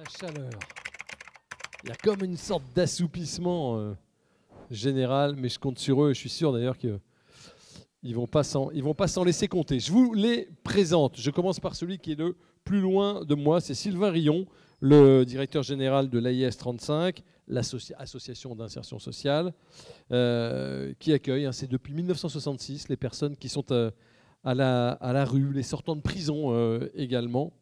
chaleur. Il y a comme une sorte d'assoupissement général, mais je compte sur eux. Je suis sûr d'ailleurs qu'ils ne vont pas s'en laisser compter. Je vous les présente. Je commence par celui qui est le plus loin de moi. C'est Sylvain Rillon, le directeur général de l'AIS 35, l'association d'insertion sociale, qui accueille, c'est depuis 1966, les personnes qui sont à la rue, les sortants de prison également.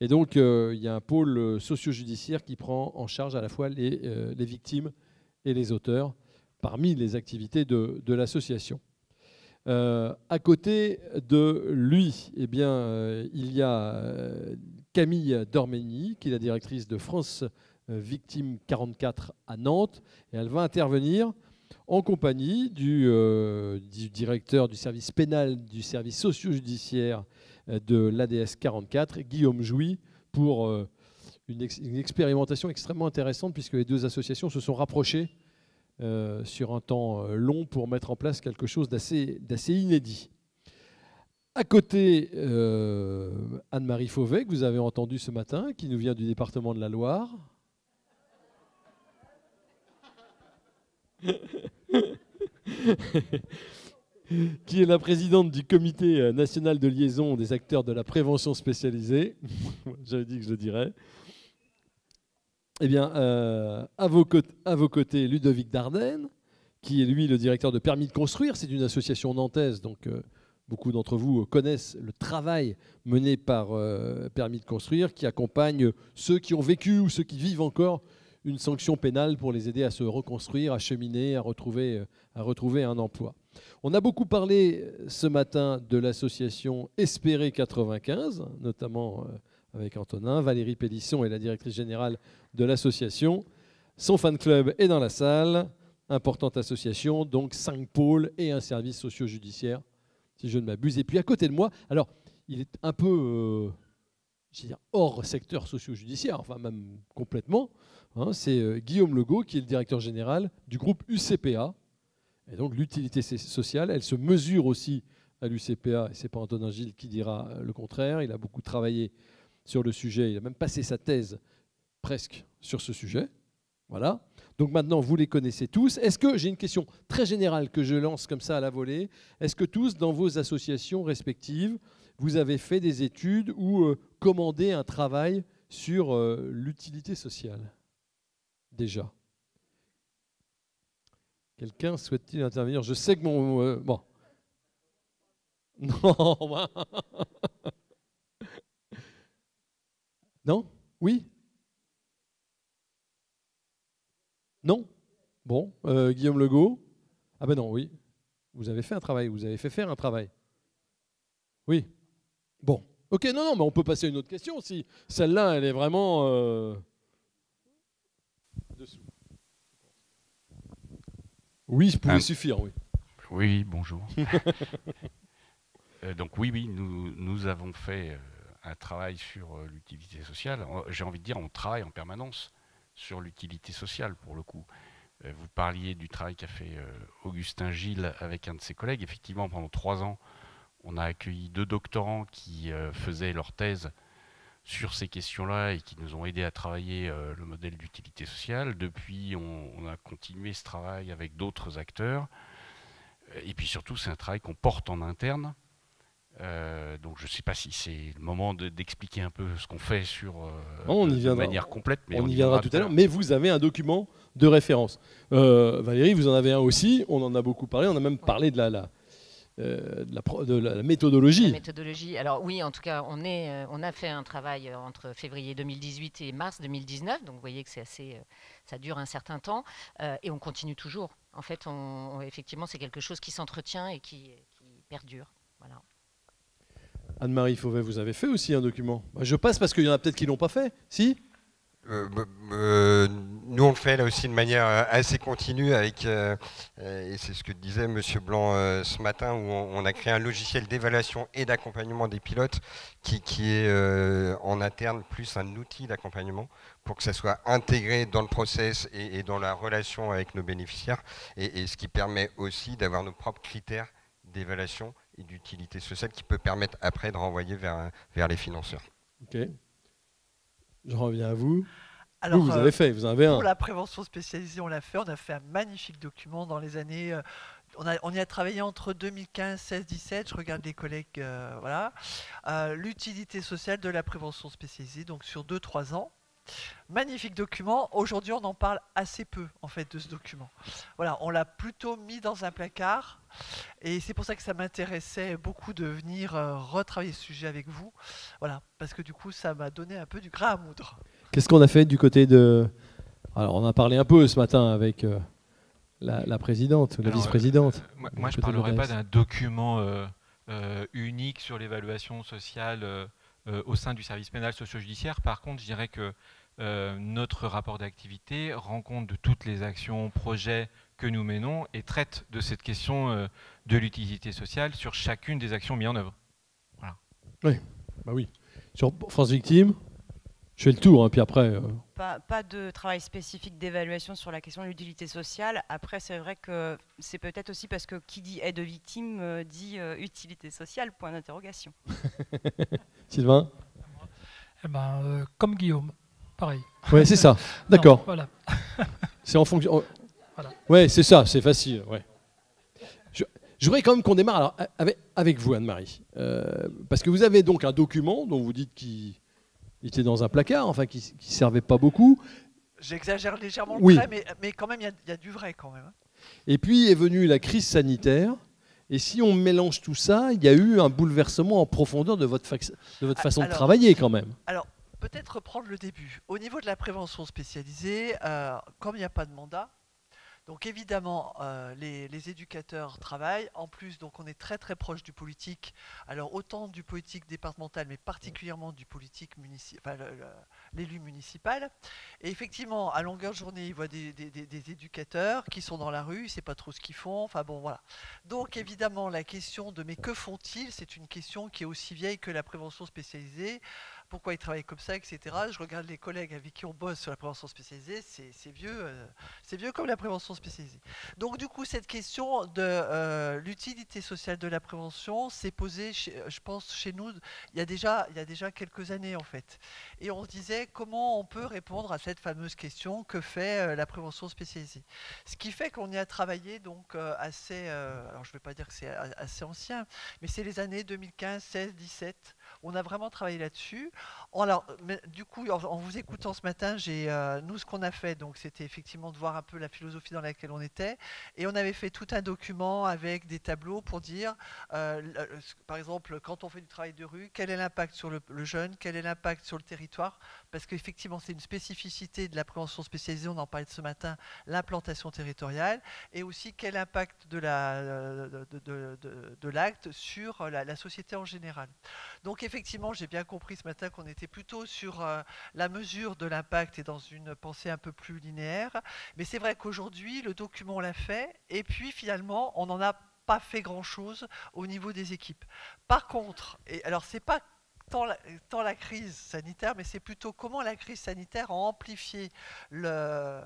Et donc, il y a un pôle socio-judiciaire qui prend en charge à la fois les victimes et les auteurs parmi les activités de l'association. À côté de lui, eh bien, il y a Camille Dormegny, qui est la directrice de France Victimes 44 à Nantes. Et elle va intervenir en compagnie du directeur du service pénal du service socio-judiciaire de l'ADS 44, Guillaume Jouy, pour une expérimentation extrêmement intéressante, puisque les deux associations se sont rapprochées sur un temps long pour mettre en place quelque chose d'assez inédit. À côté, Anne-Marie Fauvet, que vous avez entendu ce matin, qui nous vient du département de la Loire. Qui est la présidente du comité national de liaison des acteurs de la prévention spécialisée. J'avais dit que je le dirais. Eh bien, à vos côtés, Ludovic Dardenne, qui est lui le directeur de Permis de construire. C'est une association nantaise, donc beaucoup d'entre vous connaissent le travail mené par Permis de construire, qui accompagne ceux qui ont vécu ou ceux qui vivent encore une sanction pénale pour les aider à se reconstruire, à cheminer, à retrouver un emploi. On a beaucoup parlé ce matin de l'association Espérer 95, notamment avec Antonin. Valérie Pélisson est la directrice générale de l'association. Son fan club est dans la salle. Importante association, donc 5 pôles et un service socio-judiciaire, si je ne m'abuse. Et puis à côté de moi, alors il est un peu hors secteur socio-judiciaire, enfin même complètement, c'est Guillaume Legault qui est le directeur général du groupe UCPA. Et donc l'utilité sociale, elle se mesure aussi à l'UCPA, et ce n'est pas Antonin Gilles qui dira le contraire. Il a beaucoup travaillé sur le sujet, il a même passé sa thèse presque sur ce sujet. Voilà. Donc maintenant, vous les connaissez tous. Est-ce que, j'ai une question très générale que je lance comme ça à la volée, est-ce que tous, dans vos associations respectives, vous avez fait des études ou commandé un travail sur l'utilité sociale? Déjà. Quelqu'un souhaite-t-il intervenir? Je sais que mon... bon. Non. Non? Oui? Non? Bon. Guillaume Legault? Ah ben non, oui. Vous avez fait un travail, vous avez fait faire un travail. Oui. Bon. Ok, non, mais on peut passer à une autre question si celle-là, elle est vraiment... dessous. Oui, ça pouvait suffire, oui. Oui, bonjour. Donc oui, nous avons fait un travail sur l'utilité sociale. J'ai envie de dire, on travaille en permanence sur l'utilité sociale, pour le coup. Vous parliez du travail qu'a fait Augustin Gilles avec un de ses collègues. Effectivement, pendant 3 ans, on a accueilli 2 doctorants qui faisaient leur thèse sur ces questions-là et qui nous ont aidés à travailler le modèle d'utilité sociale. Depuis, on a continué ce travail avec d'autres acteurs. Et puis surtout, c'est un travail qu'on porte en interne. Donc je ne sais pas si c'est le moment d'expliquer un peu ce qu'on fait de manière complète. Mais on y viendra tout à l'heure. Mais vous avez un document de référence. Valérie, vous en avez un aussi. On en a beaucoup parlé. On a même parlé de la méthodologie. La méthodologie. Alors oui, en tout cas, on a fait un travail entre février 2018 et mars 2019. Donc vous voyez que ça dure un certain temps. Et on continue toujours. En fait, effectivement, c'est quelque chose qui s'entretient et qui perdure. Voilà. Anne-Marie Fauvet, vous avez fait aussi un document. Je passe parce qu'il y en a peut-être qui ne l'ont pas fait. Si nous, on le fait là aussi de manière assez continue avec, et c'est ce que disait M. Blanc ce matin, où on a créé un logiciel d'évaluation et d'accompagnement des pilotes qui est en interne plus un outil d'accompagnement pour que ça soit intégré dans le process et dans la relation avec nos bénéficiaires, et ce qui permet aussi d'avoir nos propres critères d'évaluation et d'utilité sociale qui peut permettre après de renvoyer vers les financeurs. Ok. Je reviens à vous. Alors, Vous avez fait, vous en avez un. pour la prévention spécialisée, on l'a fait. On a fait un magnifique document dans les années. On y a travaillé entre 2015, 16, 17. Je regarde les collègues. Voilà. L'utilité sociale de la prévention spécialisée, donc sur 2-3 ans. Magnifique document. Aujourd'hui, on en parle assez peu, en fait, de ce document. Voilà, on l'a plutôt mis dans un placard. Et c'est pour ça que ça m'intéressait beaucoup de venir retravailler ce sujet avec vous. Voilà, parce que du coup, ça m'a donné un peu du grain à moudre. Qu'est-ce qu'on a fait du côté de... Alors, on a parlé un peu ce matin avec la présidente, la vice-présidente. Moi, je ne parlerai pas d'un document unique sur l'évaluation sociale au sein du service pénal socio-judiciaire. Par contre, je dirais que notre rapport d'activité rend compte de toutes les actions, projets que nous menons et traite de cette question de l'utilité sociale sur chacune des actions mises en œuvre. Voilà. Oui, bah oui. Sur France Victime, je fais le tour, hein, puis après... Pas de travail spécifique d'évaluation sur la question de l'utilité sociale. Après, c'est vrai que c'est peut-être aussi parce que qui dit aide aux victimes dit utilité sociale, point d'interrogation. Sylvain? Comme Guillaume, pareil. Oui, c'est ça. D'accord. Voilà. C'est en fonction... Voilà. Ouais, c'est ça, c'est facile. Ouais. Je voudrais quand même qu'on démarre alors, avec vous, Anne-Marie. Parce que vous avez donc un document dont vous dites qu'il était dans un placard, enfin qui ne servait pas beaucoup. J'exagère légèrement le Oui. trait, mais quand même, il y a du vrai quand même. Et puis est venue la crise sanitaire. Et si on mélange tout ça, il y a eu un bouleversement en profondeur de votre façon de travailler quand même. Alors, peut-être reprendre le début. Au niveau de la prévention spécialisée, comme il n'y a pas de mandat, donc évidemment, les éducateurs travaillent. En plus, donc on est très très proche du politique. Alors autant du politique départemental, mais particulièrement du politique municipal, l'élu municipal. Et effectivement, à longueur de journée, ils voient des éducateurs qui sont dans la rue, ils ne savent pas trop ce qu'ils font. Enfin bon, voilà. Donc évidemment, la question de mais que font-ils, c'est une question qui est aussi vieille que la prévention spécialisée. Pourquoi ils travaillent comme ça, etc. Je regarde les collègues avec qui on bosse sur la prévention spécialisée, c'est vieux comme la prévention spécialisée. Donc du coup, cette question de l'utilité sociale de la prévention s'est posée, je pense, chez nous, il y a déjà quelques années en fait. Et on se disait comment on peut répondre à cette fameuse question que fait la prévention spécialisée. Ce qui fait qu'on y a travaillé donc assez, alors je ne vais pas dire que c'est assez ancien, mais c'est les années 2015, 16, 17. On a vraiment travaillé là-dessus. Alors, du coup, en vous écoutant ce matin, nous, ce qu'on a fait, donc, c'était effectivement de voir un peu la philosophie dans laquelle on était. Et on avait fait tout un document avec des tableaux pour dire, par exemple, quand on fait du travail de rue, quel est l'impact sur le jeune, quel est l'impact sur le territoire. Parce qu'effectivement, c'est une spécificité de la prévention spécialisée, on en parlait ce matin, l'implantation territoriale. Et aussi, quel impact de l'acte sur la société en général. Donc effectivement, j'ai bien compris ce matin qu'on était plutôt sur la mesure de l'impact et dans une pensée un peu plus linéaire. Mais c'est vrai qu'aujourd'hui, le document on l'a fait et puis finalement, on n'en a pas fait grand-chose au niveau des équipes. Par contre, et alors c'est pas tant la crise sanitaire, mais c'est plutôt comment la crise sanitaire a amplifié le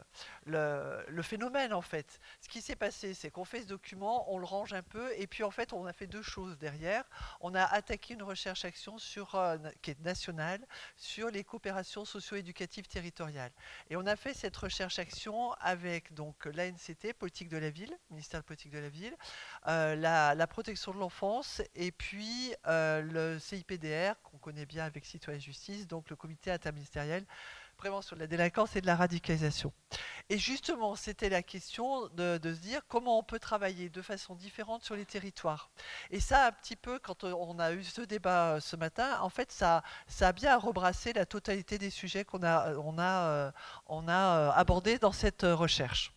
phénomène en fait. Ce qui s'est passé, c'est qu'on fait ce document, on le range un peu, et puis en fait on a fait deux choses derrière. On a attaqué une recherche-action qui est nationale sur les coopérations socio-éducatives territoriales. Et on a fait cette recherche-action avec donc l'ANCT, politique de la ville, ministère de politique de la ville, la protection de l'enfance, et puis le CIPDR, qu'on connaît bien avec Citoyen Justice, donc le comité interministériel prévention de la délinquance et de la radicalisation. Et justement, c'était la question de se dire comment on peut travailler de façon différente sur les territoires. Et ça, un petit peu, quand on a eu ce débat ce matin, en fait, ça a bien rebrassé la totalité des sujets qu'on a abordés dans cette recherche.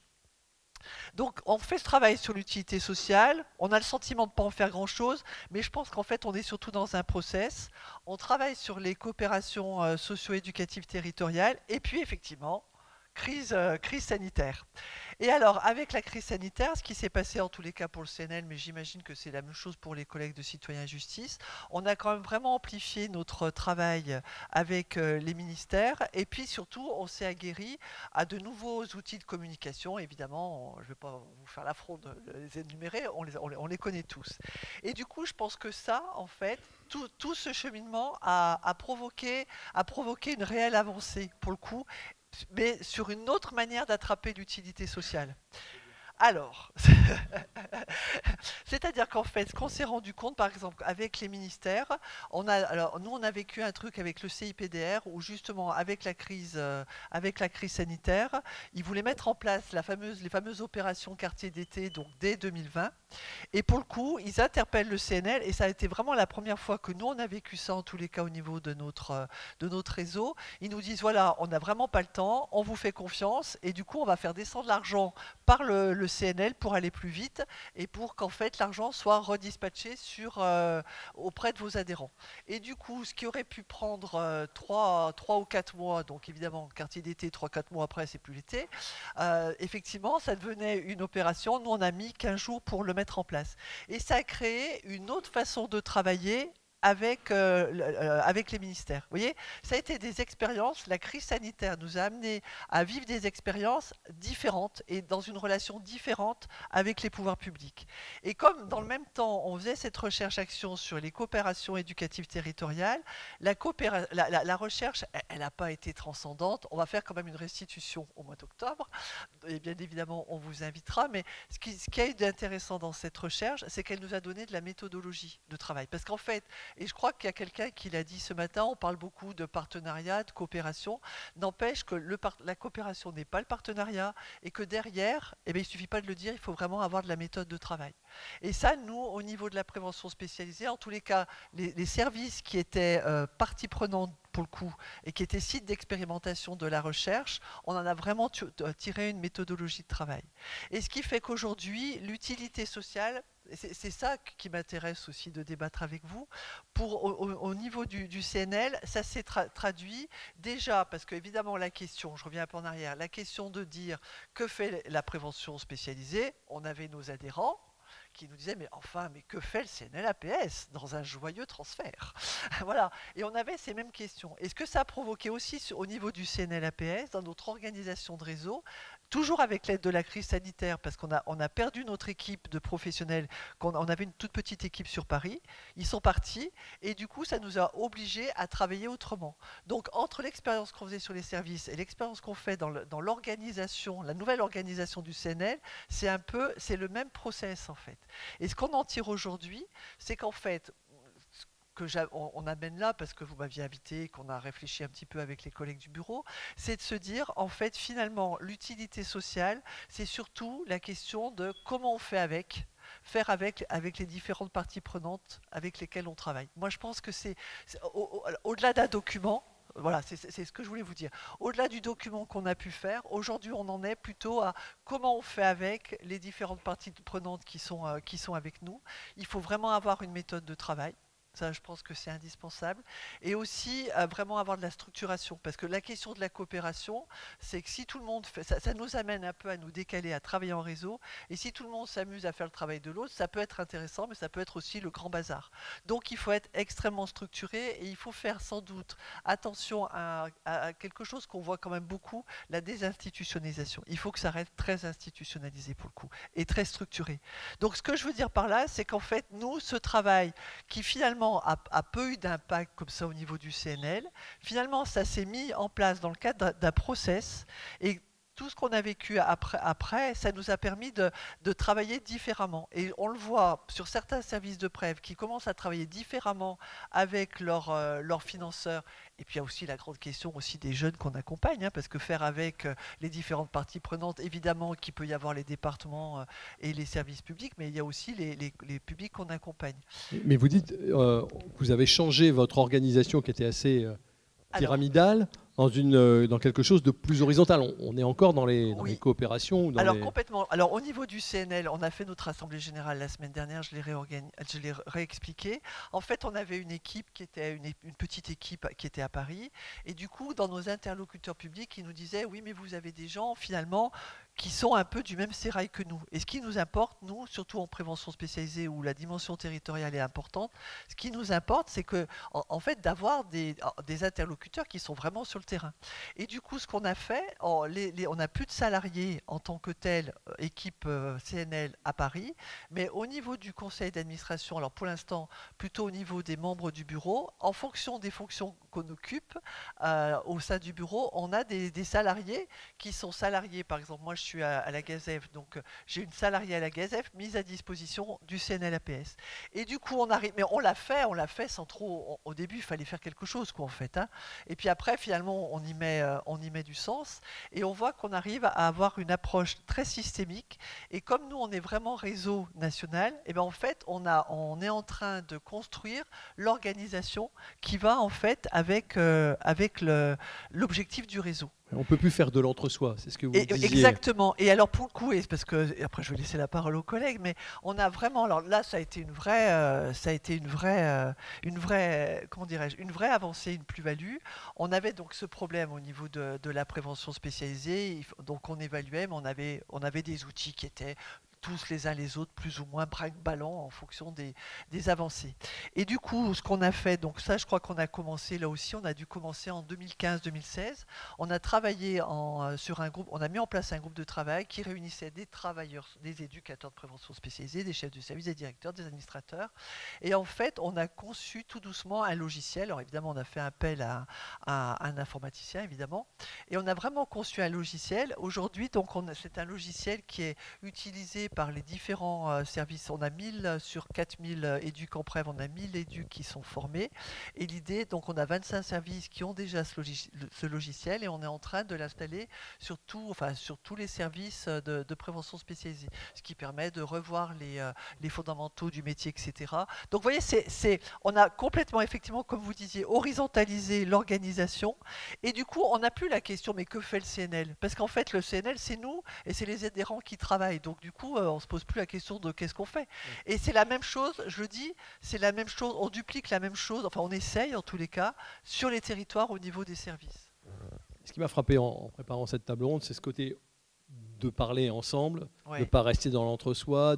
Donc on fait ce travail sur l'utilité sociale, on a le sentiment de ne pas en faire grand-chose, mais je pense qu'en fait on est surtout dans un process. On travaille sur les coopérations socio-éducatives territoriales, et puis effectivement, crise sanitaire. Et alors, avec la crise sanitaire, ce qui s'est passé en tous les cas pour le CNL, mais j'imagine que c'est la même chose pour les collègues de Citoyens et Justice, on a quand même vraiment amplifié notre travail avec les ministères, et puis surtout, on s'est aguerri à de nouveaux outils de communication. Évidemment, je ne vais pas vous faire l'affront de les énumérer, on les connaît tous. Et du coup, je pense que ça, en fait, tout ce cheminement a provoqué une réelle avancée, pour le coup, mais sur une autre manière d'attraper l'utilité sociale. Alors, c'est-à-dire qu'en fait, ce qu'on s'est rendu compte, par exemple, avec les ministères, nous, on a vécu un truc avec le CIPDR où justement, avec la crise sanitaire, ils voulaient mettre en place les fameuses opérations quartier d'été, donc dès 2020. Et pour le coup, ils interpellent le CNL, et ça a été vraiment la première fois que nous, on a vécu ça, en tous les cas, au niveau de notre réseau. Ils nous disent, voilà, on n'a vraiment pas le temps, on vous fait confiance, et du coup, on va faire descendre l'argent par le CNL pour aller plus vite, et pour qu'en fait, l'argent soit redispatché auprès de vos adhérents. Et du coup, ce qui aurait pu prendre 3 ou 4 mois, donc évidemment, quartier d'été, 3-4 mois après, c'est plus l'été, effectivement, ça devenait une opération. Nous, on a mis 15 jours pour le mettre en place. Et ça a créé une autre façon de travailler avec les ministères. Vous voyez, ça a été des expériences. La crise sanitaire nous a amené à vivre des expériences différentes et dans une relation différente avec les pouvoirs publics. Et comme dans le même temps, on faisait cette recherche-action sur les coopérations éducatives territoriales, la recherche, elle n'a pas été transcendante. On va faire quand même une restitution au mois d'octobre. Et bien évidemment, on vous invitera. Mais ce qui a été intéressant dans cette recherche, c'est qu'elle nous a donné de la méthodologie de travail. Parce qu'en fait, et je crois qu'il y a quelqu'un qui l'a dit ce matin, on parle beaucoup de partenariat, de coopération. N'empêche que la coopération n'est pas le partenariat, et que derrière, eh bien, il ne suffit pas de le dire, il faut vraiment avoir de la méthode de travail. Et ça, nous, au niveau de la prévention spécialisée, en tous les cas, les services qui étaient partie prenante pour le coup, et qui étaient sites d'expérimentation de la recherche, on en a vraiment tiré une méthodologie de travail. Et ce qui fait qu'aujourd'hui, l'utilité sociale, c'est ça qui m'intéresse aussi de débattre avec vous. Au niveau du CNL, ça s'est traduit déjà, parce qu'évidemment la question, je reviens un peu en arrière, la question de dire que fait la prévention spécialisée, on avait nos adhérents qui nous disaient, mais enfin, mais que fait le CNL-APS dans un joyeux transfert? Voilà, et on avait ces mêmes questions. Et ce que ça a provoqué aussi au niveau du CNL-APS, dans notre organisation de réseau, toujours avec l'aide de la crise sanitaire, parce qu'on a perdu notre équipe de professionnels, on avait une toute petite équipe sur Paris, ils sont partis, et du coup, ça nous a obligés à travailler autrement. Donc, entre l'expérience qu'on faisait sur les services et l'expérience qu'on fait dans l'organisation, la nouvelle organisation du CNL, c'est le même process, en fait. Et ce qu'on en tire aujourd'hui, c'est qu'en fait, on amène là, parce que vous m'aviez invité, qu'on a réfléchi un petit peu avec les collègues du bureau, c'est de se dire, en fait, finalement, l'utilité sociale, c'est surtout la question de comment on fait faire avec les différentes parties prenantes avec lesquelles on travaille. Moi, je pense que c'est au-delà d'un document. Voilà, c'est ce que je voulais vous dire. Au-delà du document qu'on a pu faire, aujourd'hui, on en est plutôt à comment on fait avec les différentes parties prenantes qui sont avec nous. Il faut vraiment avoir une méthode de travail. Ça, je pense que c'est indispensable. Et aussi, vraiment avoir de la structuration. Parce que la question de la coopération, c'est que si tout le monde fait... Ça nous amène un peu à nous décaler, à travailler en réseau. Et si tout le monde s'amuse à faire le travail de l'autre, ça peut être intéressant, mais ça peut être aussi le grand bazar. Donc, il faut être extrêmement structuré, et il faut faire sans doute attention à quelque chose qu'on voit quand même beaucoup, la désinstitutionnalisation. Il faut que ça reste très institutionnalisé pour le coup, et très structuré. Donc, ce que je veux dire par là, c'est qu'en fait, nous, ce travail qui finalement a peu eu d'impact comme ça au niveau du CNL. Finalement, ça s'est mis en place dans le cadre d'un process, et tout ce qu'on a vécu après, ça nous a permis de travailler différemment. Et on le voit sur certains services de PREV qui commencent à travailler différemment avec leurs financeurs. Et puis il y a aussi la grande question aussi des jeunes qu'on accompagne, hein, parce que faire avec les différentes parties prenantes, évidemment qu'il peut y avoir les départements et les services publics, mais il y a aussi les publics qu'on accompagne. Mais vous dites, vous avez changé votre organisation qui était assez pyramidale dans quelque chose de plus horizontal. On est encore dans les Oui. coopérations ou dans Alors les... complètement. Alors au niveau du CNL, on a fait notre assemblée générale la semaine dernière, je l'ai réexpliqué. En fait, on avait une équipe qui était une petite équipe qui était à Paris, et du coup, dans nos interlocuteurs publics, ils nous disaient oui, mais vous avez des gens finalement qui sont un peu du même sérail que nous. Et ce qui nous importe, nous, surtout en prévention spécialisée où la dimension territoriale est importante, ce qui nous importe, c'est que, en fait, d'avoir des interlocuteurs qui sont vraiment sur le terrain. Et du coup, ce qu'on a fait, on n'a plus de salariés en tant que tel, équipe CNL à Paris, mais au niveau du conseil d'administration, alors pour l'instant, plutôt au niveau des membres du bureau, en fonction des fonctions qu'on occupe au sein du bureau, on a des salariés qui sont salariés. Par exemple, moi, je suis à la GASEF, donc j'ai une salariée à la GASEF mise à disposition du CNL-APS. Et du coup, on arrive, mais on l'a fait sans trop. Au début, il fallait faire quelque chose, quoi, en fait. Hein. Et puis après, finalement, on y met du sens, et on voit qu'on arrive à avoir une approche très systémique. Et comme nous, on est vraiment réseau national, et bien en fait, on est en train de construire l'organisation qui va en fait avec l'objectif du réseau. On ne peut plus faire de l'entre-soi, c'est ce que vous disiez. Exactement. Et alors pour le coup, parce que après je vais laisser la parole aux collègues, mais on a vraiment, alors là ça a été une vraie comment dirais-je, une vraie avancée, une plus-value. On avait donc ce problème au niveau de la prévention spécialisée, donc on évaluait, mais on avait des outils qui étaient tous les uns les autres, plus ou moins brinque-ballant en fonction des avancées. Et du coup, ce qu'on a fait, donc ça, je crois qu'on a commencé là aussi, on a dû commencer en 2015-2016. On a travaillé sur un groupe, on a mis en place un groupe de travail qui réunissait des travailleurs, des éducateurs de prévention spécialisés, des chefs de service, des directeurs, des administrateurs. Et en fait, on a conçu tout doucement un logiciel. Alors évidemment, on a fait appel à un informaticien, évidemment. Et on a vraiment conçu un logiciel. Aujourd'hui, donc, c'est un logiciel qui est utilisé par les différents services. On a 1000 sur 4000 éducs en prév, on a 1000 éducs qui sont formés. Et l'idée, donc on a 25 services qui ont déjà ce logiciel, et on est en train de l'installer sur tous les services de prévention spécialisée, ce qui permet de revoir les fondamentaux du métier, etc. Donc vous voyez, on a complètement, effectivement, comme vous disiez, horizontalisé l'organisation, et du coup on n'a plus la question mais que fait le CNL? Parce qu'en fait le CNL c'est nous et c'est les adhérents qui travaillent, donc du coup on ne se pose plus la question de qu'est-ce qu'on fait. Et c'est la même chose, je le dis, c'est la même chose, on duplique la même chose, enfin on essaye en tous les cas, sur les territoires au niveau des services. Ce qui m'a frappé en préparant cette table ronde, c'est ce côté de parler ensemble, Ouais. de ne pas rester dans l'entre-soi.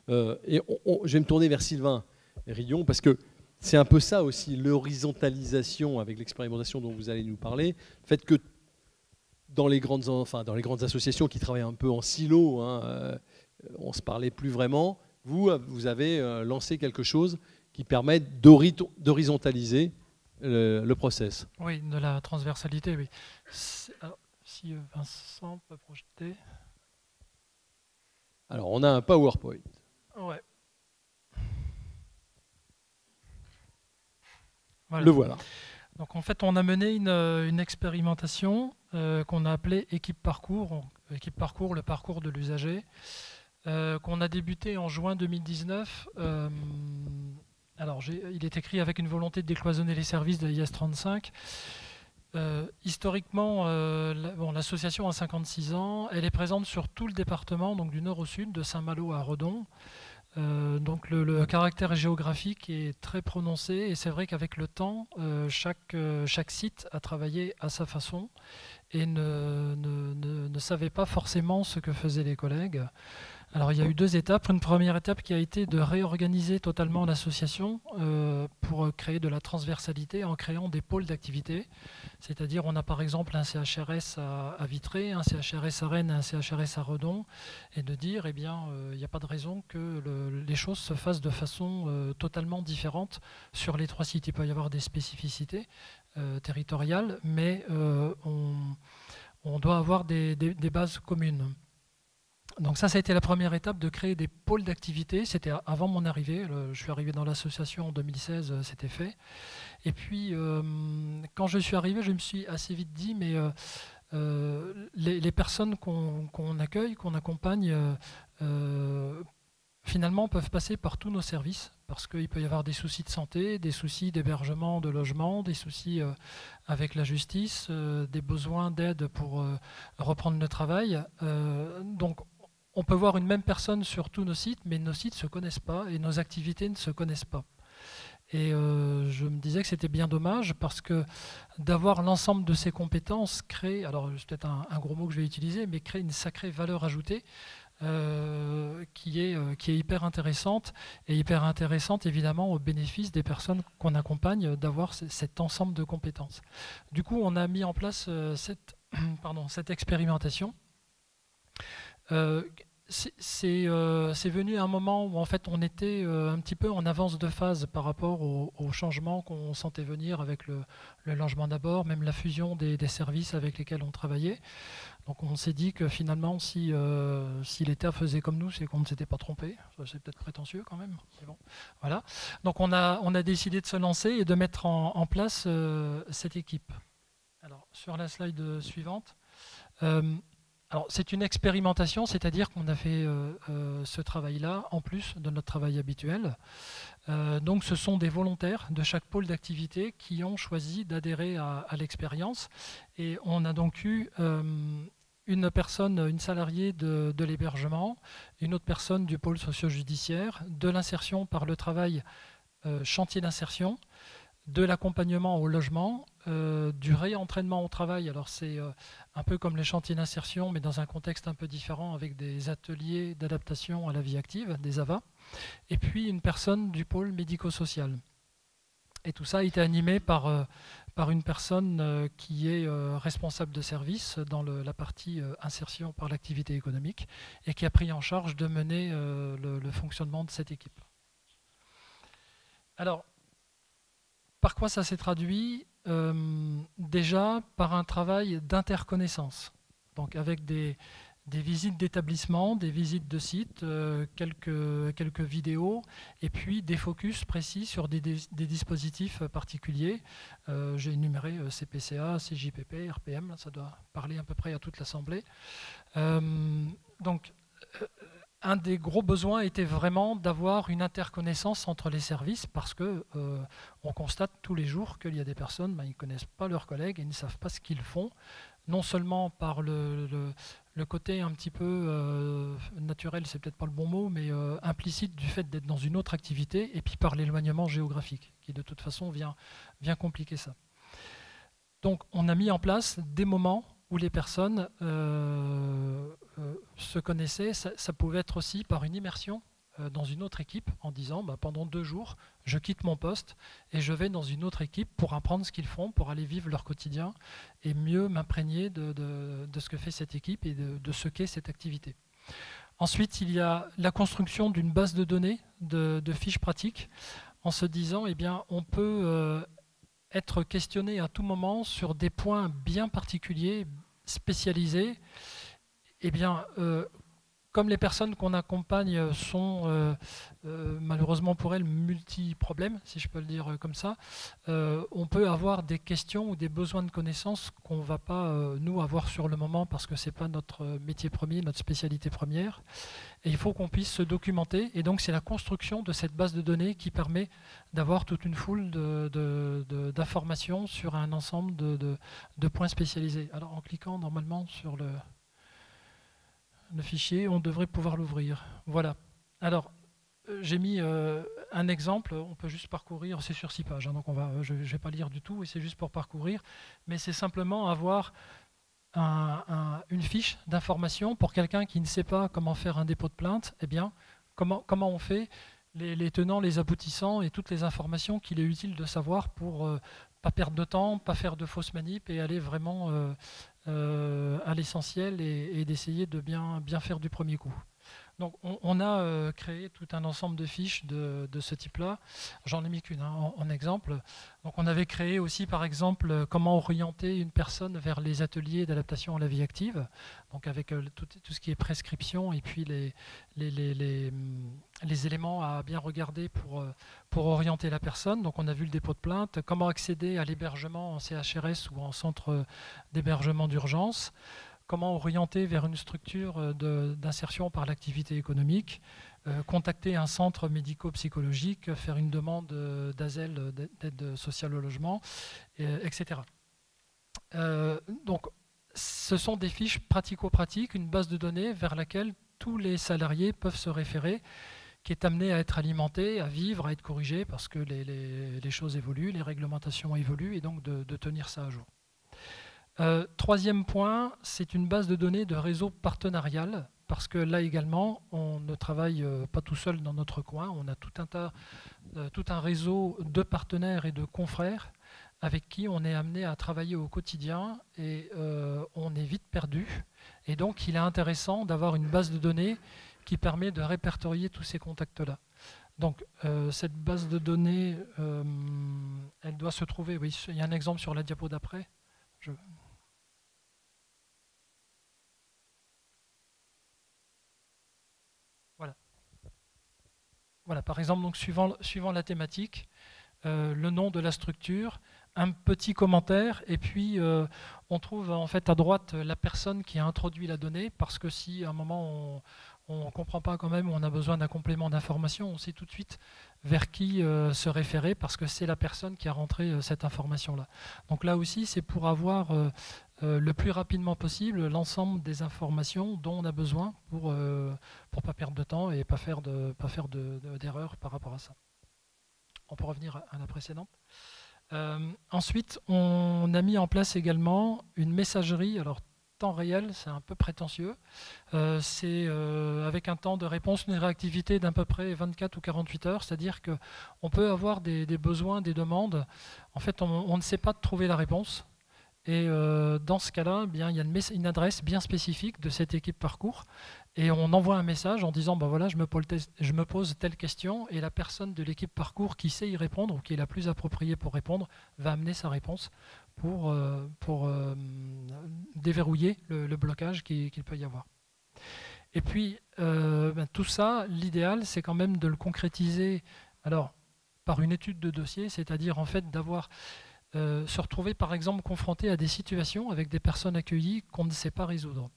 Et je vais me tourner vers Sylvain Rillon, parce que c'est un peu ça aussi, l'horizontalisation avec l'expérimentation dont vous allez nous parler. Le fait que dans les grandes associations qui travaillent un peu en silo, on ne se parlait plus vraiment. Vous avez lancé quelque chose qui permet d'horizontaliser le process. Oui, de la transversalité, oui. Alors, si Vincent peut projeter. Alors, on a un PowerPoint. Ouais. Voilà. Le voilà. Donc en fait, on a mené une expérimentation qu'on a appelée Équipe Parcours, le parcours de l'usager, qu'on a débuté en juin 2019. Alors, il est écrit avec une volonté de décloisonner les services de l'IS 35. Historiquement, l'association a 56 ans. Elle est présente sur tout le département, donc du nord au sud, de Saint-Malo à Redon. Donc le caractère géographique est très prononcé, et c'est vrai qu'avec le temps, chaque site a travaillé à sa façon et ne savait pas forcément ce que faisaient les collègues. Alors il y a eu deux étapes. Une première étape qui a été de réorganiser totalement l'association pour créer de la transversalité en créant des pôles d'activité. C'est-à-dire on a par exemple un CHRS à Vitré, un CHRS à Rennes, un CHRS à Redon, et de dire il n'y a pas de raison que les choses se fassent de façon totalement différente sur les trois sites. Il peut y avoir des spécificités territoriales, mais on doit avoir des bases communes. Donc ça a été la première étape, de créer des pôles d'activité. C'était avant mon arrivée. Je suis arrivé dans l'association en 2016, c'était fait. Et puis, quand je suis arrivé, je me suis assez vite dit, mais les personnes qu'on accueille, qu'on accompagne, finalement peuvent passer par tous nos services, parce qu'il peut y avoir des soucis de santé, des soucis d'hébergement, de logement, des soucis avec la justice, des besoins d'aide pour reprendre le travail. Donc on peut voir une même personne sur tous nos sites, mais nos sites ne se connaissent pas et nos activités ne se connaissent pas. Et je me disais que c'était bien dommage parce que d'avoir l'ensemble de ces compétences crée, alors c'est peut-être un gros mot que je vais utiliser, mais crée une sacrée valeur ajoutée qui est hyper intéressante et hyper intéressante évidemment au bénéfice des personnes qu'on accompagne d'avoir cet ensemble de compétences. Du coup, on a mis en place cette expérimentation. C'est venu à un moment où en fait on était un petit peu en avance de phase par rapport aux changements qu'on sentait venir avec le logement d'abord, même la fusion des services avec lesquels on travaillait. Donc on s'est dit que finalement si l'État faisait comme nous, c'est qu'on ne s'était pas trompé. C'est peut-être prétentieux quand même. Mais bon, voilà. Donc on a décidé de se lancer et de mettre en place cette équipe. Alors sur la slide suivante. Alors, c'est une expérimentation, c'est-à-dire qu'on a fait ce travail-là en plus de notre travail habituel. Donc, ce sont des volontaires de chaque pôle d'activité qui ont choisi d'adhérer à l'expérience. Et on a donc eu une personne, une salariée de l'hébergement, une autre personne du pôle socio-judiciaire, de l'insertion par le travail chantier d'insertion, de l'accompagnement au logement, du réentraînement au travail. Alors c'est un peu comme les chantiers d'insertion, mais dans un contexte un peu différent avec des ateliers d'adaptation à la vie active, des AVA, et puis une personne du pôle médico-social. Et tout ça a été animé par une personne qui est responsable de service dans la partie insertion par l'activité économique et qui a pris en charge de mener le fonctionnement de cette équipe. Alors, par quoi ça s'est traduit? Déjà par un travail d'interconnaissance, donc avec des visites d'établissement, des visites de sites, quelques vidéos, et puis des focus précis sur des dispositifs particuliers. J'ai énuméré CPCA, CJPP, RPM, ça doit parler à peu près à toute l'Assemblée. Donc, un des gros besoins était vraiment d'avoir une interconnaissance entre les services parce que on constate tous les jours qu'il y a des personnes, ils ne connaissent pas leurs collègues et ils ne savent pas ce qu'ils font, non seulement par le côté un petit peu naturel, c'est peut-être pas le bon mot, mais implicite du fait d'être dans une autre activité, et puis par l'éloignement géographique, qui de toute façon vient compliquer ça. Donc on a mis en place des moments où les personnes se connaissaient. Ça pouvait être aussi par une immersion dans une autre équipe en disant pendant 2 jours, je quitte mon poste et je vais dans une autre équipe pour apprendre ce qu'ils font, pour aller vivre leur quotidien et mieux m'imprégner de ce que fait cette équipe et de ce qu'est cette activité. Ensuite, il y a la construction d'une base de données de fiches pratiques en se disant on peut être questionné à tout moment sur des points bien particuliers, spécialisés. Comme les personnes qu'on accompagne sont malheureusement pour elles multi-problèmes, si je peux le dire comme ça, on peut avoir des questions ou des besoins de connaissances qu'on ne va pas nous avoir sur le moment parce que ce n'est pas notre métier premier, notre spécialité première. Et il faut qu'on puisse se documenter. Et donc c'est la construction de cette base de données qui permet d'avoir toute une foule d'informations sur un ensemble de points spécialisés. Alors en cliquant normalement sur le fichier, on devrait pouvoir l'ouvrir. Voilà. Alors, j'ai mis un exemple, on peut juste parcourir, c'est sur 6 pages, donc je ne vais pas lire du tout, et c'est juste pour parcourir, mais c'est simplement avoir une fiche d'information pour quelqu'un qui ne sait pas comment faire un dépôt de plainte. Comment on fait les tenants, les aboutissants et toutes les informations qu'il est utile de savoir pour pas perdre de temps, pas faire de fausses manips et aller vraiment à l'essentiel et d'essayer de bien faire du premier coup. Donc on a créé tout un ensemble de fiches de ce type-là. J'en ai mis qu'une en exemple. Donc on avait créé aussi par exemple comment orienter une personne vers les ateliers d'adaptation à la vie active, donc avec tout ce qui est prescription et puis les éléments à bien regarder pour orienter la personne. Donc on a vu le dépôt de plainte, comment accéder à l'hébergement en CHRS ou en centre d'hébergement d'urgence, comment orienter vers une structure d'insertion par l'activité économique, contacter un centre médico-psychologique, faire une demande d'ASEL, d'aide sociale au logement, etc. Donc, ce sont des fiches pratico-pratiques, une base de données vers laquelle tous les salariés peuvent se référer, qui est amenée à être alimentée, à vivre, à être corrigée, parce que les choses évoluent, les réglementations évoluent, et donc de tenir ça à jour. Troisième point, c'est une base de données de réseau partenarial, parce que là également, on ne travaille pas tout seul dans notre coin, on a tout un réseau de partenaires et de confrères avec qui on est amené à travailler au quotidien, et on est vite perdu. Et donc, il est intéressant d'avoir une base de données qui permet de répertorier tous ces contacts-là. Donc, cette base de données, elle doit se trouver... Oui, il y a un exemple sur la diapo d'après. Voilà, par exemple, donc, suivant la thématique, le nom de la structure, un petit commentaire, et puis on trouve en fait à droite la personne qui a introduit la donnée, parce que si à un moment on ne comprend pas quand même, on a besoin d'un complément d'information, on sait tout de suite vers qui se référer, parce que c'est la personne qui a rentré cette information-là. Donc là aussi, c'est pour avoir le plus rapidement possible l'ensemble des informations dont on a besoin pour pas perdre de temps et pas faire d'erreurs par rapport à ça. On peut revenir à la précédente. Ensuite, on a mis en place également une messagerie, alors temps réel, c'est un peu prétentieux, c'est avec un temps de réponse, une réactivité d'à peu près 24 ou 48 heures, c'est-à-dire qu'on peut avoir des besoins, des demandes, en fait on ne sait pas trouver la réponse, et dans ce cas-là, il y a une adresse bien spécifique de cette équipe parcours, et on envoie un message en disant, voilà, je me pose telle question, et la personne de l'équipe parcours qui sait y répondre, ou qui est la plus appropriée pour répondre, va amener sa réponse pour déverrouiller le blocage qu'il peut y avoir. Et puis, tout ça, l'idéal, c'est quand même de le concrétiser par une étude de dossier, c'est-à-dire en fait d'avoir se retrouver par exemple confronté à des situations avec des personnes accueillies qu'on ne sait pas résoudre.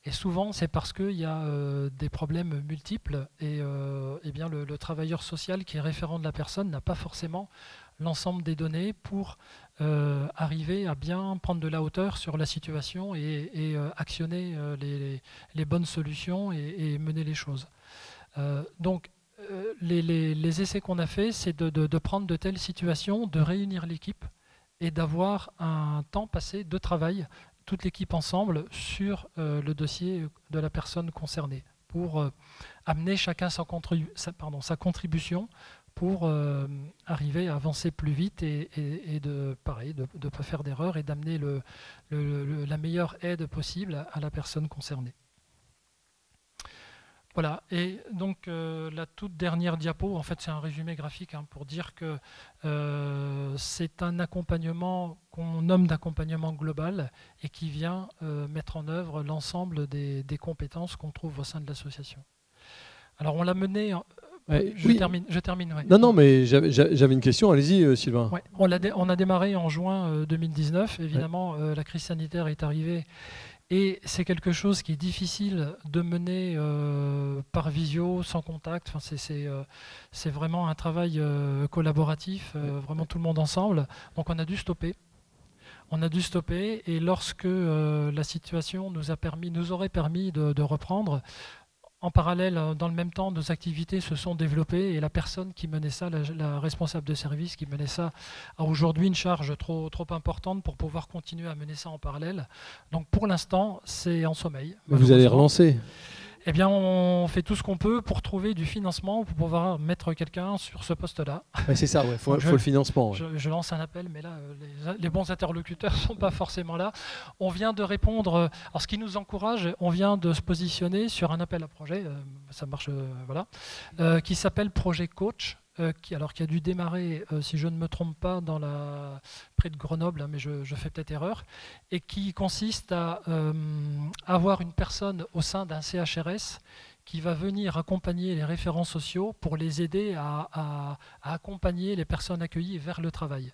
Et souvent, c'est parce qu'il y a des problèmes multiples, et bien le travailleur social qui est référent de la personne n'a pas forcément l'ensemble des données pour arriver à bien prendre de la hauteur sur la situation et actionner les bonnes solutions et mener les choses. Donc, les essais qu'on a faits, c'est de prendre de telles situations, de réunir l'équipe et d'avoir un temps passé de travail, toute l'équipe ensemble, sur le dossier de la personne concernée, pour amener chacun sa contribution pour arriver à avancer plus vite et de ne pas faire d'erreur, et d'amener la meilleure aide possible à la personne concernée. Voilà, et donc la toute dernière diapo, en fait c'est un résumé graphique pour dire que c'est un accompagnement qu'on nomme d'accompagnement global, et qui vient mettre en œuvre l'ensemble des compétences qu'on trouve au sein de l'association. Alors on l'a mené... Je termine. Ouais. Non, mais j'avais une question, allez-y Sylvain. Ouais, on a démarré en juin 2019, évidemment la crise sanitaire est arrivée, et c'est quelque chose qui est difficile de mener par visio, sans contact. Enfin, c'est vraiment un travail collaboratif, vraiment tout le monde ensemble. Donc on a dû stopper. Et lorsque la situation nous aurait permis de reprendre, en parallèle, dans le même temps, nos activités se sont développées, et la personne qui menait ça, la responsable de service qui menait ça, a aujourd'hui une charge trop importante pour pouvoir continuer à mener ça en parallèle. Donc pour l'instant, c'est en sommeil. Vous allez relancer ? Eh bien, on fait tout ce qu'on peut pour trouver du financement pour pouvoir mettre quelqu'un sur ce poste-là. Ouais, c'est ça, il faut le financement. Ouais. Je lance un appel, mais là, les bons interlocuteurs ne sont pas forcément là. On vient de répondre, alors ce qui nous encourage, on vient de se positionner sur un appel à projet, ça marche, voilà, qui s'appelle Projet Coach, qui a dû démarrer, si je ne me trompe pas, près de Grenoble, mais je fais peut-être erreur, et qui consiste à avoir une personne au sein d'un CHRS qui va venir accompagner les référents sociaux pour les aider à accompagner les personnes accueillies vers le travail.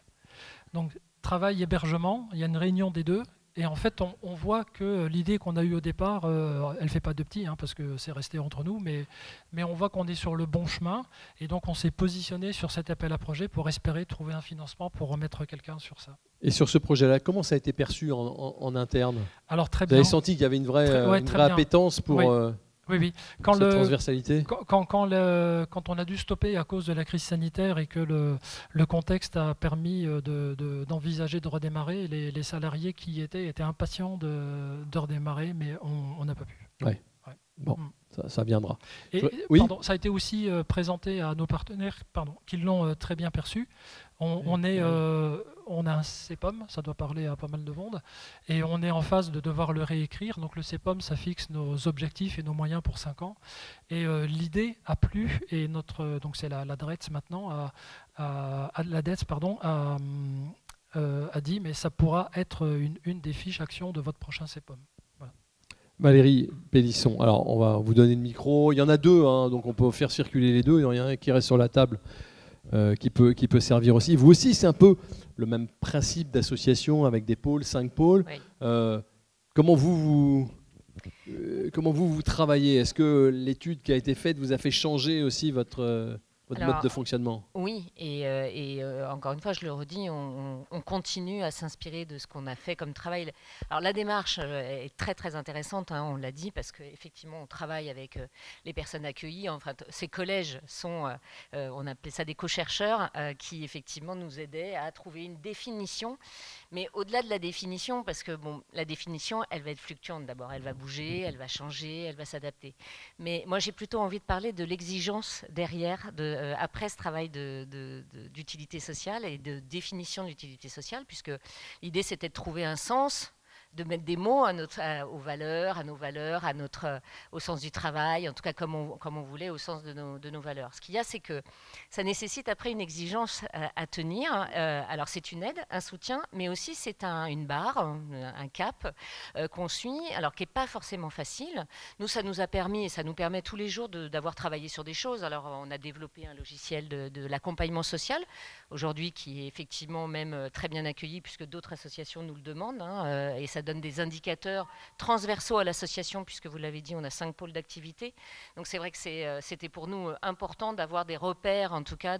Donc, travail-hébergement, il y a une réunion des deux, Et en fait, on voit que l'idée qu'on a eue au départ, elle ne fait pas de petit, parce que c'est resté entre nous, mais on voit qu'on est sur le bon chemin. Et donc, on s'est positionné sur cet appel à projet pour espérer trouver un financement pour remettre quelqu'un sur ça. Et sur ce projet-là, comment ça a été perçu en interne? Alors, très Vous bien. avez senti qu'il y avait une vraie appétence pour oui. cette transversalité? Quand on a dû stopper à cause de la crise sanitaire et que le contexte a permis d'envisager de redémarrer, les salariés qui y étaient impatients de redémarrer, mais on n'a pas pu. Ouais. Bon, ça viendra. Oui, pardon, ça a été aussi présenté à nos partenaires qui l'ont très bien perçu. On a un CEPOM, ça doit parler à pas mal de monde, et on est en phase de devoir le réécrire. Donc le CEPOM, ça fixe nos objectifs et nos moyens pour 5 ans. Et l'idée a plu, et donc c'est la DRETS maintenant, la DETS, pardon, a dit, mais ça pourra être une des fiches actions de votre prochain CEPOM. Voilà. Valérie Pélisson, alors on va vous donner le micro. Il y en a deux, donc on peut faire circuler les deux. Il y en a un qui reste sur la table. Qui peut servir aussi. Vous aussi, c'est un peu le même principe d'association avec des pôles, 5 pôles. Oui. Comment vous travaillez? Est-ce que l'étude qui a été faite vous a fait changer aussi votre mode de fonctionnement? Oui, et encore une fois, je le redis, on continue à s'inspirer de ce qu'on a fait comme travail. Alors la démarche est très très intéressante, on l'a dit, parce qu'effectivement on travaille avec les personnes accueillies. Enfin, ces collèges sont, on appelait ça des co-chercheurs, qui effectivement nous aidaient à trouver une définition. Mais au-delà de la définition, parce que la définition, elle va être fluctuante d'abord, elle va bouger, elle va changer, elle va s'adapter. Mais moi j'ai plutôt envie de parler de l'exigence derrière après ce travail d'utilité sociale et de définition de l'utilité sociale, puisque l'idée c'était de trouver un sens, de mettre des mots aux valeurs, à nos valeurs, au sens du travail, en tout cas comme on voulait, au sens de nos valeurs. Ce qu'il y a, c'est que ça nécessite après une exigence à tenir. Alors c'est une aide, un soutien, mais aussi c'est une barre, un cap qu'on suit, alors qui n'est pas forcément facile. Nous, ça nous a permis, et ça nous permet tous les jours d'avoir travaillé sur des choses. Alors on a développé un logiciel de l'accompagnement social, aujourd'hui qui est effectivement même très bien accueilli, puisque d'autres associations nous le demandent, et ça donne des indicateurs transversaux à l'association, puisque vous l'avez dit, on a 5 pôles d'activité. Donc c'est vrai que c'était pour nous important d'avoir des repères, en tout cas,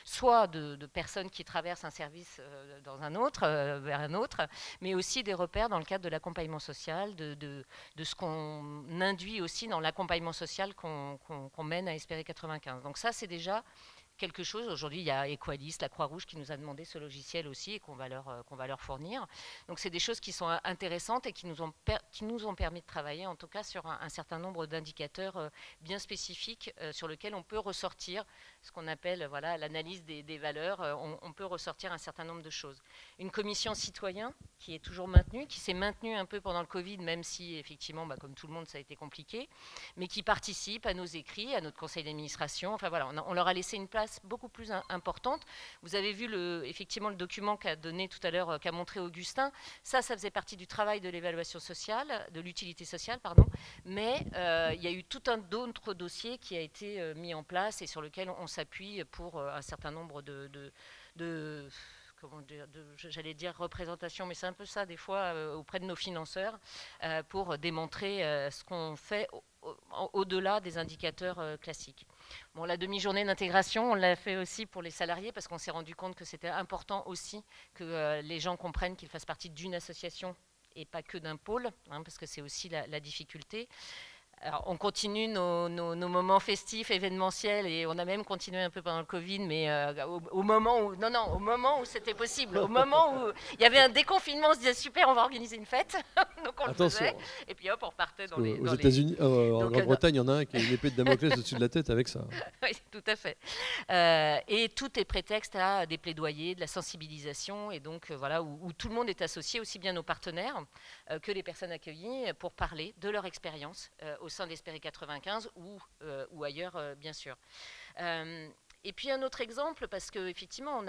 soit de personnes qui traversent un service dans un autre, vers un autre, mais aussi des repères dans le cadre de l'accompagnement social, de ce qu'on induit aussi dans l'accompagnement social qu'on mène à Espérer 95. Donc ça, c'est déjà quelque chose. Aujourd'hui, il y a Equalis, la Croix-Rouge, qui nous a demandé ce logiciel aussi et qu'on va leur fournir. Donc, c'est des choses qui sont intéressantes et qui nous ont permis de travailler, en tout cas, sur un certain nombre d'indicateurs bien spécifiques sur lesquels on peut ressortir ce qu'on appelle l'analyse des valeurs. On peut ressortir un certain nombre de choses. Une commission citoyen qui est toujours maintenue, qui s'est maintenue un peu pendant le Covid, même si, effectivement, comme tout le monde, ça a été compliqué, mais qui participe à nos écrits, à notre conseil d'administration. Enfin, voilà, on leur a laissé une place beaucoup plus importante. Vous avez vu effectivement le document qu'a donné tout à l'heure, qu'a montré Augustin. Ça faisait partie du travail de l'évaluation sociale, de l'utilité sociale, pardon. Mais il y a eu tout un d'autres dossiers qui a été mis en place et sur lequel on s'appuie pour un certain nombre j'allais dire représentation, mais c'est un peu ça des fois auprès de nos financeurs pour démontrer ce qu'on fait au-delà des indicateurs classiques. Bon, la demi-journée d'intégration, on l'a fait aussi pour les salariés parce qu'on s'est rendu compte que c'était important aussi que les gens comprennent qu'ils fassent partie d'une association et pas que d'un pôle, parce que c'est aussi la difficulté. Alors, on continue nos moments festifs, événementiels, et on a même continué un peu pendant le Covid, mais au moment où c'était possible, au moment où il y avait un déconfinement, on se disait super, on va organiser une fête, donc on le faisait, et puis hop, on repartait dans les... Aux États-Unis, en Grande-Bretagne, il y en a un qui a une épée de Damoclès au-dessus de la tête avec ça. Oui, tout à fait. Et tout est prétexte à des plaidoyers, de la sensibilisation, et donc voilà, où tout le monde est associé, aussi bien nos partenaires que les personnes accueillies, pour parler de leur expérience au sein d'Espérer 95 ou ailleurs, bien sûr. Et puis un autre exemple, parce qu'effectivement,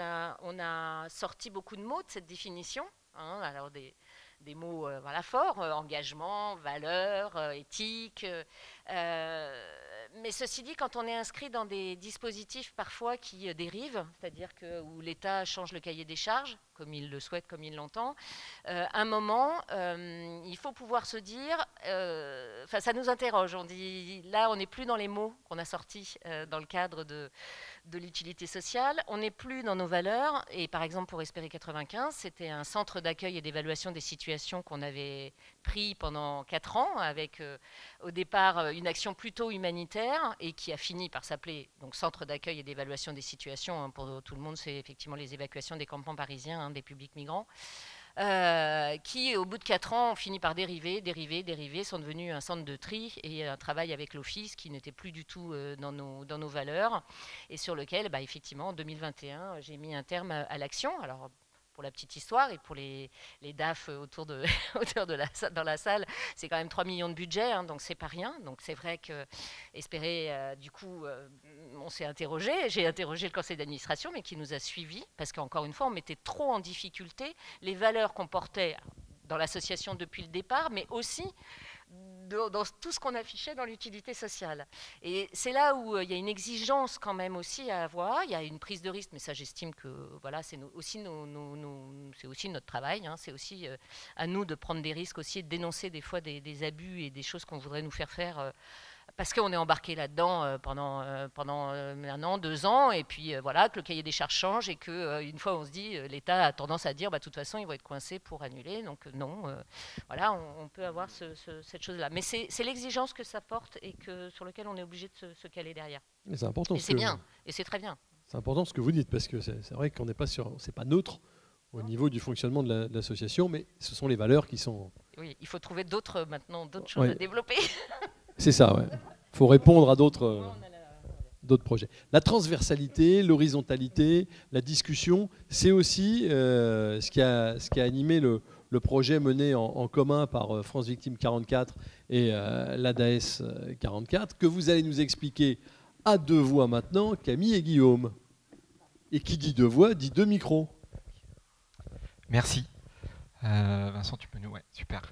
on a sorti beaucoup de mots de cette définition, alors des mots forts, engagement, valeurs, éthique, Mais ceci dit, quand on est inscrit dans des dispositifs parfois qui dérivent, c'est-à-dire où l'État change le cahier des charges, comme il le souhaite, comme il l'entend, à un moment, il faut pouvoir se dire, ça nous interroge, on dit, là on n'est plus dans les mots qu'on a sortis dans le cadre de l'utilité sociale, on n'est plus dans nos valeurs, et par exemple pour Espérer 95, c'était un centre d'accueil et d'évaluation des situations qu'on avait pris pendant 4 ans, avec au départ une action plutôt humanitaire, et qui a fini par s'appeler donc Centre d'accueil et d'évaluation des situations, hein, pour tout le monde, c'est effectivement les évacuations des campements parisiens, hein, des publics migrants, qui au bout de 4 ans ont fini par dériver, sont devenus un centre de tri et un travail avec l'office qui n'était plus du tout dans nos valeurs, et sur lequel effectivement en 2021 j'ai mis un terme à l'action. Alors pour la petite histoire et pour les DAF autour de dans la salle, c'est quand même 3 millions de budget, hein, donc c'est pas rien. Donc c'est vrai que Espérer, du coup, on s'est interrogé, j'ai interrogé le conseil d'administration, mais qui nous a suivis, parce qu'encore une fois, on mettait trop en difficulté les valeurs qu'on portait dans l'association depuis le départ, mais aussi dans tout ce qu'on affichait dans l'utilité sociale. Et c'est là où il y a une exigence quand même aussi à avoir, il y a une prise de risque, mais ça j'estime que voilà, c'est aussi notre travail, hein, c'est aussi à nous de prendre des risques aussi, de dénoncer des fois des abus et des choses qu'on voudrait nous faire faire parce qu'on est embarqué là-dedans pendant 1 an, 2 ans, et puis voilà, que le cahier des charges change, et qu'une fois on se dit, l'État a tendance à dire, de toute façon, ils vont être coincés pour annuler, donc non, voilà, on peut avoir cette chose-là. Mais c'est l'exigence que ça porte, et sur lequel on est obligé de se caler derrière. Mais c'est important. Et c'est bien, et c'est très bien. C'est important ce que vous dites, parce que c'est vrai qu'on n'est pas c'est pas neutre au niveau du fonctionnement de l'association, mais ce sont les valeurs qui sont... Oui, il faut trouver d'autres choses à développer. C'est ça, ouais. Il faut répondre à d'autres projets. La transversalité, l'horizontalité, la discussion, c'est aussi ce qui a animé le projet mené en commun par France Victimes 44 et l'ADAS 44, que vous allez nous expliquer à 2 voix maintenant, Camille et Guillaume. Et qui dit 2 voix, dit 2 micros. Merci. Vincent, tu peux nous... Ouais, super.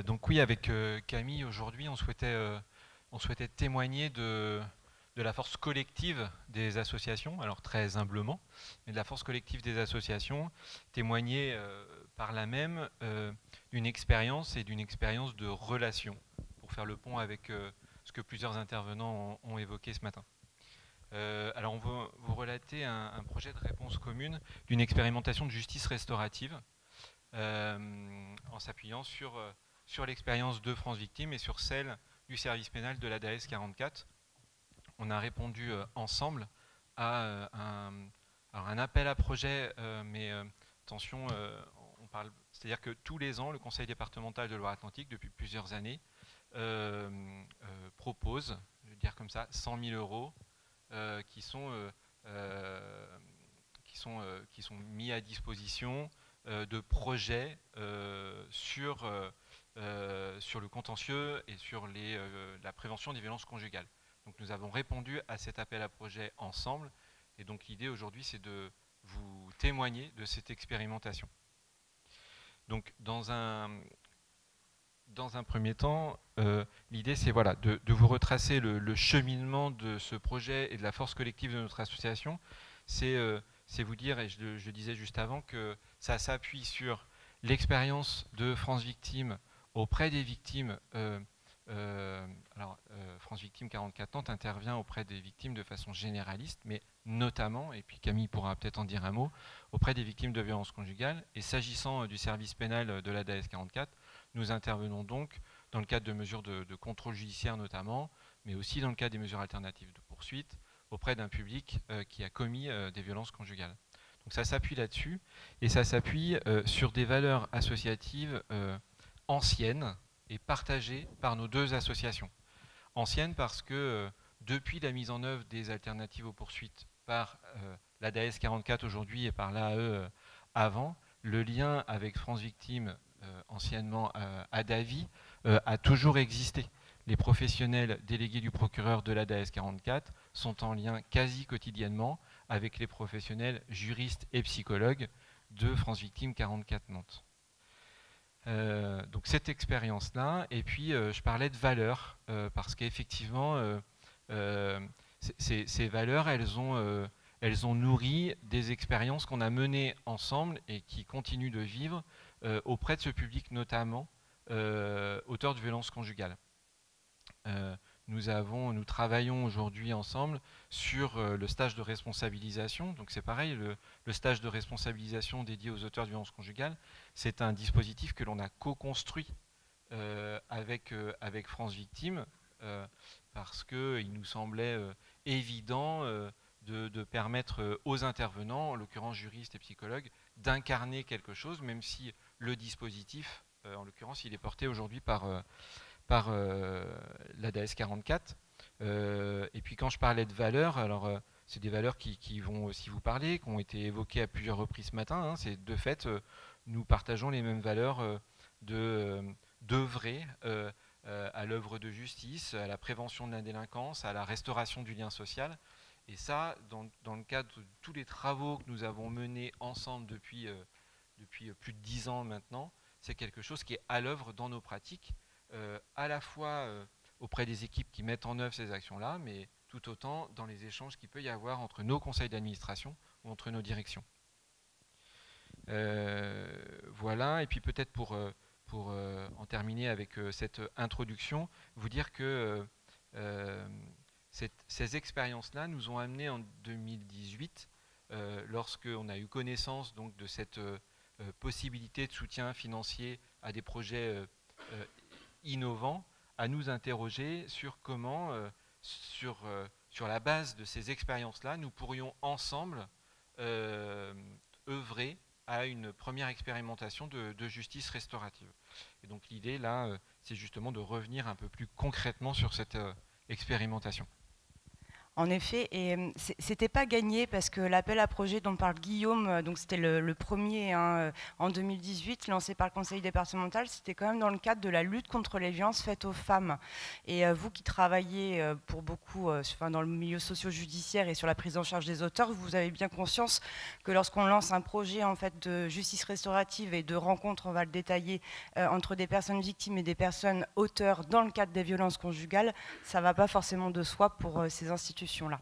Donc oui, avec Camille, aujourd'hui, on souhaitait témoigner de la force collective des associations, alors très humblement, mais de la force collective des associations, témoigner par là même d'une expérience de relation, pour faire le pont avec ce que plusieurs intervenants ont évoqué ce matin. Alors on veut vous relater un projet de réponse commune d'une expérimentation de justice restaurative, en s'appuyant sur l'expérience de France Victimes et sur celle du service pénal de l'ADAS 44. On a répondu ensemble à un appel à projet, mais attention, c'est-à-dire que tous les ans, le Conseil départemental de Loire-Atlantique, depuis plusieurs années, propose, je vais dire comme ça, 100 000 euros qui sont mis à disposition de projets sur le contentieux et sur la prévention des violences conjugales. Donc nous avons répondu à cet appel à projet ensemble, et donc l'idée aujourd'hui c'est de vous témoigner de cette expérimentation. Donc dans un premier temps, l'idée c'est voilà, de vous retracer le cheminement de ce projet et de la force collective de notre association. C'est vous dire, et je le disais juste avant, que ça s'appuie sur l'expérience de France Victimes auprès des victimes. France Victimes 44 Nantes intervient auprès des victimes de façon généraliste, mais notamment, et puis Camille pourra peut-être en dire un mot, auprès des victimes de violences conjugales. Et s'agissant du service pénal de l'ADAS 44, nous intervenons donc dans le cadre de mesures de contrôle judiciaire notamment, mais aussi dans le cadre des mesures alternatives de poursuite, auprès d'un public qui a commis des violences conjugales. Donc ça s'appuie là-dessus, et ça s'appuie sur des valeurs associatives anciennes et partagées par nos 2 associations. Anciennes parce que depuis la mise en œuvre des alternatives aux poursuites par l'ADAS 44 aujourd'hui et par l'AAE avant, le lien avec France Victimes, anciennement ADAVI, a toujours existé. Les professionnels délégués du procureur de l'ADAS 44 sont en lien quasi quotidiennement avec les professionnels juristes et psychologues de France Victimes 44 Nantes. Donc cette expérience-là, et puis je parlais de valeurs, parce qu'effectivement, ces valeurs, elles ont nourri des expériences qu'on a menées ensemble et qui continuent de vivre auprès de ce public, notamment auteurs de violences conjugales. Nous travaillons aujourd'hui ensemble sur le stage de responsabilisation. Donc c'est pareil, le stage de responsabilisation dédié aux auteurs de violences conjugales, c'est un dispositif que l'on a co-construit avec France Victimes, parce qu'il nous semblait évident de permettre aux intervenants, en l'occurrence juristes et psychologues, d'incarner quelque chose, même si le dispositif, en l'occurrence, il est porté aujourd'hui par l'ADAS 44. Et puis quand je parlais de valeurs, alors c'est des valeurs qui vont aussi vous parler, qui ont été évoquées à plusieurs reprises ce matin. Hein. C'est de fait, nous partageons les mêmes valeurs d'œuvrer à l'œuvre de justice, à la prévention de la délinquance, à la restauration du lien social. Et ça, dans le cadre de tous les travaux que nous avons menés ensemble depuis plus de 10 ans maintenant, c'est quelque chose qui est à l'œuvre dans nos pratiques, à la fois auprès des équipes qui mettent en œuvre ces actions-là, mais tout autant dans les échanges qu'il peut y avoir entre nos conseils d'administration ou entre nos directions. Voilà, et puis peut-être pour en terminer avec cette introduction, vous dire que ces expériences-là nous ont amenés en 2018, lorsqu'on a eu connaissance donc, de cette possibilité de soutien financier à des projets innovants, à nous interroger sur comment, sur la base de ces expériences-là, nous pourrions ensemble œuvrer à une première expérimentation de justice restaurative. Et donc l'idée là, c'est justement de revenir un peu plus concrètement sur cette expérimentation. En effet, et c'était pas gagné parce que l'appel à projet dont parle Guillaume, donc c'était le premier hein, en 2018, lancé par le conseil départemental, c'était quand même dans le cadre de la lutte contre les violences faites aux femmes. Et vous qui travaillez pour beaucoup dans le milieu socio-judiciaire et sur la prise en charge des auteurs, vous avez bien conscience que lorsqu'on lance un projet en fait de justice restaurative et de rencontre, on va le détailler, entre des personnes victimes et des personnes auteurs dans le cadre des violences conjugales, ça ne va pas forcément de soi pour ces institutions. Là.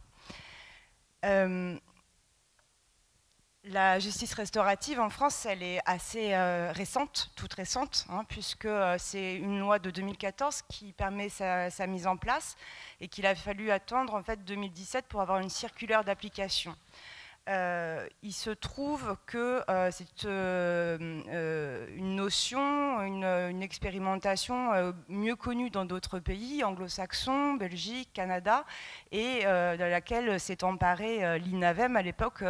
La justice restaurative en France, elle est assez récente, toute récente, hein, puisque c'est une loi de 2014 qui permet sa mise en place et qu'il a fallu attendre en fait 2017 pour avoir une circulaire d'application. Il se trouve que c'est une notion, une expérimentation mieux connue dans d'autres pays, anglo-saxons, Belgique, Canada, et dans laquelle s'est emparée l'INAVEM à l'époque.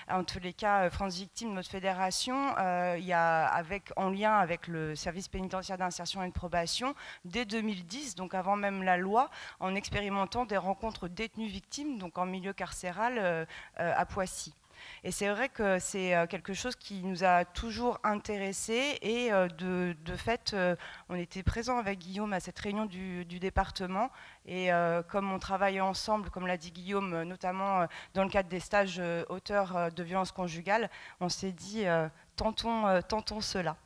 En tous les cas, France Victimes, notre fédération, il y a en lien avec le service pénitentiaire d'insertion et de probation, dès 2010, donc avant même la loi, en expérimentant des rencontres détenus victimes, donc en milieu carcéral à Poissy. Et c'est vrai que c'est quelque chose qui nous a toujours intéressés et de fait, on était présents avec Guillaume à cette réunion du département et comme on travaille ensemble, comme l'a dit Guillaume, notamment dans le cadre des stages auteurs de violences conjugales, on s'est dit tentons cela.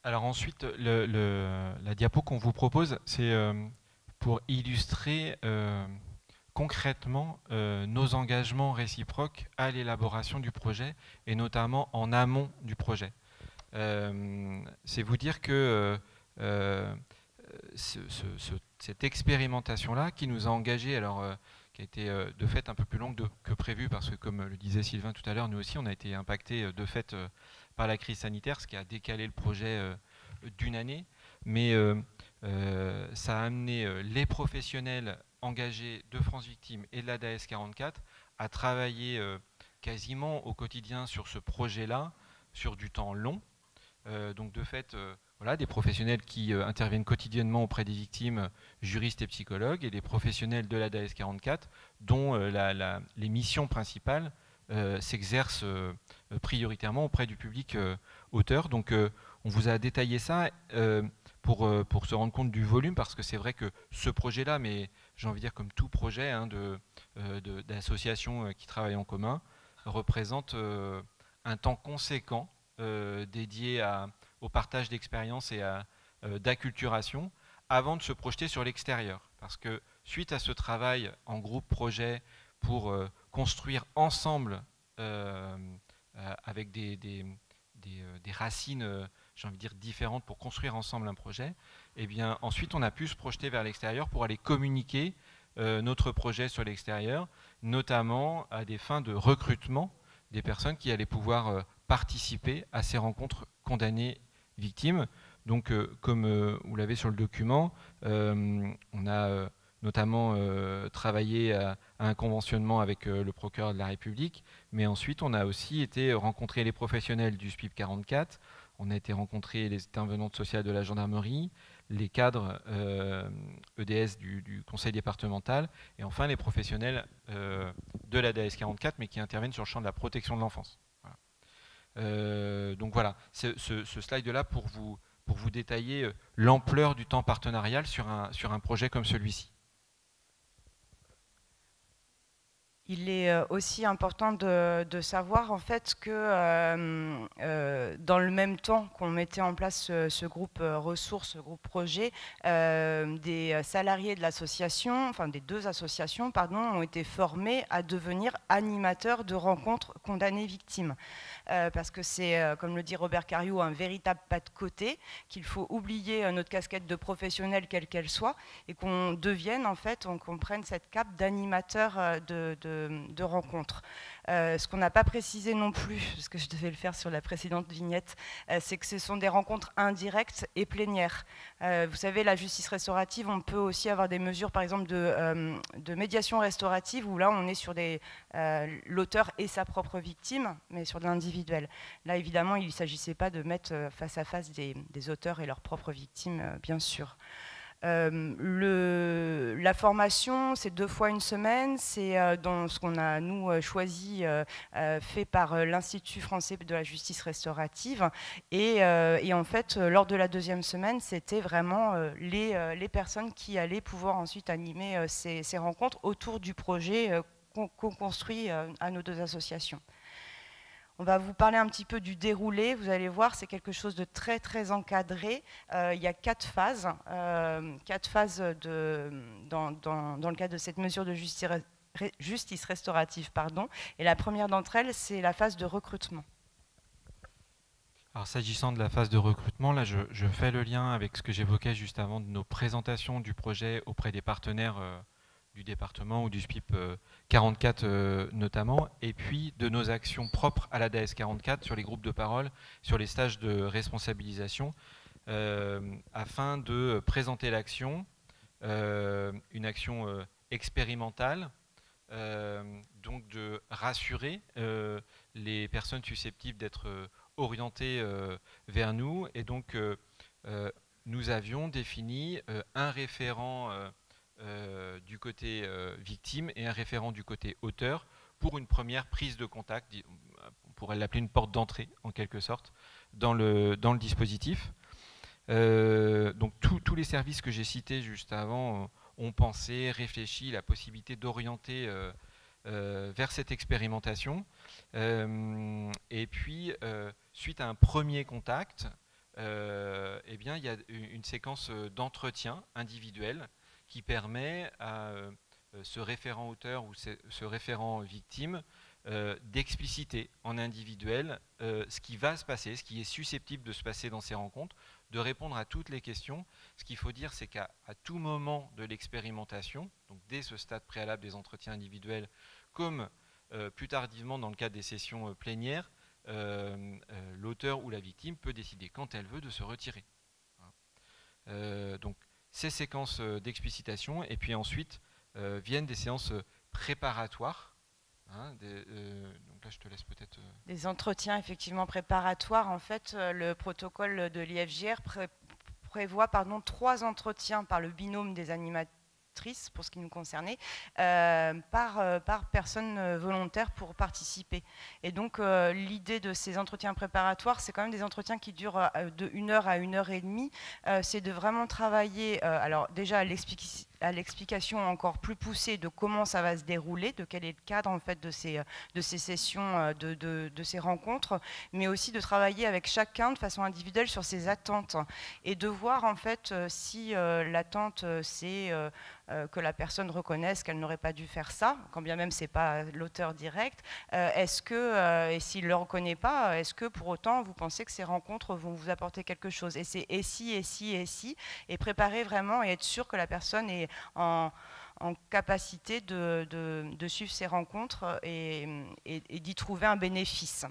Alors ensuite, la diapo qu'on vous propose, c'est pour illustrer concrètement nos engagements réciproques à l'élaboration du projet et notamment en amont du projet. C'est vous dire que cette expérimentation-là qui nous a engagés, alors qui a été de fait un peu plus longue que prévu parce que comme le disait Sylvain tout à l'heure, nous aussi on a été impactés de fait par la crise sanitaire, ce qui a décalé le projet d'une année, mais ça a amené les professionnels engagés de France Victimes et de l'ADAS 44 à travailler quasiment au quotidien sur ce projet-là, sur du temps long. Donc de fait, voilà, des professionnels qui interviennent quotidiennement auprès des victimes, juristes et psychologues, et des professionnels de l'ADAS 44 dont les missions principales s'exercent prioritairement auprès du public auteur. Donc on vous a détaillé ça pour se rendre compte du volume, parce que c'est vrai que ce projet-là, mais j'ai envie de dire comme tout projet hein, d'associations qui travaillent en commun, représente un temps conséquent dédiés au partage d'expériences et d'acculturation avant de se projeter sur l'extérieur. Parce que suite à ce travail en groupe projet pour construire ensemble avec des racines, j'ai envie de dire, différentes pour construire ensemble un projet, et bien ensuite on a pu se projeter vers l'extérieur pour aller communiquer notre projet sur l'extérieur, notamment à des fins de recrutement des personnes qui allaient pouvoir participer à ces rencontres condamnées victimes. Donc comme vous l'avez sur le document, on a notamment travaillé à un conventionnement avec le procureur de la République, mais ensuite on a aussi été rencontrer les professionnels du SPIP 44, on a été rencontrer les intervenantes sociales de la gendarmerie, les cadres EDS du conseil départemental, et enfin les professionnels de la DAS 44, mais qui interviennent sur le champ de la protection de l'enfance. Voilà. Donc voilà, ce slide-là pour vous détailler l'ampleur du temps partenarial sur un projet comme celui-ci. Il est aussi important de savoir en fait que dans le même temps qu'on mettait en place ce groupe ressources, ce groupe projet, des salariés de l'association, enfin des deux associations, pardon, ont été formés à devenir animateurs de rencontres condamnées victimes. Parce que c'est, comme le dit Robert Cariou, un véritable pas de côté, qu'il faut oublier notre casquette de professionnel quelle qu'elle soit, et qu'on devienne en fait, qu'on prenne cette cape d'animateur de rencontres. Ce qu'on n'a pas précisé non plus, parce que je devais le faire sur la précédente vignette, c'est que ce sont des rencontres indirectes et plénières. Vous savez, la justice restaurative, on peut aussi avoir des mesures, par exemple, de médiation restaurative, où là, on est sur l'auteur et sa propre victime, mais sur de l'individuel. Là, évidemment, il ne s'agissait pas de mettre face à face des auteurs et leurs propres victimes, bien sûr. La formation, c'est 2 fois une semaine, c'est dans ce qu'on a, nous, choisi, fait par l'Institut français de la justice restaurative. Et en fait, lors de la 2e semaine, c'était vraiment les personnes qui allaient pouvoir ensuite animer ces rencontres autour du projet qu'on construit à nos 2 associations. On va vous parler un petit peu du déroulé. Vous allez voir, c'est quelque chose de très très encadré. Il y a 4 phases. 4 phases dans le cadre de cette mesure de justice restaurative. Pardon. Et la première d'entre elles, c'est la phase de recrutement. Alors s'agissant de la phase de recrutement, là je fais le lien avec ce que j'évoquais juste avant de nos présentations du projet auprès des partenaires du département ou du SPIP 44 notamment, et puis de nos actions propres à la DAS 44 sur les groupes de parole, sur les stages de responsabilisation, afin de présenter l'action, une action expérimentale, donc de rassurer les personnes susceptibles d'être orientées vers nous, et donc nous avions défini un référent du côté victime et un référent du côté auteur pour une première prise de contact, on pourrait l'appeler une porte d'entrée en quelque sorte, dans le dispositif. Donc tous les services que j'ai cités juste avant ont pensé, réfléchi la possibilité d'orienter vers cette expérimentation. Et puis, suite à un premier contact, eh bien, il y a une séquence d'entretien individuel qui permet à ce référent auteur ou ce référent victime d'expliciter en individuel ce qui va se passer, ce qui est susceptible de se passer dans ces rencontres, de répondre à toutes les questions. Ce qu'il faut dire, c'est qu'à tout moment de l'expérimentation, donc dès ce stade préalable des entretiens individuels, comme plus tardivement dans le cadre des sessions plénières, l'auteur ou la victime peut décider quand elle veut de se retirer. Donc ces séquences d'explicitation, et puis ensuite viennent des séances préparatoires. Donc là, je te laisse peut-être... Des entretiens effectivement préparatoires. En fait, le protocole de l'IFJR prévoit 3 entretiens par le binôme des animateurs pour ce qui nous concernait, par personne volontaire pour participer. Et donc l'idée de ces entretiens préparatoires, c'est quand même des entretiens qui durent de 1 heure à 1 heure et demie. C'est de vraiment travailler, alors déjà à l'explication encore plus poussée de comment ça va se dérouler, de quel est le cadre en fait de ces sessions, de ces rencontres, mais aussi de travailler avec chacun de façon individuelle sur ses attentes et de voir en fait si l'attente c'est que la personne reconnaisse qu'elle n'aurait pas dû faire ça, quand bien même c'est pas l'auteur direct. Est-ce que, et s'il ne le reconnaît pas, est-ce que pour autant vous pensez que ces rencontres vont vous apporter quelque chose? Et c'est et si, et préparer vraiment et être sûr que la personne est en capacité de suivre ces rencontres et d'y trouver un bénéfice.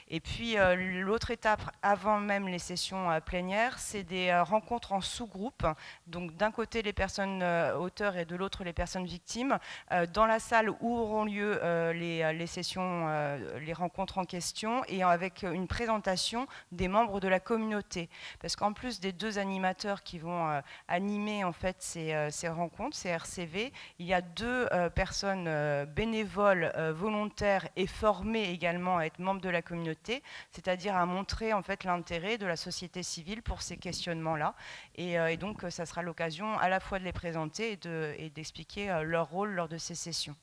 Et puis l'autre étape avant même les sessions plénières, c'est des rencontres en sous-groupe. Donc d'un côté les personnes auteurs et de l'autre les personnes victimes, dans la salle où auront lieu les sessions, les rencontres en question, et avec une présentation des membres de la communauté. Parce qu'en plus des 2 animateurs qui vont animer en fait ces rencontres, ces RCV, il y a 2 personnes bénévoles, volontaires et formées également à être membres de la communauté, c'est-à-dire à montrer en fait l'intérêt de la société civile pour ces questionnements-là. Et donc ça sera l'occasion à la fois de les présenter et d'expliquer leur rôle lors de ces sessions.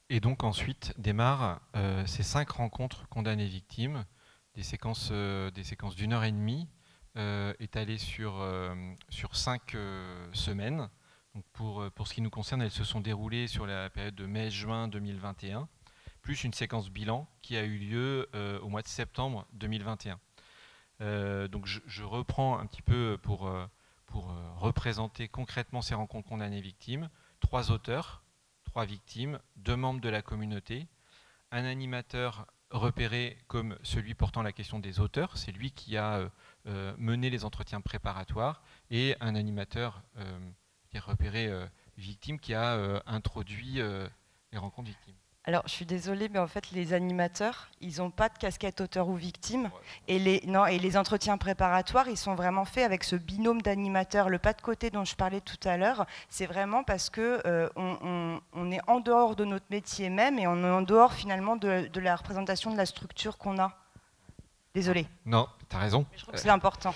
Et donc ensuite démarrent ces 5 rencontres condamnées victimes, des séquences d'1 heure et demie, étalées sur 5 semaines. Donc pour ce qui nous concerne, elles se sont déroulées sur la période de mai-juin 2021, plus une séquence bilan qui a eu lieu au mois de septembre 2021. Donc je reprends un petit peu pour représenter concrètement ces rencontres condamnées victimes. 3 auteurs, 3 victimes, 2 membres de la communauté, un animateur repéré comme celui portant la question des auteurs, c'est lui qui a mené les entretiens préparatoires, et un animateur repéré victime qui a introduit les rencontres victimes. Alors, je suis désolée, mais en fait, les animateurs, ils n'ont pas de casquette auteur ou victime. Et les entretiens préparatoires, ils sont vraiment faits avec ce binôme d'animateurs. Le pas de côté dont je parlais tout à l'heure, c'est vraiment parce que on est en dehors de notre métier même, et on est en dehors finalement de la représentation de la structure qu'on a. Désolée. Non, tu as raison. Mais je trouve que c'est important.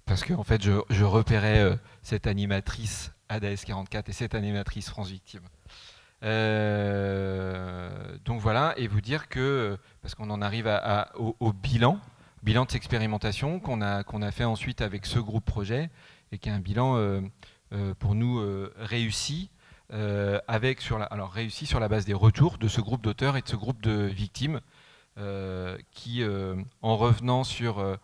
Parce que en fait, je repérais cette animatrice ADAS 44 et cette animatrice France Victime. Donc voilà, et vous dire que, parce qu'on en arrive au bilan de cette expérimentation qu'on a fait ensuite avec ce groupe projet, et qui est un bilan pour nous réussi, réussi sur la base des retours de ce groupe d'auteurs et de ce groupe de victimes, qui, en revenant sur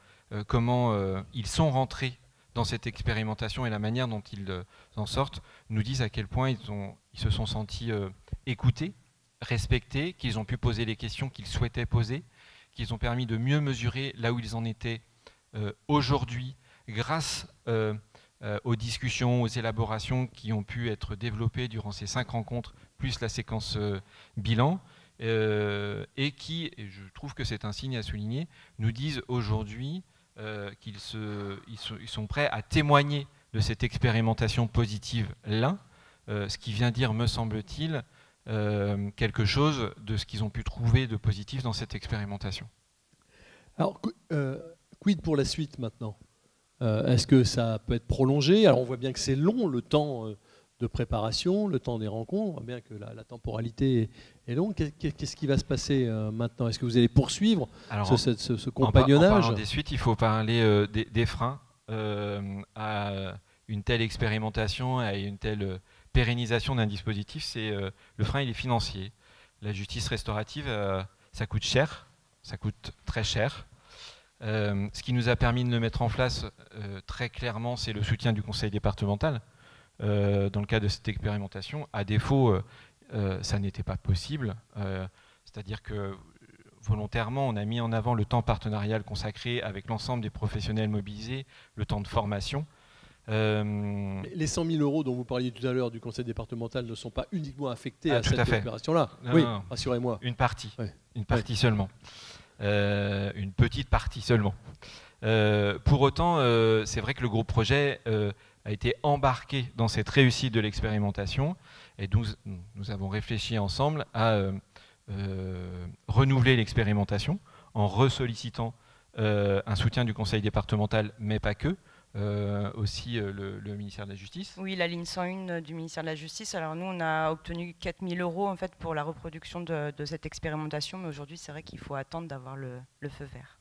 comment ils sont rentrés dans cette expérimentation et la manière dont ils en sortent, nous disent à quel point ils se sont sentis écoutés, respectés, qu'ils ont pu poser les questions qu'ils souhaitaient poser, qu'ils ont permis de mieux mesurer là où ils en étaient aujourd'hui, grâce aux discussions, aux élaborations qui ont pu être développées durant ces 5 rencontres, plus la séquence bilan, et qui, et je trouve que c'est un signe à souligner, nous disent aujourd'hui qu'ils sont prêts à témoigner de cette expérimentation positive-là, ce qui vient dire, me semble-t-il, quelque chose de ce qu'ils ont pu trouver de positif dans cette expérimentation. Alors, quid pour la suite maintenant? Est-ce que ça peut être prolongé? Alors on voit bien que c'est long, le temps de préparation, le temps des rencontres, on voit bien que la temporalité est longue. Qu'est-ce qui va se passer maintenant? Est-ce que vous allez poursuivre ce compagnonnage? En parlant des suites, il faut parler des freins à une telle expérimentation, à une telle pérennisation d'un dispositif. Le frein, il est financier. La justice restaurative, ça coûte cher, ça coûte très cher. Ce qui nous a permis de le mettre en place très clairement, c'est le soutien du conseil départemental dans le cadre de cette expérimentation. À défaut, ça n'était pas possible. C'est-à-dire que volontairement, on a mis en avant le temps partenarial consacré avec l'ensemble des professionnels mobilisés, le temps de formation. Les 100 000 € dont vous parliez tout à l'heure du conseil départemental ne sont pas uniquement affectés à cette opération-là. Oui, rassurez-moi. Une partie, ouais. Une partie seulement. Une petite partie seulement. Pour autant, c'est vrai que le groupe projet a été embarqué dans cette réussite de l'expérimentation, et nous avons réfléchi ensemble à renouveler l'expérimentation en ressollicitant un soutien du conseil départemental, mais pas que, aussi le ministère de la Justice. Oui, la ligne 101 du ministère de la Justice. Alors nous, on a obtenu 4 000 € en fait, pour la reproduction de cette expérimentation, mais aujourd'hui, c'est vrai qu'il faut attendre d'avoir le feu vert.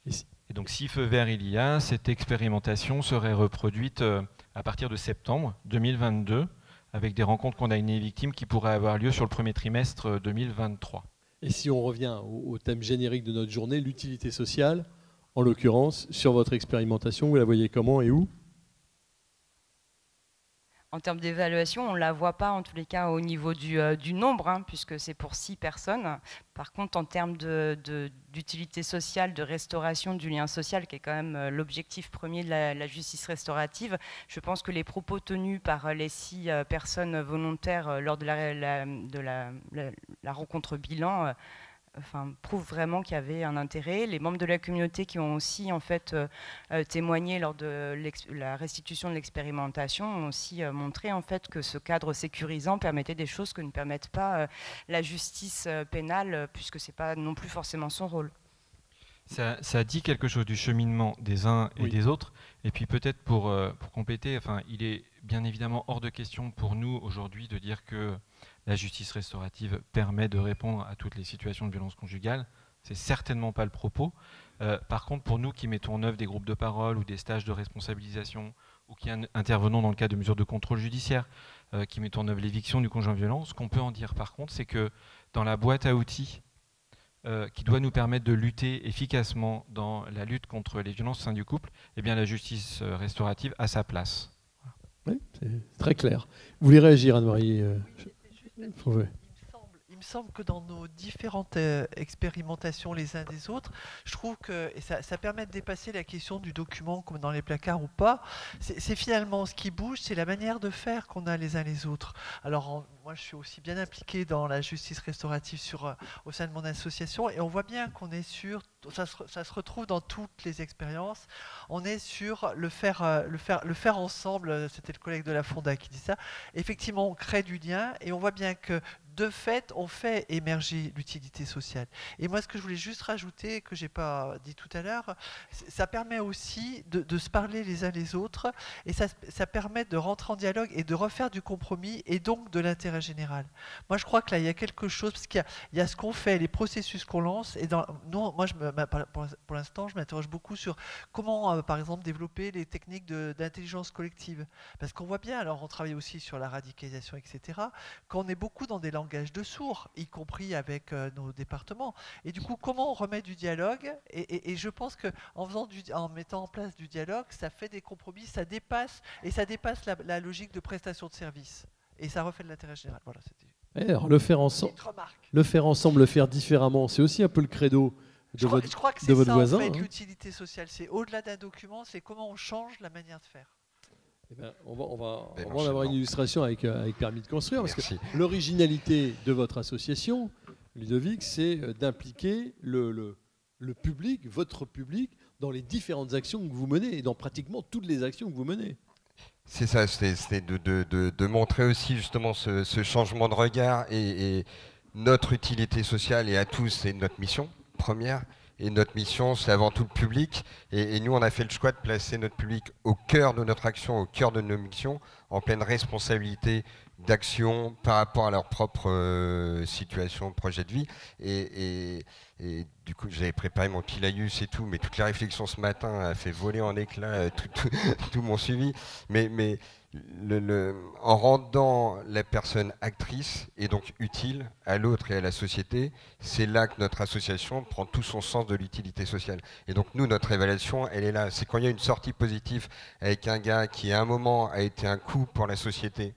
Et donc, si feu vert il y a, cette expérimentation serait reproduite à partir de septembre 2022, avec des rencontres condamnées et victimes qui pourraient avoir lieu sur le premier trimestre 2023. Et si on revient au thème générique de notre journée, l'utilité sociale, en l'occurrence, sur votre expérimentation, vous la voyez comment et où ? En termes d'évaluation, on ne la voit pas en tous les cas au niveau du nombre, hein, puisque c'est pour 6 personnes. Par contre, en termes d'utilité sociale, de restauration du lien social, qui est quand même l'objectif premier de la justice restaurative, je pense que les propos tenus par les 6 personnes volontaires lors de la rencontre bilan prouve vraiment qu'il y avait un intérêt. Les membres de la communauté qui ont aussi en fait témoigné lors de la restitution de l'expérimentation ont aussi montré en fait que ce cadre sécurisant permettait des choses que ne permettent pas la justice pénale, puisque c'est pas non plus forcément son rôle. Ça dit quelque chose du cheminement des uns et des autres. Et puis peut-être pour compléter, il est bien évidemment hors de question pour nous aujourd'hui de dire que la justice restaurative permet de répondre à toutes les situations de violence conjugale. C'est certainement pas le propos. Par contre, pour nous qui mettons en œuvre des groupes de parole ou des stages de responsabilisation, ou qui intervenons dans le cadre de mesures de contrôle judiciaire, qui mettons en œuvre l'éviction du conjoint violent, ce qu'on peut en dire par contre, c'est que dans la boîte à outils qui doit nous permettre de lutter efficacement dans la lutte contre les violences au sein du couple, eh bien la justice restaurative a sa place. Oui, c'est très clair. Vous voulez réagir, Anne-Marie Il me semble que dans nos différentes expérimentations les uns des autres, je trouve que et ça permet de dépasser la question du document comme dans les placards ou pas. C'est finalement ce qui bouge, c'est la manière de faire qu'on a les uns les autres. Alors moi je suis aussi bien impliqué dans la justice restaurative au sein de mon association, et on voit bien qu'on est sur, ça se retrouve dans toutes les expériences, on est sur le faire ensemble. C'était le collègue de la Fonda qui dit ça. Effectivement, on crée du lien et on voit bien que de fait, on fait émerger l'utilité sociale. Et moi, ce que je voulais juste rajouter, que je n'ai pas dit tout à l'heure, ça permet aussi de se parler les uns les autres, et ça permet de rentrer en dialogue et de refaire du compromis, et donc de l'intérêt général. Moi, je crois que là, il y a quelque chose, parce qu'il y a ce qu'on fait, les processus qu'on lance, et moi, pour l'instant, je m'interroge beaucoup sur comment, par exemple, développer les techniques d'intelligence collective. Parce qu'on voit bien, alors on travaille aussi sur la radicalisation, etc., qu'on est beaucoup dans des langage de sourds, y compris avec nos départements. Et du coup, comment on remet du dialogue, et je pense qu'en mettant en place du dialogue, ça fait des compromis, ça dépasse la logique de prestation de service. Et ça refait de l'intérêt général. Voilà, alors, le faire ensemble, le faire différemment, c'est aussi un peu le credo de votre voisin. Je crois que c'est ça, en fait, l'utilité sociale. C'est au-delà d'un document, c'est comment on change la manière de faire. Eh ben, on va en avoir une illustration avec Permis de construire, parce que l'originalité de votre association, Ludovic, c'est d'impliquer le public, votre public, dans les différentes actions que vous menez, et dans pratiquement toutes les actions que vous menez. C'est ça, c'est de montrer aussi justement ce changement de regard, et notre utilité sociale, et à tous, c'est notre mission première. Et notre mission, c'est avant tout le public. Et nous, on a fait le choix de placer notre public au cœur de notre action, au cœur de nos missions, en pleine responsabilité d'action par rapport à leur propre situation, projet de vie. Et du coup, j'avais préparé mon petit laïus et tout, mais toute la réflexion ce matin a fait voler en éclats tout mon suivi. Mais en rendant la personne actrice et donc utile à l'autre et à la société, c'est là que notre association prend tout son sens de l'utilité sociale. Et donc nous, notre évaluation, elle est là. C'est quand il y a une sortie positive avec un gars qui à un moment a été un coup pour la société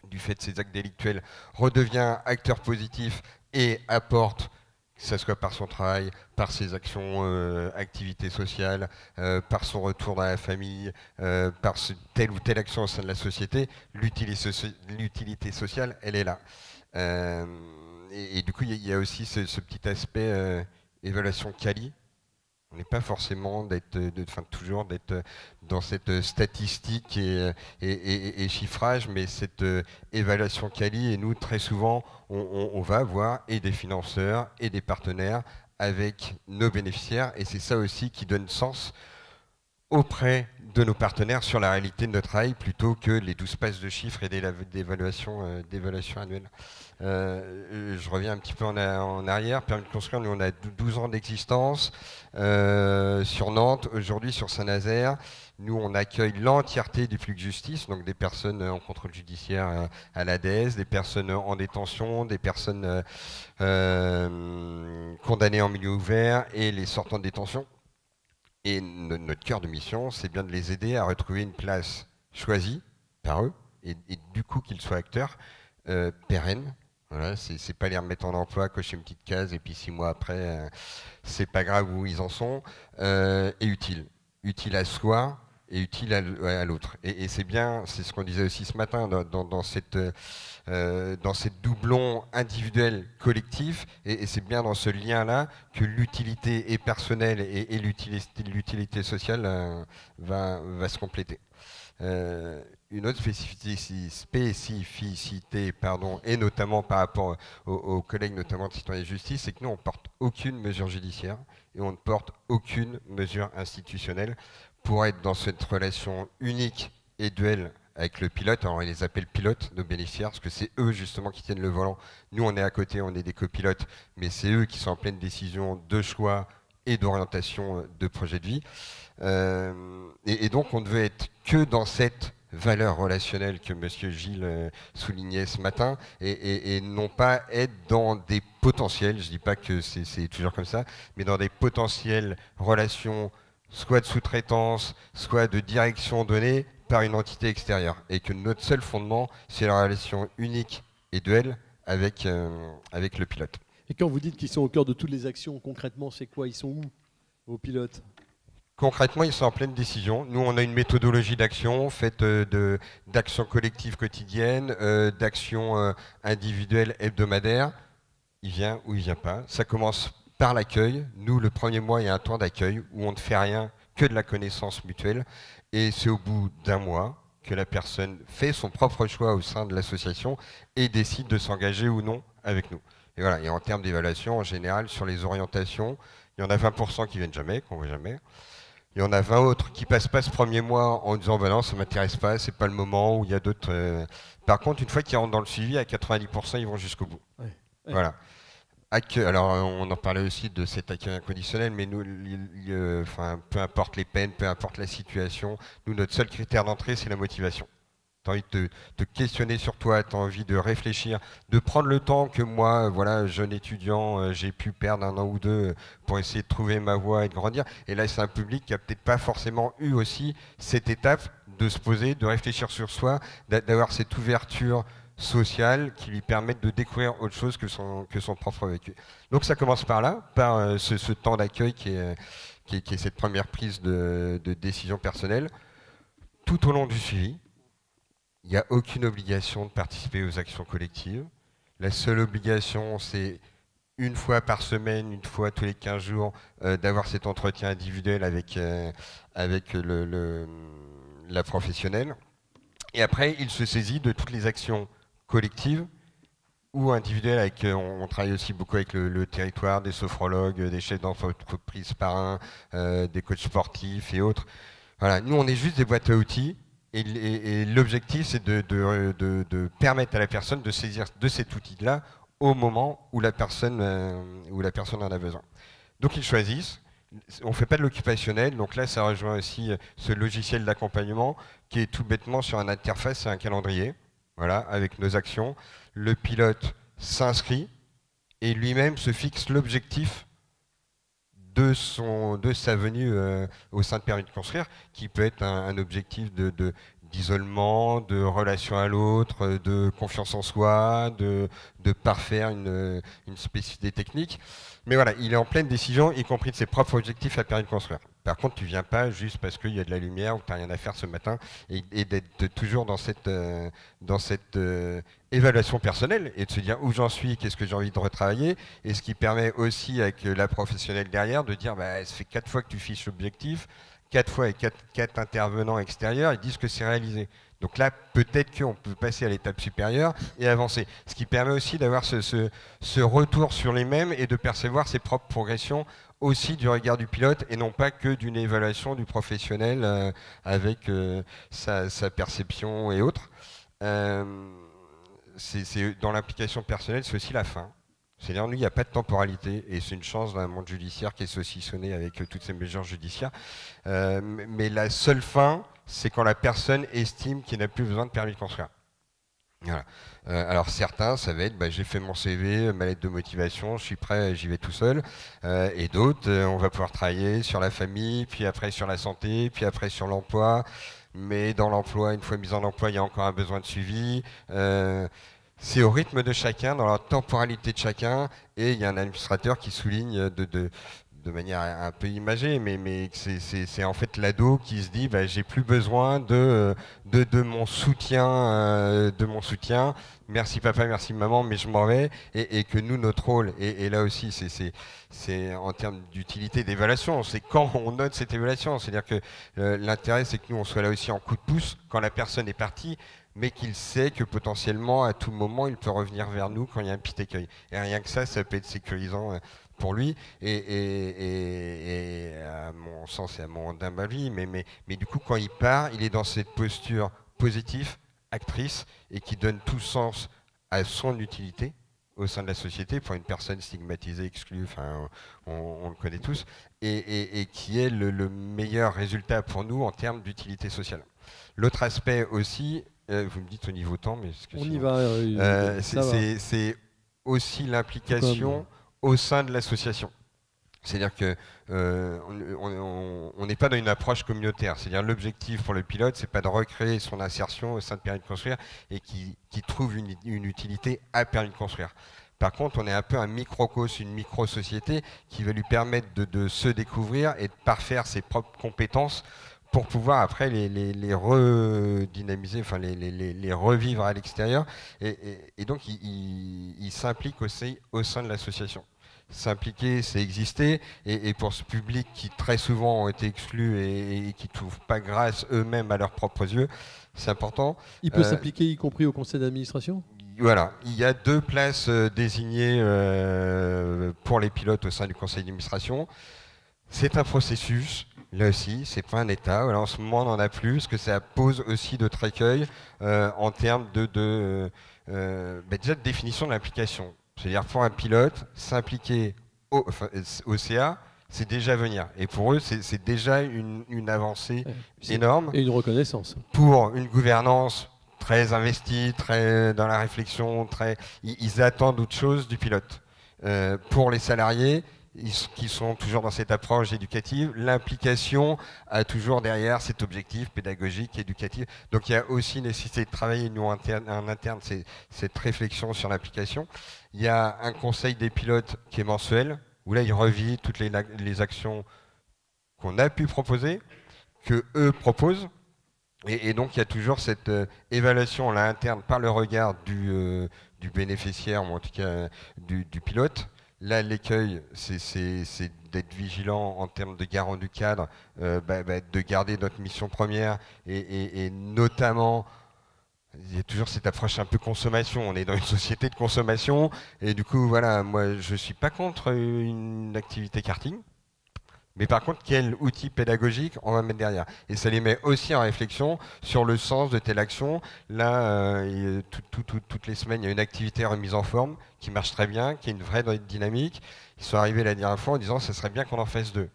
du fait de ses actes délictuels, redevient acteur positif et apporte, que ce soit par son travail, par ses actions, activités sociales, par son retour dans la famille, par telle ou telle action au sein de la société, l'utilité sociale, elle est là. Et du coup, il y a aussi ce petit aspect évaluation quali. On n'est pas forcément toujours d'être dans cette statistique et chiffrage, mais cette évaluation quali. Et nous, très souvent, on va avoir et des financeurs et des partenaires avec nos bénéficiaires. Et c'est ça aussi qui donne sens auprès de nos partenaires sur la réalité de notre travail plutôt que les 12 pages de chiffres et d'évaluation annuelle. Je reviens un petit peu en arrière. Permis de construire, nous on a 12 ans d'existence sur Nantes, aujourd'hui sur Saint-Nazaire. Nous on accueille l'entièreté du flux de justice, donc des personnes en contrôle judiciaire à l'ADS, des personnes en détention, des personnes condamnées en milieu ouvert et les sortants de détention. Et notre cœur de mission, c'est bien de les aider à retrouver une place choisie par eux, et du coup qu'ils soient acteurs pérennes. Voilà, c'est pas les remettre en emploi, cocher une petite case, et puis 6 mois après, c'est pas grave où ils en sont, et utile. Utile à soi et utile à l'autre. Et c'est bien, c'est ce qu'on disait aussi ce matin, dans cette doublon individuel collectif, et c'est bien dans ce lien-là que l'utilité est personnelle et l'utilité sociale va se compléter. Une autre spécificité et notamment par rapport aux collègues, notamment de Citoyens et Justice, c'est que nous, on ne porte aucune mesure judiciaire et on ne porte aucune mesure institutionnelle pour être dans cette relation unique et duelle avec le pilote. Alors, on les appelle pilotes, nos bénéficiaires, parce que c'est eux, justement, qui tiennent le volant. Nous, on est à côté, on est des copilotes, mais c'est eux qui sont en pleine décision de choix et d'orientation de projet de vie. Et donc, on ne veut être que dans cette valeur relationnelle que M. Gilles soulignait ce matin, et non pas être dans des potentiels, je ne dis pas que c'est toujours comme ça, mais dans des potentielles relations, soit de sous-traitance, soit de direction donnée par une entité extérieure. Et que notre seul fondement, c'est la relation unique et duelle avec le pilote. Et quand vous dites qu'ils sont au cœur de toutes les actions, concrètement, c'est quoi? Ils sont où, vos pilotes? Concrètement, ils sont en pleine décision. Nous, on a une méthodologie d'action faite d'actions collectives quotidiennes, d'actions individuelles hebdomadaires. Il vient ou il ne vient pas. Ça commence par l'accueil. Nous, le premier mois, il y a un temps d'accueil où on ne fait rien que de la connaissance mutuelle. Et c'est au bout d'un mois que la personne fait son propre choix au sein de l'association et décide de s'engager ou non avec nous. Et voilà. Et en termes d'évaluation, en général, sur les orientations, il y en a 20% qui viennent jamais, qu'on ne voit jamais. Il y en a 20 autres qui passent pas ce premier mois en disant bah non, ça m'intéresse pas, c'est pas le moment, ou il y a d'autres. Par contre, une fois qu'ils rentrent dans le suivi, à 90%, ils vont jusqu'au bout. Ouais. Voilà. Alors, on en parlait aussi de cet accueil inconditionnel, mais nous, peu importe les peines, peu importe la situation, nous, notre seul critère d'entrée, c'est la motivation. Tu as envie de te questionner sur toi, tu as envie de réfléchir, de prendre le temps que moi, voilà, jeune étudiant, j'ai pu perdre 1 an ou 2 pour essayer de trouver ma voie et de grandir. Et là, c'est un public qui n'a peut-être pas forcément eu aussi cette étape de se poser, de réfléchir sur soi, d'avoir cette ouverture sociale qui lui permette de découvrir autre chose que son propre vécu. Donc ça commence par là, par ce temps d'accueil qui est cette première prise de décision personnelle. Tout au long du suivi, il n'y a aucune obligation de participer aux actions collectives. La seule obligation, c'est une fois par semaine, une fois tous les 15 jours, d'avoir cet entretien individuel avec la professionnelle. Et après, il se saisit de toutes les actions collectives ou individuelles. On travaille aussi beaucoup avec le territoire, des sophrologues, des chefs d'entreprise parrains, des coachs sportifs et autres. Voilà, nous, on est juste des boîtes à outils. Et l'objectif, c'est de permettre à la personne de saisir de cet outil-là au moment où la personne en a besoin. Donc ils choisissent. On ne fait pas de l'occupationnel. Donc là, ça rejoint aussi ce logiciel d'accompagnement qui est tout bêtement sur une interface et un calendrier. Voilà, avec nos actions. Le pilote s'inscrit et lui-même se fixe l'objectif de sa venue au sein de Permis de construire, qui peut être un objectif d'isolement, de relation à l'autre, de confiance en soi, de parfaire une spécificité technique. Mais voilà, il est en pleine décision, y compris de ses propres objectifs à Permis de construire. Par contre, tu ne viens pas juste parce qu'il y a de la lumière ou que tu n'as rien à faire ce matin, et d'être toujours dans cette évaluation personnelle et de se dire où j'en suis, qu'est-ce que j'ai envie de retravailler, et ce qui permet aussi avec la professionnelle derrière de dire bah, ça fait 4 fois que tu fiches l'objectif, 4 fois avec 4 intervenants extérieurs, ils disent que c'est réalisé. Donc là, peut-être qu'on peut passer à l'étape supérieure et avancer. Ce qui permet aussi d'avoir ce retour sur les mêmes et de percevoir ses propres progressions aussi du regard du pilote et non pas que d'une évaluation du professionnel avec sa perception et autres. Dans l'implication personnelle, c'est aussi la fin. C'est-à-dire, nous, il n'y a pas de temporalité, et c'est une chance dans un monde judiciaire qui est saucissonné avec toutes ces mesures judiciaires. Mais la seule fin, c'est quand la personne estime qu'il n'a plus besoin de permis de construire. Voilà. Alors certains, ça va être, j'ai fait mon CV, ma lettre de motivation, je suis prêt, j'y vais tout seul. Et d'autres, on va pouvoir travailler sur la famille, puis après sur la santé, puis après sur l'emploi. Mais dans l'emploi, une fois mis en emploi, il y a encore un besoin de suivi. C'est au rythme de chacun, dans la temporalité de chacun, et il y a un administrateur qui souligne de manière un peu imagée, mais c'est en fait l'ado qui se dit j'ai plus besoin de mon soutien, merci papa, merci maman, mais je m'en vais, et que nous, notre rôle, et là aussi c'est en termes d'utilité d'évaluation, c'est quand on note cette évaluation, c'est-à-dire que l'intérêt c'est que nous on soit là aussi en coup de pouce quand la personne est partie, mais qu'il sait que potentiellement, à tout moment, il peut revenir vers nous quand il y a un petit écueil. Et rien que ça peut être sécurisant pour lui, et à mon sens et à mon humble avis, mais du coup, quand il part, il est dans cette posture positive, actrice, et qui donne tout sens à son utilité au sein de la société, pour une personne stigmatisée, exclue, enfin, on le connaît tous, et qui est le meilleur résultat pour nous en termes d'utilité sociale. L'autre aspect aussi, vous me dites au niveau temps, mais on y va. C'est aussi l'implication au sein de l'association. C'est-à-dire que on n'est pas dans une approche communautaire. C'est-à-dire l'objectif pour le pilote, c'est pas de recréer son insertion au sein de Permis de construire et qui trouve une utilité à Permis de construire. Par contre, on est un peu un microcosme, une micro-société qui va lui permettre de se découvrir et de parfaire ses propres compétences pour pouvoir après les redynamiser, enfin les revivre à l'extérieur. Et donc, il s'implique aussi au sein de l'association. S'impliquer, c'est exister. Et pour ce public qui très souvent ont été exclus et qui ne trouvent pas grâce eux-mêmes à leurs propres yeux, c'est important. Il peut s'impliquer, y compris au conseil d'administration ? Voilà, il y a 2 places désignées pour les pilotes au sein du conseil d'administration. C'est un processus. Là aussi, c'est pas un état. Voilà, en ce moment, on n'en a plus, parce que ça pose aussi d'autres écueils en termes déjà de définition de l'implication. C'est-à-dire, pour un pilote, s'impliquer au CA, c'est déjà venir. Et pour eux, c'est déjà une avancée énorme. Et une reconnaissance. Pour une gouvernance très investie, très dans la réflexion, ils attendent autre chose du pilote. Pour les salariés, qui sont toujours dans cette approche éducative, l'implication a toujours derrière cet objectif pédagogique, éducatif. Donc il y a aussi nécessité de travailler nous en interne cette réflexion sur l'implication. Il y a un conseil des pilotes qui est mensuel, où là il revit toutes les actions qu'on a pu proposer, que eux proposent. Et donc il y a toujours cette évaluation là interne par le regard du bénéficiaire, ou en tout cas du pilote. Là, l'écueil, c'est d'être vigilant en termes de garant du cadre, de garder notre mission première et notamment, il y a toujours cette approche un peu consommation. On est dans une société de consommation et du coup, voilà, moi, je ne suis pas contre une activité karting. Mais par contre, quel outil pédagogique on va mettre derrière? Et ça les met aussi en réflexion sur le sens de telle action. Là, toutes les semaines, il y a une activité remise en forme qui marche très bien, qui est une vraie dynamique. Ils sont arrivés la dernière fois en disant « ça serait bien qu'on en fasse 2 ».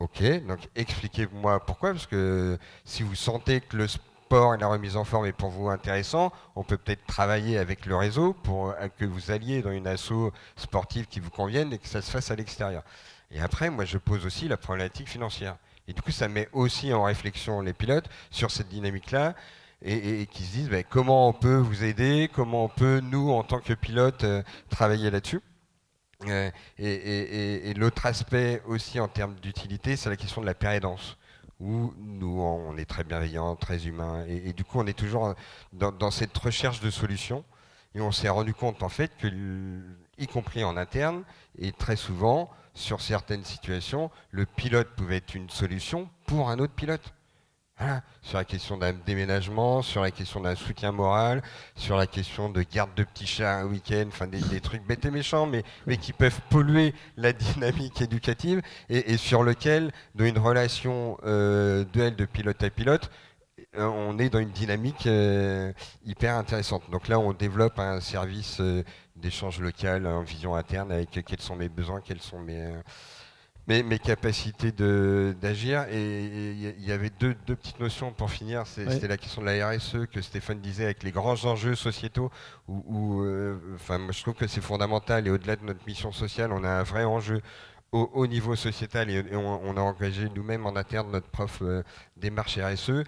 Ok, donc expliquez-moi pourquoi, parce que si vous sentez que le sport et la remise en forme est pour vous intéressant, on peut peut-être travailler avec le réseau pour que vous alliez dans une asso sportive qui vous convienne et que ça se fasse à l'extérieur. Et après, moi, je pose aussi la problématique financière. Et du coup, ça met aussi en réflexion les pilotes sur cette dynamique-là et qui se disent comment on peut vous aider, comment on peut, nous, en tant que pilotes, travailler là-dessus. Et l'autre aspect aussi en termes d'utilité, c'est la question de la pérédance, où nous, on est très bienveillants, très humains. Et du coup, on est toujours dans cette recherche de solutions. Et on s'est rendu compte, en fait, que, y compris en interne, et très souvent, sur certaines situations, le pilote pouvait être une solution pour un autre pilote. Voilà, sur la question d'un déménagement, sur la question d'un soutien moral, sur la question de garde de petits chats un week-end, enfin des trucs bêtes et méchants, mais qui peuvent polluer la dynamique éducative et sur lequel, dans une relation duel de pilote à pilote, on est dans une dynamique hyper intéressante. Donc là, on développe un service d'échange local en vision interne avec quels sont mes besoins, quels sont mes capacités d'agir. Et il y avait deux petites notions pour finir. C'était la question de la RSE que Stéphane disait avec les grands enjeux sociétaux. Enfin, moi, je trouve que c'est fondamental. Et au-delà de notre mission sociale, on a un vrai enjeu au niveau sociétal. Et on a engagé nous-mêmes en interne notre propre démarche RSE.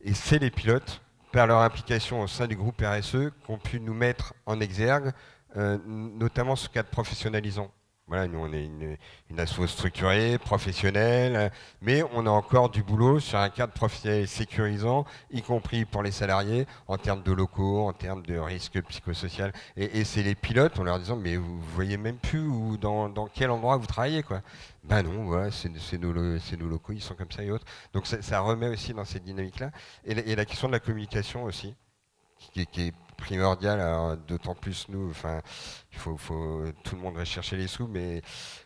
Et c'est les pilotes, par leur implication au sein du groupe RSE, qui ont pu nous mettre en exergue, notamment ce cadre professionnalisant. Voilà, nous on est une asso structurée, professionnelle, mais on a encore du boulot sur un cadre professionnel sécurisant, y compris pour les salariés, en termes de locaux, en termes de risques psychosociaux. Et c'est les pilotes, en leur disant, mais vous voyez même plus où, dans quel endroit vous travaillez, quoi. Ben non, voilà, c'est nos locaux, ils sont comme ça et autres. Donc ça remet aussi dans cette dynamique-là. Et la question de la communication aussi, qui est primordial, d'autant plus nous, enfin, il faut tout le monde va chercher les sous, mais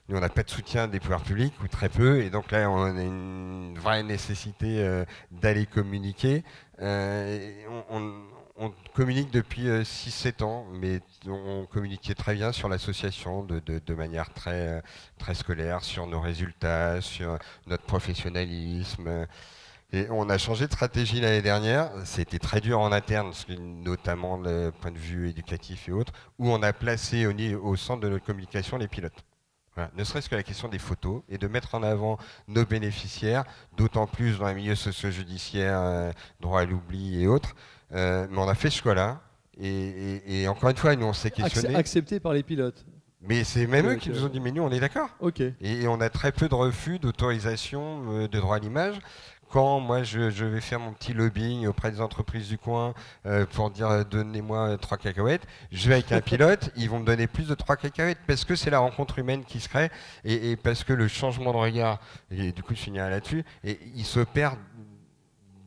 nous on n'a pas de soutien des pouvoirs publics ou très peu, et donc là on a une vraie nécessité d'aller communiquer. On communique depuis 6-7 ans, mais on communiquait très bien sur l'association de manière très scolaire, sur nos résultats, sur notre professionnalisme. Et on a changé de stratégie l'année dernière. C'était très dur en interne, notamment le point de vue éducatif et autres, où on a placé au centre de notre communication les pilotes. Voilà. Ne serait-ce que la question des photos et de mettre en avant nos bénéficiaires, d'autant plus dans les milieux socio-judiciaires, droit à l'oubli et autres. Mais on a fait ce choix-là. Et encore une fois, nous on s'est questionné. Accepté par les pilotes. Mais c'est même eux qui nous ont dit, mais nous on est d'accord. Okay. Et on a très peu de refus d'autorisation de droit à l'image. Quand moi je vais faire mon petit lobbying auprès des entreprises du coin pour dire donnez-moi 3 cacahuètes, je vais avec un pilote, ils vont me donner plus de 3 cacahuètes parce que c'est la rencontre humaine qui se crée et parce que le changement de regard, et du coup je finirai là-dessus, et il s'opère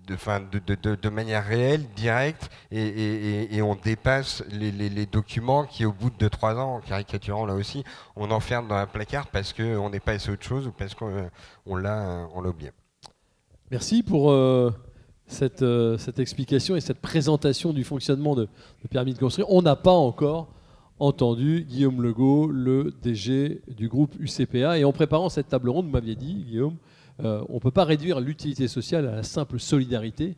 de manière réelle, directe, et on dépasse les documents qui, au bout de 2-3 ans, en caricaturant là aussi, on enferme dans un placard parce qu'on n'est pas assez autre chose ou parce qu'on l'a oublié. Merci pour cette explication et cette présentation du fonctionnement de Permis de construire. On n'a pas encore entendu Guillaume Legault, le DG du groupe UCPA. Et en préparant cette table ronde, vous m'aviez dit, Guillaume, on ne peut pas réduire l'utilité sociale à la simple solidarité.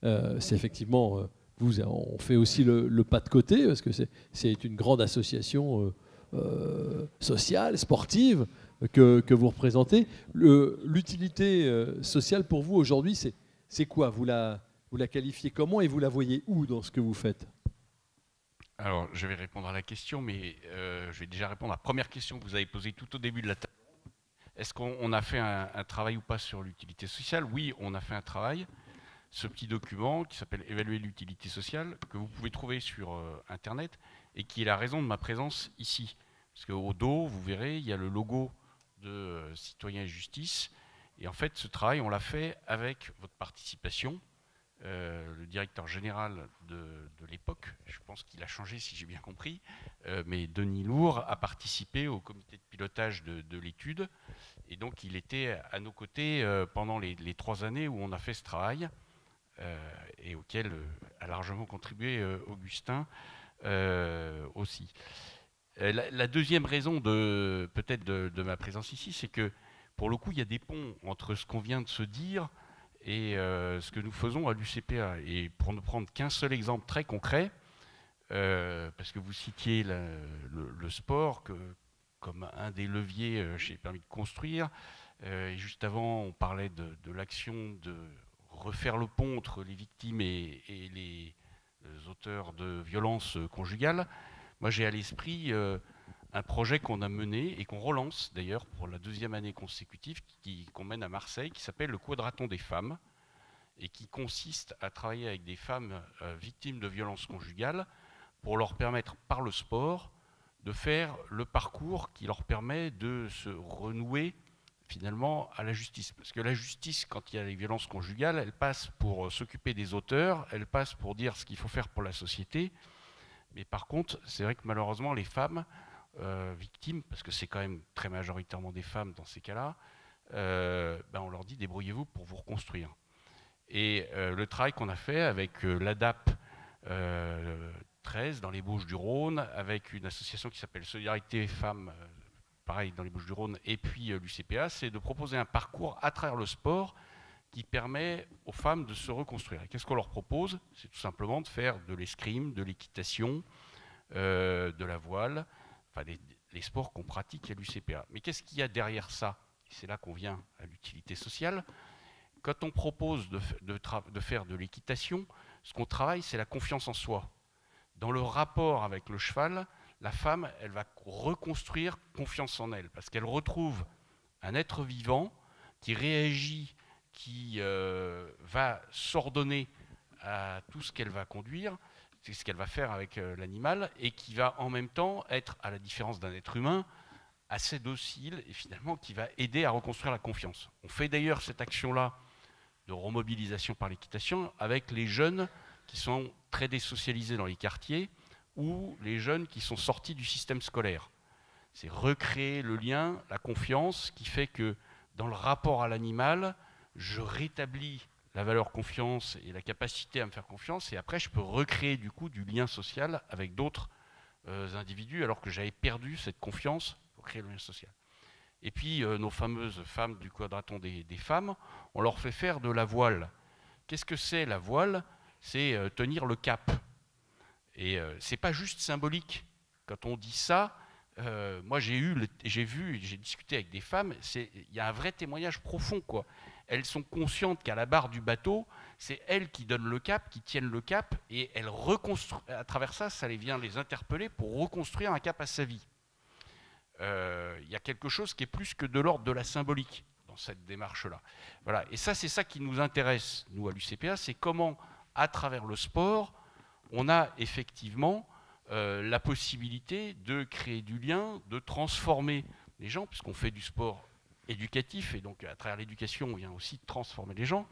C'est effectivement, on fait aussi le pas de côté, parce que c'est une grande association sociale, sportive, que vous représentez. L'utilité sociale pour vous aujourd'hui, c'est quoi ? Vous la qualifiez comment et vous la voyez où dans ce que vous faites ? Alors, je vais répondre à la question, mais je vais déjà répondre à la première question que vous avez posée tout au début de la table. Est-ce qu'on a fait un travail ou pas sur l'utilité sociale ? Oui, on a fait un travail. Ce petit document qui s'appelle « Évaluer l'utilité sociale », que vous pouvez trouver sur Internet, et qui est la raison de ma présence ici. Parce qu'au dos, vous verrez, il y a le logo de Citoyens et Justice. Et en fait, ce travail, on l'a fait avec votre participation. Le directeur général de l'époque, je pense qu'il a changé si j'ai bien compris, mais Denis Lourd a participé au comité de pilotage de l'étude. Et donc, il était à nos côtés pendant les 3 années où on a fait ce travail, et auquel a largement contribué Augustin aussi. La deuxième raison peut-être de ma présence ici, c'est que pour le coup, il y a des ponts entre ce qu'on vient de se dire et ce que nous faisons à l'UCPA. Et pour ne prendre qu'un seul exemple très concret, parce que vous citiez le sport comme un des leviers chez Permis de construire, et juste avant, on parlait de l'action de refaire le pont entre les victimes et les auteurs de violences conjugales. Moi, j'ai à l'esprit un projet qu'on a mené et qu'on relance d'ailleurs pour la 2e année consécutive, qu'on mène à Marseille, qui s'appelle le Quadraton des femmes, et qui consiste à travailler avec des femmes victimes de violences conjugales pour leur permettre, par le sport, de faire le parcours qui leur permet de se renouer finalement à la justice. Parce que la justice, quand il y a les violences conjugales, elle passe pour s'occuper des auteurs, elle passe pour dire ce qu'il faut faire pour la société. Mais par contre, c'est vrai que malheureusement, les femmes victimes, parce que c'est quand même très majoritairement des femmes dans ces cas-là, on leur dit débrouillez-vous pour vous reconstruire. Et le travail qu'on a fait avec l'ADAP 13 dans les Bouches-du-Rhône, avec une association qui s'appelle Solidarité Femmes, pareil dans les Bouches-du-Rhône, et puis l'UCPA, c'est de proposer un parcours à travers le sport qui permet aux femmes de se reconstruire. Et qu'est-ce qu'on leur propose? C'est tout simplement de faire de l'escrime, de l'équitation, de la voile, enfin les sports qu'on pratique à l'UCPA. Mais qu'est-ce qu'il y a derrière ça? C'est là qu'on vient à l'utilité sociale. Quand on propose de faire de l'équitation, ce qu'on travaille, c'est la confiance en soi. Dans le rapport avec le cheval, la femme, elle va reconstruire confiance en elle, parce qu'elle retrouve un être vivant qui réagit, qui va s'ordonner à tout ce qu'elle va conduire, c'est ce qu'elle va faire avec l'animal, et qui va en même temps être, à la différence d'un être humain, assez docile, et finalement qui va aider à reconstruire la confiance. On fait d'ailleurs cette action-là de remobilisation par l'équitation avec les jeunes qui sont très désocialisés dans les quartiers ou les jeunes qui sont sortis du système scolaire. C'est recréer le lien, la confiance, qui fait que dans le rapport à l'animal, je rétablis la valeur confiance et la capacité à me faire confiance, et après je peux recréer du coup du lien social avec d'autres individus, alors que j'avais perdu cette confiance pour créer le lien social. Et puis nos fameuses femmes du quadraton des femmes, on leur fait faire de la voile. Qu'est-ce que c'est la voile? C'est tenir le cap. Et c'est pas juste symbolique. Quand on dit ça, moi j'ai discuté avec des femmes, il y a un vrai témoignage profond, quoi. Elles sont conscientes qu'à la barre du bateau, c'est elles qui donnent le cap, qui tiennent le cap, et elles reconstruisent. À travers ça, ça vient les interpeller pour reconstruire un cap à sa vie. Il y a quelque chose qui est plus que de l'ordre de la symbolique dans cette démarche-là. Voilà. Et ça, c'est ça qui nous intéresse, nous, à l'UCPA, c'est comment, à travers le sport, on a effectivement la possibilité de créer du lien, de transformer les gens, puisqu'on fait du sport éducatif, et donc à travers l'éducation, on vient aussi transformer les gens,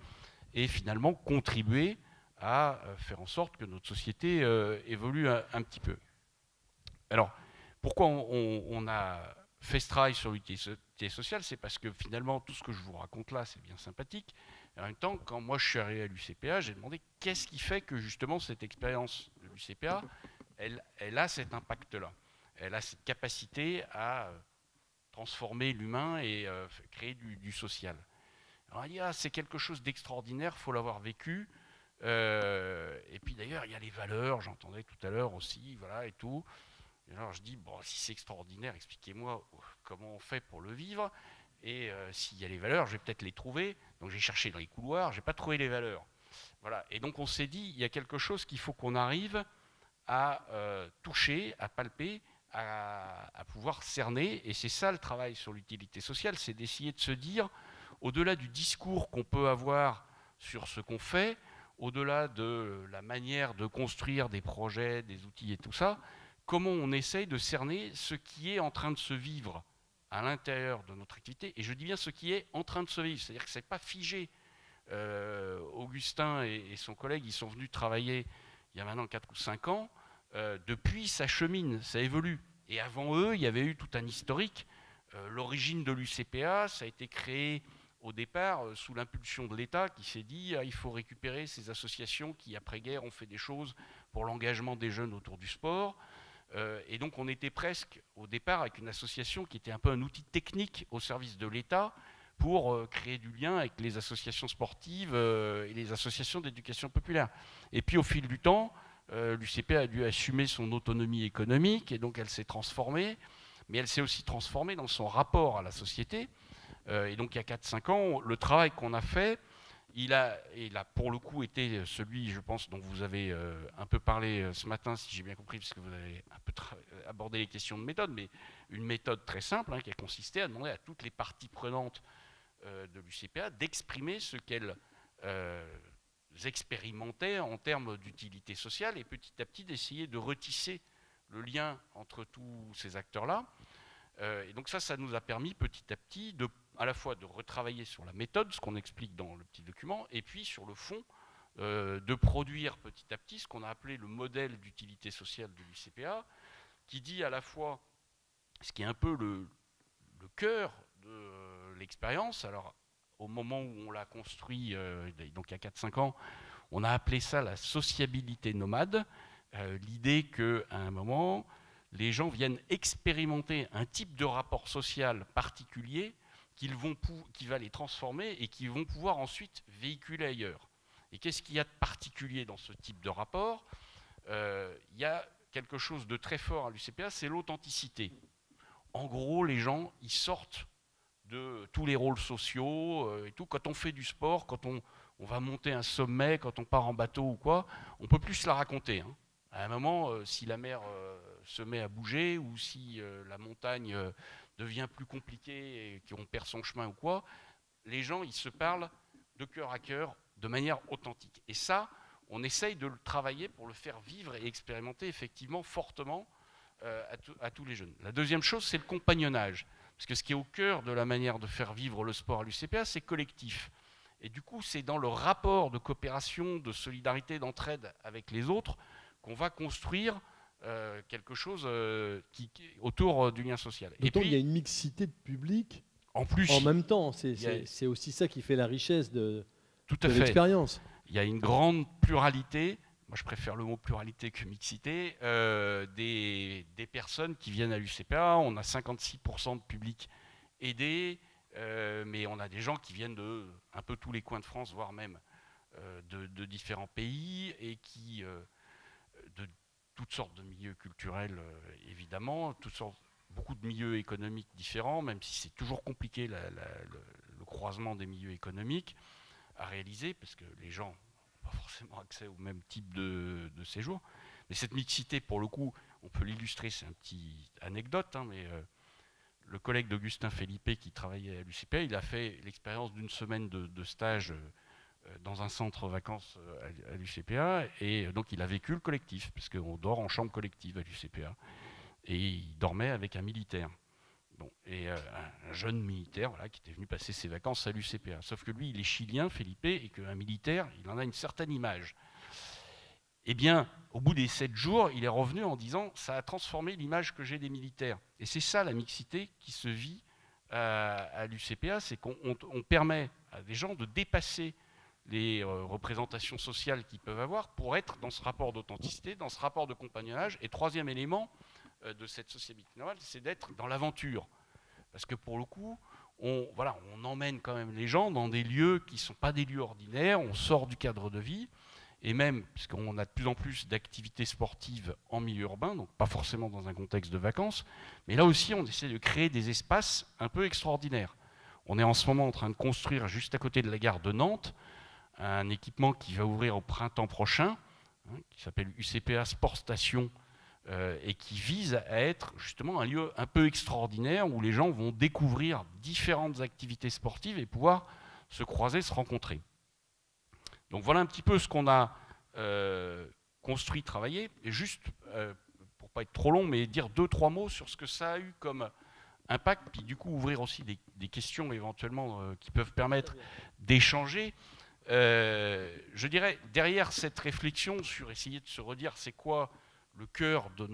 et finalement contribuer à faire en sorte que notre société évolue un petit peu. Alors, pourquoi on a fait ce travail sur l'utilité sociale? C'est parce que finalement, tout ce que je vous raconte là, c'est bien sympathique. Et en même temps, quand moi je suis arrivé à l'UCPA, j'ai demandé qu'est-ce qui fait que justement cette expérience de l'UCPA, elle a cet impact-là. Elle a cette capacité à transformer l'humain et créer du social. Alors il y a, c'est quelque chose d'extraordinaire, il faut l'avoir vécu. Et puis d'ailleurs, il y a les valeurs, j'entendais tout à l'heure aussi, voilà, et tout. Et alors je dis, bon, si c'est extraordinaire, expliquez-moi comment on fait pour le vivre. Et s'il y a les valeurs, je vais peut-être les trouver. Donc j'ai cherché dans les couloirs, je n'ai pas trouvé les valeurs. Voilà. Et donc on s'est dit, il y a quelque chose qu'il faut qu'on arrive à toucher, à palper, à pouvoir cerner. Et c'est ça le travail sur l'utilité sociale, c'est d'essayer de se dire, au-delà du discours qu'on peut avoir sur ce qu'on fait, au-delà de la manière de construire des projets, des outils et tout ça, comment on essaye de cerner ce qui est en train de se vivre à l'intérieur de notre activité. Et je dis bien ce qui est en train de se vivre, c'est-à-dire que ce n'est pas figé. Augustin et son collègue, ils sont venus travailler il y a maintenant 4 ou 5 ans. Depuis, ça chemine, ça évolue. Et avant eux, il y avait eu tout un historique. L'origine de l'UCPA, ça a été créé au départ sous l'impulsion de l'État qui s'est dit il faut récupérer ces associations qui, après-guerre, ont fait des choses pour l'engagement des jeunes autour du sport. Et donc on était presque au départ avec une association qui était un peu un outil technique au service de l'État pour créer du lien avec les associations sportives et les associations d'éducation populaire. Et puis au fil du temps, l'UCPA a dû assumer son autonomie économique et donc elle s'est transformée, mais elle s'est aussi transformée dans son rapport à la société. Et donc il y a 4-5 ans, le travail qu'on a fait, il a pour le coup été celui, je pense, dont vous avez un peu parlé ce matin, si j'ai bien compris, parce que vous avez un peu abordé les questions de méthode, mais une méthode très simple qui a consisté à demander à toutes les parties prenantes de l'UCPA d'exprimer ce qu'elles expérimentaient en termes d'utilité sociale et petit à petit d'essayer de retisser le lien entre tous ces acteurs-là. Et donc ça nous a permis petit à petit, à la fois de retravailler sur la méthode, ce qu'on explique dans le petit document, et puis sur le fond, de produire petit à petit ce qu'on a appelé le modèle d'utilité sociale de l'UCPA, qui dit à la fois ce qui est un peu le cœur de l'expérience. Alors, au moment où on l'a construit, donc il y a 4-5 ans, on a appelé ça la sociabilité nomade, l'idée qu'à un moment, les gens viennent expérimenter un type de rapport social particulier qui va les transformer et qui vont pouvoir ensuite véhiculer ailleurs. Et qu'est-ce qu'il y a de particulier dans ce type de rapport? Il y a quelque chose de très fort à l'UCPA, c'est l'authenticité. En gros, les gens, ils sortent de tous les rôles sociaux et tout. Quand on fait du sport, quand on va monter un sommet, quand on part en bateau ou quoi, on ne peut plus se la raconter. Hein. À un moment, si la mer se met à bouger ou si la montagne devient plus compliquée et qu'on perd son chemin ou quoi, les gens, ils se parlent de cœur à cœur, de manière authentique. Et ça, on essaye de le travailler pour le faire vivre et expérimenter effectivement fortement à tous les jeunes. La deuxième chose, c'est le compagnonnage. Parce que ce qui est au cœur de la manière de faire vivre le sport à l'UCPA, c'est collectif. Et du coup, c'est dans le rapport de coopération, de solidarité, d'entraide avec les autres qu'on va construire quelque chose autour du lien social. Et puis, il y a une mixité de public en même temps. C'est aussi ça qui fait la richesse de l'expérience. Il y a une grande pluralité, moi je préfère le mot pluralité que mixité, des personnes qui viennent à l'UCPA. On a 56% de public aidé, mais on a des gens qui viennent de un peu tous les coins de France, voire même de différents pays, et qui de toutes sortes de milieux culturels, évidemment, beaucoup de milieux économiques différents, même si c'est toujours compliqué le croisement des milieux économiques à réaliser, parce que les gens n'ont pas forcément accès au même type de séjour. Mais cette mixité, pour le coup, on peut l'illustrer, c'est une petite anecdote, hein, mais le collègue d'Augustin Felipe qui travaillait à l'UCPA, il a fait l'expérience d'une semaine de stage dans un centre vacances à l'UCPA, et donc il a vécu le collectif, parce qu'on dort en chambre collective à l'UCPA, et il dormait avec un militaire. Bon, et un jeune militaire, voilà, qui était venu passer ses vacances à l'UCPA. Sauf que lui, il est chilien, Felipe, et qu'un militaire, il en a une certaine image. Eh bien, au bout des 7 jours, il est revenu en disant « ça a transformé l'image que j'ai des militaires ». Et c'est ça la mixité qui se vit à l'UCPA, c'est qu'on permet à des gens de dépasser les représentations sociales qu'ils peuvent avoir pour être dans ce rapport d'authenticité, dans ce rapport de compagnonnage. Et troisième élément de cette sociabilité normale, c'est d'être dans l'aventure. Parce que pour le coup, on emmène quand même les gens dans des lieux qui ne sont pas des lieux ordinaires, on sort du cadre de vie, et même, puisqu'on a de plus en plus d'activités sportives en milieu urbain, donc pas forcément dans un contexte de vacances, mais là aussi on essaie de créer des espaces un peu extraordinaires. On est en ce moment en train de construire, juste à côté de la gare de Nantes, un équipement qui va ouvrir au printemps prochain, hein, qui s'appelle UCPA Sport Station, et qui vise à être justement un lieu un peu extraordinaire où les gens vont découvrir différentes activités sportives et pouvoir se croiser, se rencontrer. Donc voilà un petit peu ce qu'on a construit, travaillé, et juste, pour ne pas être trop long, mais dire 2-3 mots sur ce que ça a eu comme impact, puis du coup ouvrir aussi des questions éventuellement qui peuvent permettre d'échanger. Je dirais, derrière cette réflexion sur essayer de se redire c'est quoi le cœur de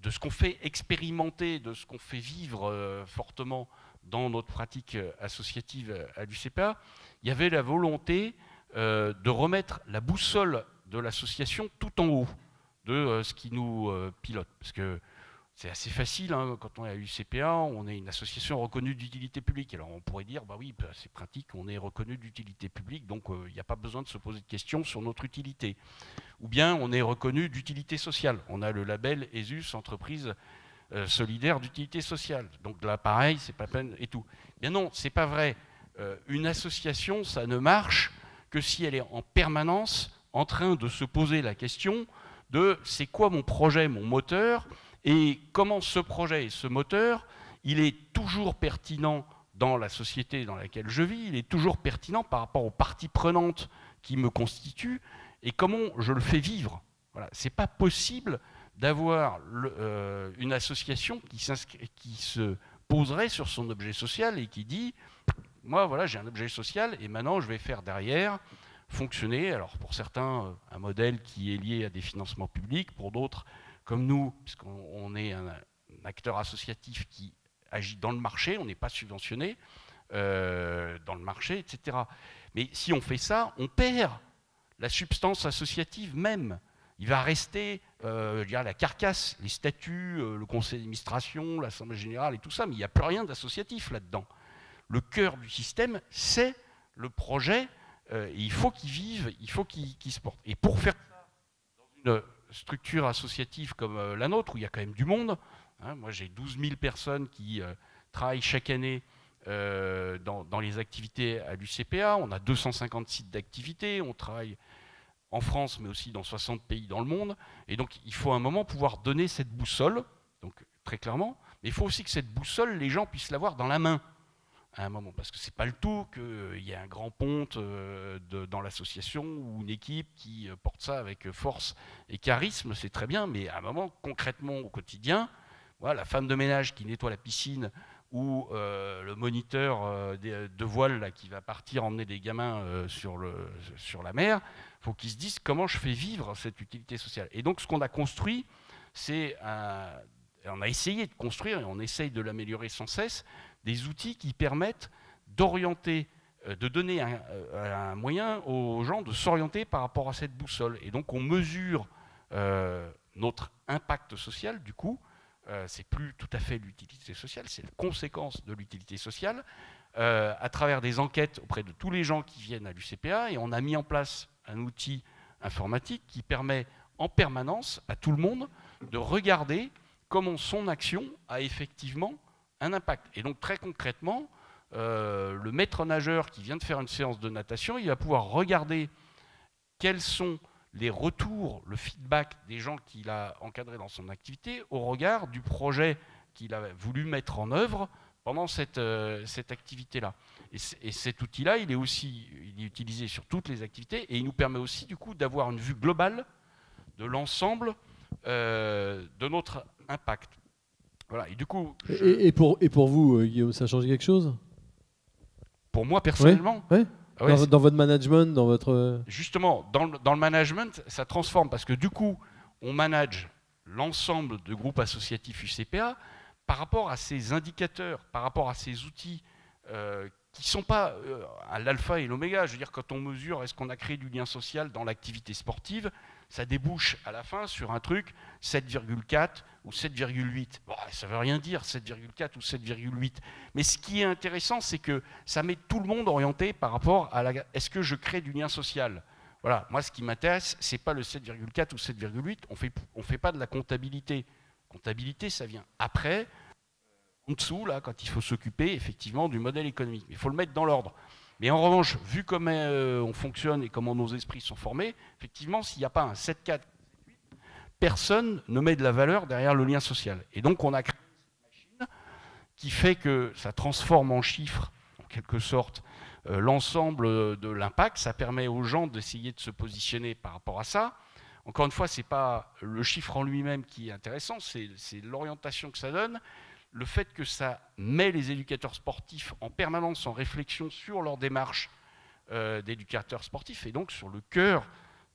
de ce qu'on fait expérimenter, de ce qu'on fait vivre fortement dans notre pratique associative à l'UCPA, il y avait la volonté de remettre la boussole de l'association tout en haut de ce qui nous pilote. Parce que c'est assez facile, hein, quand on est à l'UCPA, on est une association reconnue d'utilité publique. Alors on pourrait dire, bah oui, bah, c'est pratique, on est reconnu d'utilité publique, donc il n'y a pas besoin de se poser de questions sur notre utilité. Ou bien on est reconnu d'utilité sociale. On a le label ESUS, entreprise solidaire d'utilité sociale. Donc là, pareil, c'est pas peine et tout. Bien non, c'est pas vrai. Une association, ça ne marche que si elle est en permanence en train de se poser la question de c'est quoi mon projet, mon moteur, et comment ce projet et ce moteur, il est toujours pertinent dans la société dans laquelle je vis, il est toujours pertinent par rapport aux parties prenantes qui me constituent, et comment je le fais vivre. Voilà. Ce n'est pas possible d'avoir une association qui se poserait sur son objet social et qui dit, moi voilà, j'ai un objet social et maintenant je vais faire derrière fonctionner, alors pour certains, un modèle qui est lié à des financements publics, pour d'autres, comme nous, puisqu'on est un acteur associatif qui agit dans le marché, on n'est pas subventionné dans le marché, etc. Mais si on fait ça, on perd la substance associative même. Il va rester la carcasse, les statuts, le conseil d'administration, l'assemblée générale et tout ça, mais il n'y a plus rien d'associatif là-dedans. Le cœur du système, c'est le projet, et il faut qu'il vive, il faut qu'il se porte. Et pour faire ça dans une structure associative comme la nôtre, où il y a quand même du monde, hein, moi j'ai 12 000 personnes qui travaillent chaque année dans les activités à l'UCPA, on a 250 sites d'activité, on travaille en France, mais aussi dans 60 pays dans le monde. Et donc, il faut à un moment pouvoir donner cette boussole, donc très clairement, mais il faut aussi que cette boussole, les gens puissent l'avoir dans la main à un moment, parce que c'est pas le tout qu'il y ait un grand ponte dans l'association ou une équipe qui porte ça avec force et charisme, c'est très bien, mais à un moment, concrètement, au quotidien, voilà, la femme de ménage qui nettoie la piscine ou le moniteur de voile là, qui va partir emmener des gamins sur la mer, il faut qu'ils se disent comment je fais vivre cette utilité sociale. Et donc ce qu'on a construit, on a essayé de construire, et on essaye de l'améliorer sans cesse, des outils qui permettent d'orienter, de donner un moyen aux gens de s'orienter par rapport à cette boussole. Et donc on mesure notre impact social, du coup, c'est plus tout à fait l'utilité sociale, c'est la conséquence de l'utilité sociale, à travers des enquêtes auprès de tous les gens qui viennent à l'UCPA, et on a mis en place un outil informatique qui permet en permanence à tout le monde de regarder comment son action a effectivement un impact. Et donc très concrètement, le maître nageur qui vient de faire une séance de natation, il va pouvoir regarder quels sont les retours, le feedback des gens qu'il a encadrés dans son activité au regard du projet qu'il a voulu mettre en œuvre pendant cette activité-là. Et cet outil-là, il est utilisé sur toutes les activités et il nous permet aussi du coup d'avoir une vue globale de l'ensemble de notre impact. Voilà. Et du coup, et pour vous, Guillaume, ça a changé quelque chose? Pour moi personnellement, ouais. Ah ouais, dans votre management, dans votre... Justement, dans le management, ça transforme parce que du coup, on manage l'ensemble de groupes associatifs UCPA par rapport à ces indicateurs, par rapport à ces outils qui ne sont pas à l'alpha et l'oméga. Je veux dire, quand on mesure est-ce qu'on a créé du lien social dans l'activité sportive, ça débouche à la fin sur un truc 7,4 ou 7,8. Bon, ça ne veut rien dire, 7,4 ou 7,8. Mais ce qui est intéressant, c'est que ça met tout le monde orienté par rapport à est-ce que je crée du lien social. Voilà, moi ce qui m'intéresse, ce n'est pas le 7,4 ou 7,8, on fait pas de la comptabilité. Comptabilité, ça vient après, en dessous, là, quand il faut s'occuper effectivement du modèle économique. Mais il faut le mettre dans l'ordre. Mais en revanche, vu comment on fonctionne et comment nos esprits sont formés, effectivement, s'il n'y a pas un 7,4, personne ne met de la valeur derrière le lien social. Et donc on a créé cette machine qui fait que ça transforme en chiffres, en quelque sorte, l'ensemble de l'impact. Ça permet aux gens d'essayer de se positionner par rapport à ça. Encore une fois, ce n'est pas le chiffre en lui-même qui est intéressant, c'est l'orientation que ça donne, le fait que ça met les éducateurs sportifs en permanence en réflexion sur leur démarche d'éducateurs sportifs et donc sur le cœur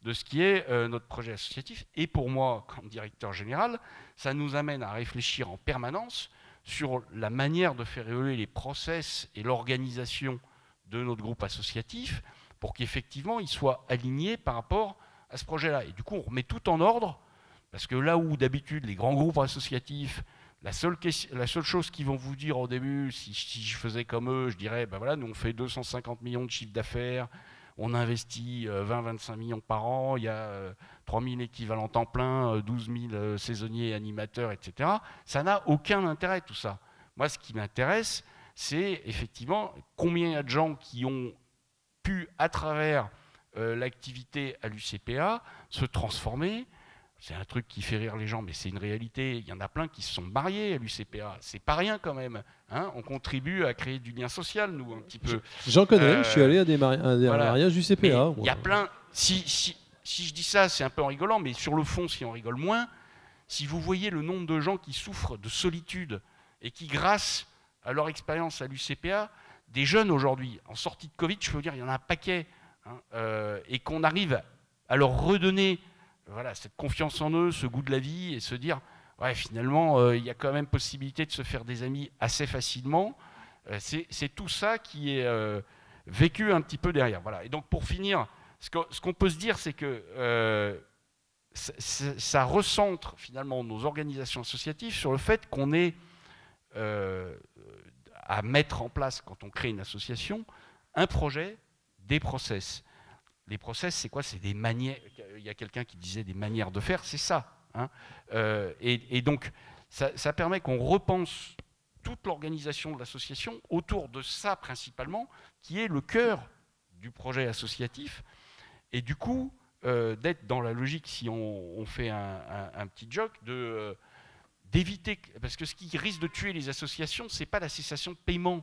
de ce qui est notre projet associatif. Et pour moi, comme directeur général, ça nous amène à réfléchir en permanence sur la manière de faire évoluer les process et l'organisation de notre groupe associatif pour qu'effectivement, il soit aligné par rapport à ce projet-là. Et du coup, on remet tout en ordre, parce que là où d'habitude, les grands groupes associatifs, la seule chose qu'ils vont vous dire au début, si je faisais comme eux, je dirais, ben voilà, nous on fait 250 millions de chiffre d'affaires, on investit 20-25 millions par an, il y a 3000 équivalents temps plein, 12 000 saisonniers, animateurs, etc. Ça n'a aucun intérêt tout ça. Moi, ce qui m'intéresse, c'est effectivement combien il y a de gens qui ont pu, à travers l'activité à l'UCPA, se transformer. C'est un truc qui fait rire les gens, mais c'est une réalité. Il y en a plein qui se sont mariés à l'UCPA. C'est pas rien quand même. Hein, on contribue à créer du lien social, nous, un petit peu. J'en connais, je suis allé à des mariages UCPA. Il y a plein... Si je dis ça, c'est un peu en rigolant, mais sur le fond, si on rigole moins, si vous voyez le nombre de gens qui souffrent de solitude et qui, grâce à leur expérience à l'UCPA, des jeunes aujourd'hui, en sortie de Covid, je peux vous dire, il y en a un paquet, hein, et qu'on arrive à leur redonner voilà, cette confiance en eux, ce goût de la vie, et se dire, ouais, finalement, il y a quand même possibilité de se faire des amis assez facilement. C'est tout ça qui est vécu un petit peu derrière. Voilà. Et donc, pour finir, ce qu'on peut se dire, c'est que ça recentre finalement nos organisations associatives sur le fait qu'on est à mettre en place, quand on crée une association, un projet, des process. Les process, c'est quoi? C'est des manières. Il y a quelqu'un qui disait des manières de faire, c'est ça. Hein. Et donc, ça permet qu'on repense toute l'organisation de l'association autour de ça principalement, qui est le cœur du projet associatif. Et du coup, d'être dans la logique, si on fait un petit joke, d'éviter, parce que ce qui risque de tuer les associations, c'est pas la cessation de paiement.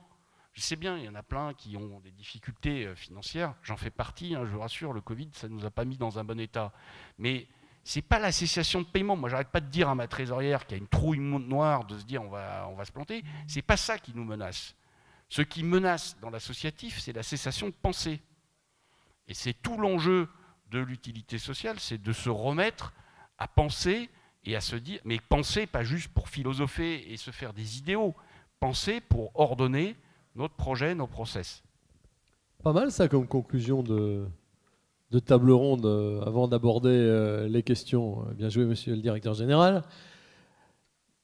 Je sais bien, il y en a plein qui ont des difficultés financières, j'en fais partie, hein, je vous rassure, le Covid, ça ne nous a pas mis dans un bon état. Mais c'est pas la cessation de paiement. Moi, j'arrête pas de dire à ma trésorière qui a une trouille noire de se dire on va se planter. C'est pas ça qui nous menace. Ce qui menace dans l'associatif, c'est la cessation de penser. Et c'est tout l'enjeu de l'utilité sociale, c'est de se remettre à penser et à se dire, mais penser pas juste pour philosopher et se faire des idéaux, penser pour ordonner notre projet, nos process. Pas mal ça comme conclusion de table ronde avant d'aborder les questions. Bien joué, monsieur le directeur général.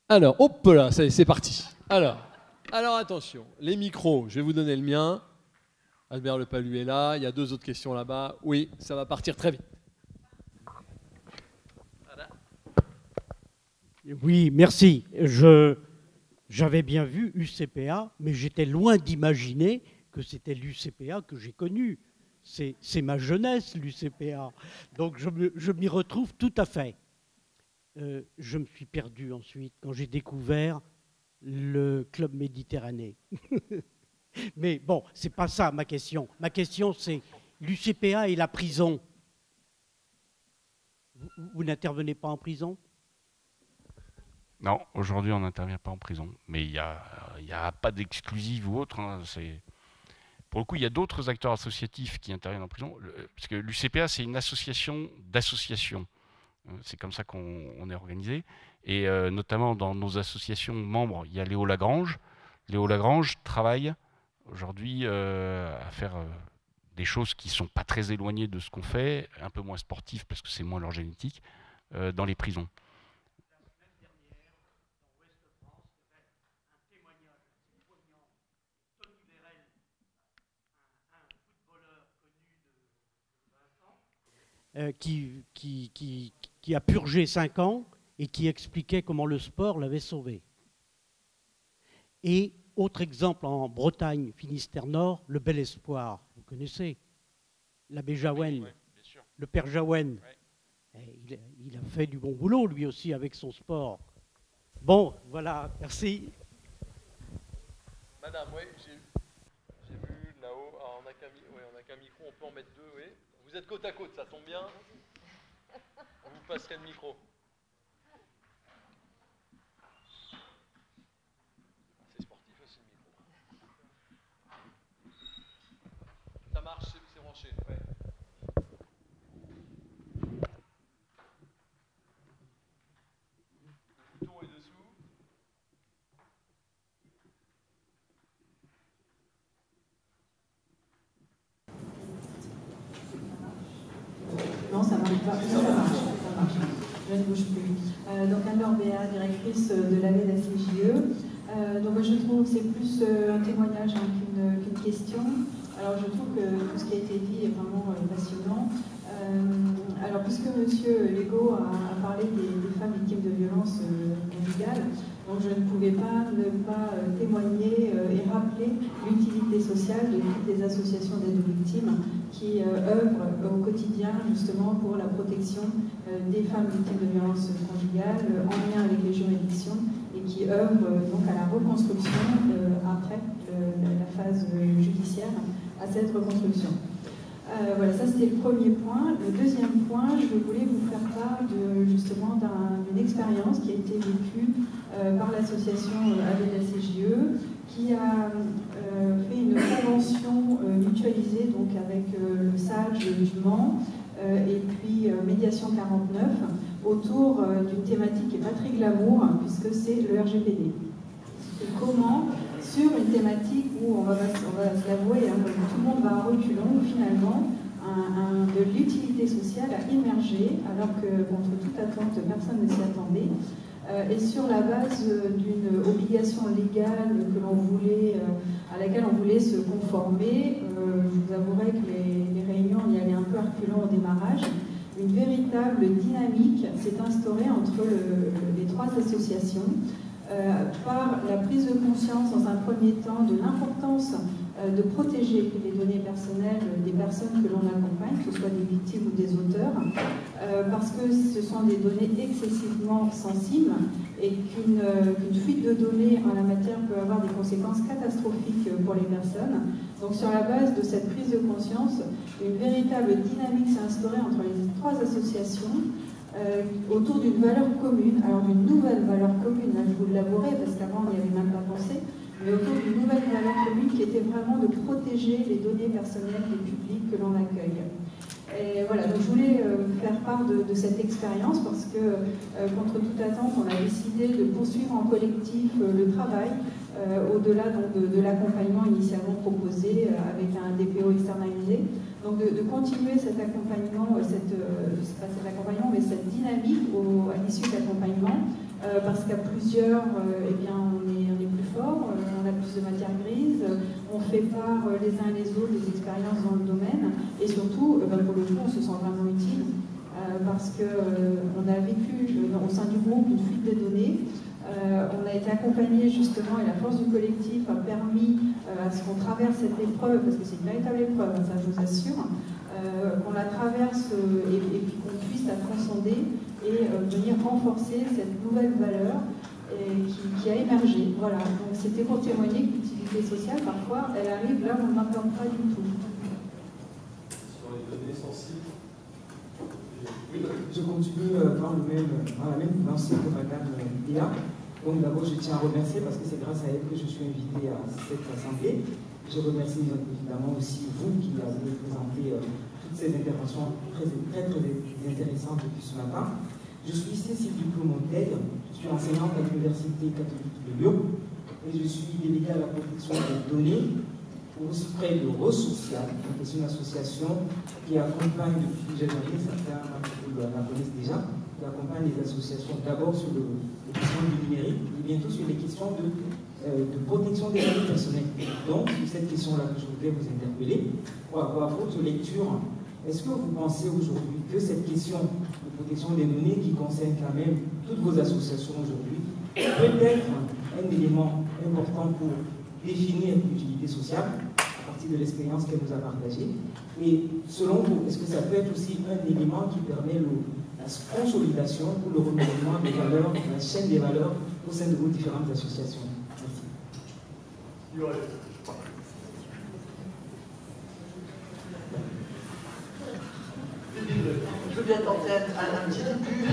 Alors, hop là, c'est parti. Alors attention, les micros, je vais vous donner le mien. Albert Le Palu est là, il y a 2 autres questions là-bas. Oui, ça va partir très vite. Voilà. Oui, merci. J'avais bien vu UCPA, mais j'étais loin d'imaginer que c'était l'UCPA que j'ai connu. C'est ma jeunesse, l'UCPA. Donc je m'y retrouve tout à fait. Je me suis perdu ensuite quand j'ai découvert le Club Méditerranée. Mais bon, c'est pas ça ma question. Ma question, c'est l'UCPA et la prison. Vous n'intervenez pas en prison? Non, aujourd'hui, on n'intervient pas en prison. Mais il n'y a pas d'exclusive ou autre. Hein, pour le coup, il y a d'autres acteurs associatifs qui interviennent en prison. Parce que l'UCPA, c'est une association d'associations. C'est comme ça qu'on est organisé. Et notamment dans nos associations membres, il y a Léo Lagrange. Léo Lagrange travaille aujourd'hui à faire des choses qui ne sont pas très éloignées de ce qu'on fait, un peu moins sportives parce que c'est moins leur génétique, dans les prisons. Qui a purgé 5 ans et qui expliquait comment le sport l'avait sauvé. Et autre exemple en Bretagne, Finistère Nord, le Bel Espoir, vous connaissez, l'abbé Jaouen, oui, le père Jaouen. Oui. Il a fait du bon boulot lui aussi avec son sport. Bon, voilà, merci. Madame, oui, j'ai vu là-haut, on n'a qu'un micro, on peut en mettre 2, oui. Vous êtes côte à côte, ça tombe bien. On vous passerait le micro. C'est sportif aussi le micro. Ça marche, c'est branché. Ouais. Le bouton est dessous. Non, ça ne marche pas. Non, ça marche. Je ne bouge plus. Donc, Anne-Laure Béat, directrice de l'année de la CGE. Donc, je trouve que c'est plus un témoignage qu'une question. Alors, je trouve que tout ce qui a été dit est vraiment passionnant. Alors, puisque M. Legault a parlé des femmes victimes de violences conjugales, donc je ne pouvais pas ne pas témoigner et rappeler l'utilité sociale de toutes les associations d'aide aux victimes qui œuvrent au quotidien justement pour la protection des femmes victimes de violences conjugales en lien avec les juridictions et qui œuvrent donc à la reconstruction après la phase judiciaire, à cette reconstruction. Voilà, ça c'était le premier point. Le deuxième point, je voulais vous faire part justement d'une expérience qui a été vécue par l'association AVDA CGE, qui a fait une convention mutualisée donc avec le SAGE du Mans et puis Médiation 49 autour d'une thématique qui n'est pas très glamour puisque c'est le RGPD. Et comment, sur une thématique où on va se l'avouer, hein, tout le monde va à reculons, où finalement de l'utilité sociale a émergé alors que contre toute attente personne ne s'y attendait. Et sur la base d'une obligation légale que l'on voulait, à laquelle on voulait se conformer, je vous avouerai que les réunions y allaient un peu reculons au démarrage. Une véritable dynamique s'est instaurée entre les trois associations par la prise de conscience dans un premier temps de l'importance de protéger les données personnelles des personnes que l'on accompagne, que ce soit des victimes ou des auteurs, parce que ce sont des données excessivement sensibles et qu'une fuite de données en la matière peut avoir des conséquences catastrophiques pour les personnes. Donc sur la base de cette prise de conscience, une véritable dynamique s'est instaurée entre les trois associations autour d'une valeur commune, alors d'une nouvelle valeur commune, là je vous l'avouerai parce qu'avant on n'y avait même pas pensé, mais autour d'une nouvelle valeur commune qui était vraiment de protéger les données personnelles des publics que l'on accueille. Et voilà, donc je voulais faire part de cette expérience parce que, contre toute attente, on a décidé de poursuivre en collectif le travail au-delà de l'accompagnement initialement proposé avec un DPO externalisé. Donc de continuer cet accompagnement, pas cet accompagnement, mais cette dynamique à l'issue de l'accompagnement, parce qu'à plusieurs, eh bien, on est plus fort, on a plus de matière grise, on fait part les uns et les autres des expériences dans le domaine, et surtout, pour le coup, on se sent vraiment utile, parce qu'on a vécu au sein du groupe une fuite des données. On a été accompagné justement et la force du collectif a permis à ce qu'on traverse cette épreuve, parce que c'est une véritable épreuve, ça je vous assure, qu'on la traverse et puis qu'on puisse la transcender et venir renforcer cette nouvelle valeur qui a émergé. Voilà, donc c'était pour témoigner que l'utilité sociale, parfois, elle arrive là où on n'entend pas du tout. Sur les données sensibles, je continue dans la même lancée que Madame Léa. Donc d'abord, je tiens à remercier parce que c'est grâce à elle que je suis invité à cette assemblée. Je remercie évidemment aussi vous qui avez présenté toutes ces interventions très intéressantes depuis ce matin. Je suis Cécile Duclos-Montaigne, je suis enseignante à l'Université catholique de Lyon et je suis déléguée à la protection des données auprès de Resocial, qui est une association qui accompagne depuis plusieurs années, certains la connaissent déjà, qui accompagne les associations d'abord sur les questions du numérique et bientôt sur les questions de protection des données personnelles. Donc, sur cette question-là que je voudrais vous interpeller, pour avoir votre lecture, est-ce que vous pensez aujourd'hui que cette question de protection des données qui concerne quand même toutes vos associations aujourd'hui peut être un élément important pour définir l'utilité sociale à partir de l'expérience qu'elle nous a partagée? Et selon vous, est-ce que ça peut être aussi un élément qui permet la consolidation ou le renouvellement des valeurs, la chaîne des valeurs au sein de vos différentes associations? Merci. Je veux bien tenter un petit début.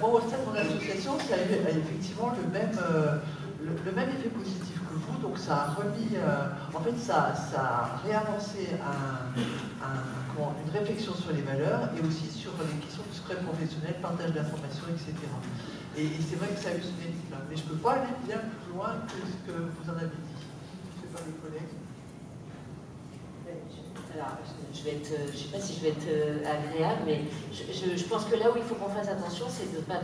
Moi, au sein de mon association, ça a eu effectivement le même effet positif que vous. Donc, ça a remis, en fait, ça a réavancé une réflexion sur les valeurs et aussi sur les questions de secret professionnel, partage d'informations, etc. Et c'est vrai que ça a eu ce mérite-là. Mais je ne peux pas aller bien plus loin que ce que vous en avez dit. Je ne sais pas, les collègues. Alors, je ne sais pas si je vais être agréable, mais je pense que là où il faut qu'on fasse attention, c'est de ne pas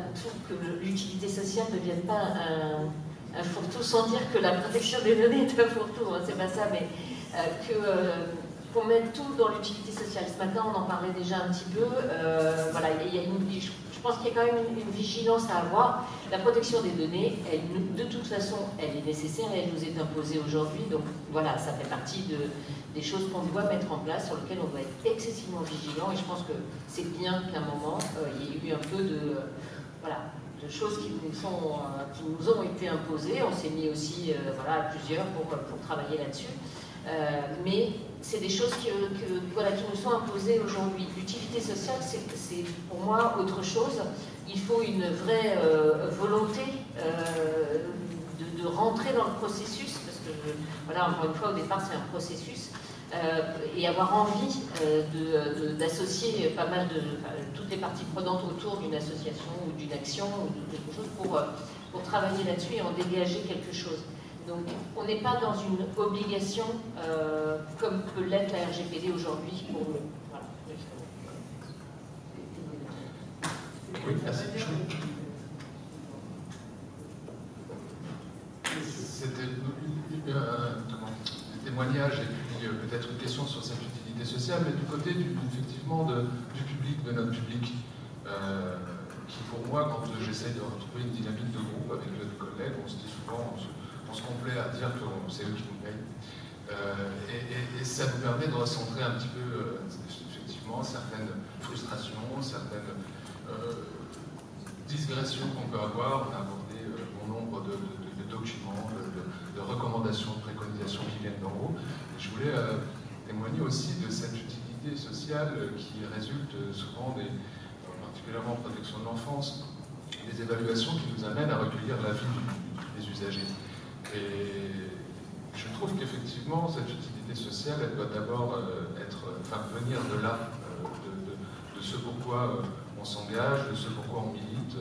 que l'utilité sociale ne devienne pas un fourre-tout, sans dire que la protection des données est un fourre-tout, hein, c'est pas ça, mais qu'on mette tout dans l'utilité sociale. Ce matin, on en parlait déjà un petit peu. Voilà, je pense qu'il y a quand même une vigilance à avoir. La protection des données, de toute façon, elle est nécessaire et elle nous est imposée aujourd'hui. Donc voilà, ça fait partie des choses qu'on doit mettre en place, sur lesquelles on doit être excessivement vigilant. Et je pense que c'est bien qu'à un moment, il y ait eu un peu de choses qui nous ont été imposées. On s'est mis aussi à plusieurs pour travailler là-dessus. Mais c'est des choses qui nous sont imposées aujourd'hui. L'utilité sociale, c'est pour moi autre chose. Il faut une vraie volonté de rentrer dans le processus, parce que, voilà, encore une fois, au départ, c'est un processus, et avoir envie d'associer pas mal toutes les parties prenantes autour d'une association ou d'une action ou de quelque chose pour travailler là-dessus et en dégager quelque chose. Donc, on n'est pas dans une obligation comme peut l'être la RGPD aujourd'hui. Voilà. Oui, merci. C'était un témoignage et puis peut-être une question sur cette utilité sociale, mais du côté effectivement du public, de notre public, qui pour moi, quand j'essaie de retrouver une dynamique de groupe avec d'autres collègues, on se dit souvent, on se complaît à dire que c'est eux qui nous payent. Et ça nous permet de recentrer un petit peu, effectivement, certaines frustrations, certaines digressions qu'on peut avoir. On a abordé bon nombre de documents, de recommandations, de préconisations qui viennent d'en haut. Et je voulais témoigner aussi de cette utilité sociale qui résulte souvent particulièrement en protection de l'enfance, des évaluations qui nous amènent à recueillir l'avis des usagers. Et je trouve qu'effectivement, cette utilité sociale, elle doit d'abord venir de là, de ce pourquoi on s'engage, de ce pourquoi on milite.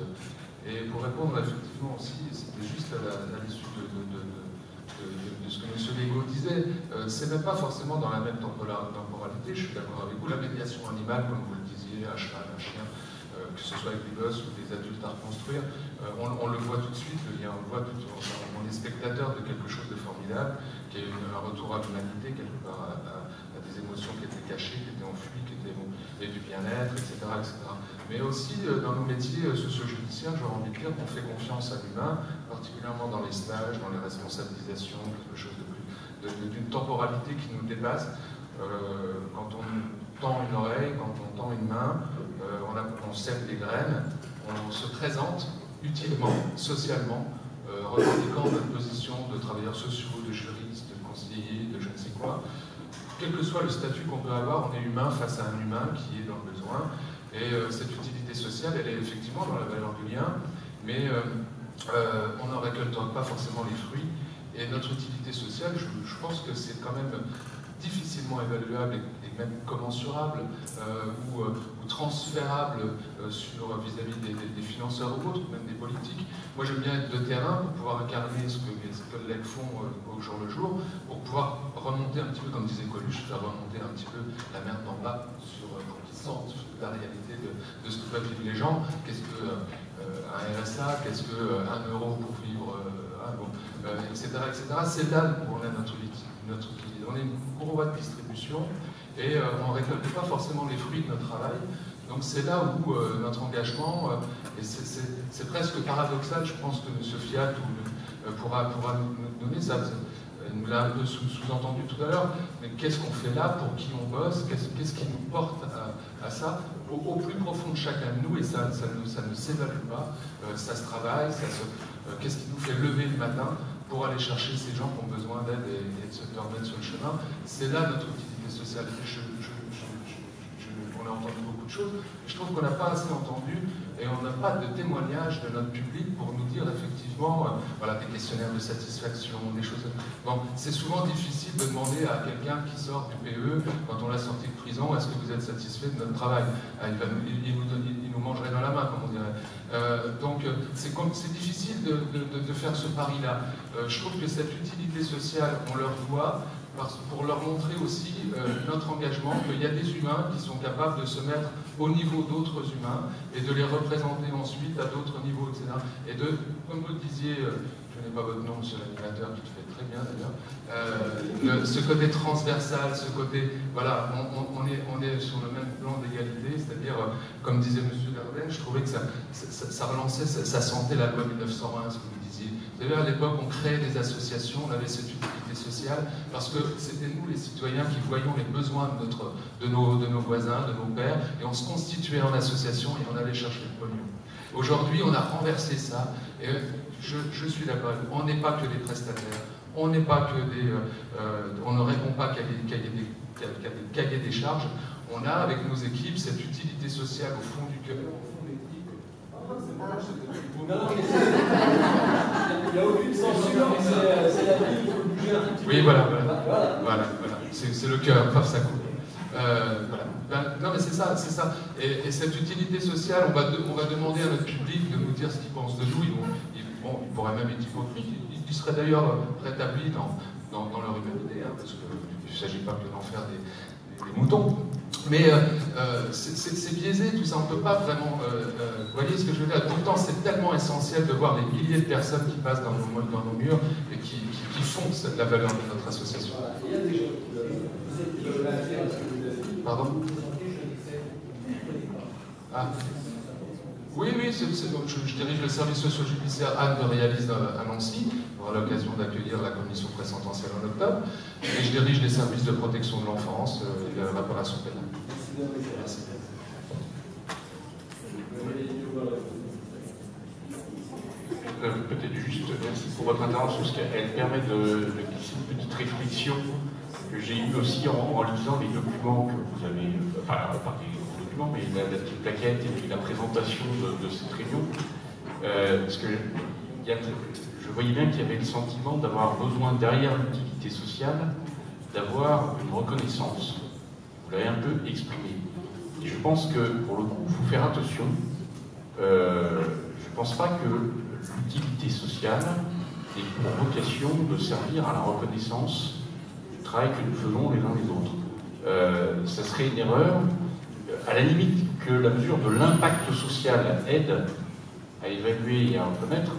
Et pour répondre effectivement aussi, c'était juste à l'issue de ce que M. Legault disait, c'est même pas forcément dans la même temporalité, je suis d'accord avec vous, la médiation animale, comme vous le disiez, un cheval, un chien, que ce soit avec des gosses ou des adultes à reconstruire, on le voit tout de suite, le lien, on le voit on est spectateur de quelque chose de formidable, qui est un retour à l'humanité, quelque part à des émotions qui étaient cachées, qui étaient enfouies, et du bien-être, etc., etc. Mais aussi dans nos métiers socio-judiciaires, j'aurais envie de dire qu'on fait confiance à l'humain, particulièrement dans les stages, dans les responsabilisations, quelque chose d'une temporalité qui nous dépasse. Quand on tend une oreille, quand on tend une main, on sème des graines, on se présente utilement, socialement, revendiquant notre position de travailleurs sociaux, de juristes, de conseillers, de je ne sais quoi. Quel que soit le statut qu'on peut avoir, on est humain face à un humain qui est dans le besoin. Et cette utilité sociale, elle est effectivement dans la valeur du lien, mais on n'en récolte pas forcément les fruits. Et notre utilité sociale, je pense que c'est quand même difficilement évaluable et même commensurable ou transférable vis-à-vis des financeurs ou autres, même des politiques. Moi, j'aime bien être de terrain pour pouvoir incarner ce que mes collègues font au jour le jour, pour pouvoir remonter un petit peu, comme disait Coluche, faire remonter un petit peu la merde d'en bas pour qu'ils sentent la réalité de ce que peuvent vivre les gens. Qu'est-ce qu'un RSA, qu'est-ce qu'un euro pour vivre, etc. C'est là où on a notre utilité. On est une courroie de distribution et on ne récolte pas forcément les fruits de notre travail. Donc c'est là où notre engagement, et c'est presque paradoxal, je pense que M. Fiat pourra nous donner ça. Il nous l'a un peu sous-entendu tout à l'heure, mais qu'est-ce qu'on fait là, pour qui on bosse, qu'est-ce qui nous porte à ça, au plus profond de chacun de nous, et ça ne s'évalue pas, ça se travaille, qu'est-ce qui nous fait lever le matin pour aller chercher ces gens qui ont besoin d'aide et de se remettre sur le chemin. C'est là notre utilité sociale. On a entendu beaucoup de choses, je trouve qu'on n'a pas assez entendu et on n'a pas de témoignage de notre public pour nous dire effectivement, voilà, des questionnaires de satisfaction, des choses. Bon, c'est souvent difficile de demander à quelqu'un qui sort du PE, quand on l'a sorti de prison, est-ce que vous êtes satisfait de notre travail? Il nous mangerait dans la main, comme on dirait. Donc c'est difficile de faire ce pari-là. Je trouve que cette utilité sociale, on leur doit, pour leur montrer aussi notre engagement, qu'il y a des humains qui sont capables de se mettre au niveau d'autres humains et de les représenter ensuite à d'autres niveaux, etc. Et comme vous le disiez, je n'ai pas votre nom, monsieur l'animateur, qui le fait très bien d'ailleurs, ce côté transversal, ce côté, voilà, on est sur le même plan d'égalité, c'est-à-dire, comme disait monsieur Verlaine, je trouvais que ça relançait, ça sentait la loi 1901, ce que vous disiez. Vous savez, à l'époque, on créait des associations, on avait cette utilité sociale, parce que c'était nous, les citoyens, qui voyions les besoins de nos voisins, de nos pairs, et on se constituait en association et on allait chercher le pognon. Aujourd'hui, on a renversé ça, et je suis d'accord avec vous, on n'est pas que des prestataires, on n'est pas que on ne répond pas qu'à des cahiers des charges, on a avec nos équipes cette utilité sociale au fond du cœur, au fond des tripes, Il n'y a aucune censure, c'est la vie, il faut bouger un petit peu. Oui, voilà. C'est le cœur, paf, ça coupe. Voilà. Non, mais c'est ça. Et cette utilité sociale, on va demander à notre public de nous dire ce qu'il pense de nous. Ils pourraient même être hypocrites. Ils seraient d'ailleurs rétablis dans leur humanité, hein, parce qu'il ne s'agit pas que d'en faire des moutons. Mais c'est biaisé, tout ça, on ne peut pas vraiment... vous voyez ce que je veux dire? Pourtant, c'est tellement essentiel de voir les milliers de personnes qui passent dans nos murs et qui font la valeur de notre association. Il y a des gens qui veulent réagir à ce que vous avez dit. Pardon? Ah. Oui, je dirige le service socio-judiciaire Anne de Réalise à Nancy. On aura l'occasion d'accueillir la commission présententielle en octobre. Et je dirige les services de protection de l'enfance et de la réparation pénale. Merci. Peut-être juste, merci pour votre intervention, parce qu'elle permet de glisser une petite réflexion que j'ai eue aussi en lisant les documents que vous avez, enfin, pas des gros documents, mais la petite plaquette et puis la présentation de cette réunion. Parce que je voyais bien qu'il y avait le sentiment d'avoir besoin, derrière l'utilité sociale, d'avoir une reconnaissance. Vous l'avez un peu exprimé. Et je pense que, pour le coup, il faut faire attention. Je ne pense pas que l'utilité sociale ait pour vocation de servir à la reconnaissance du travail que nous faisons les uns les autres. Ça serait une erreur. À la limite, que la mesure de l'impact social aide à évaluer et à reconnaître.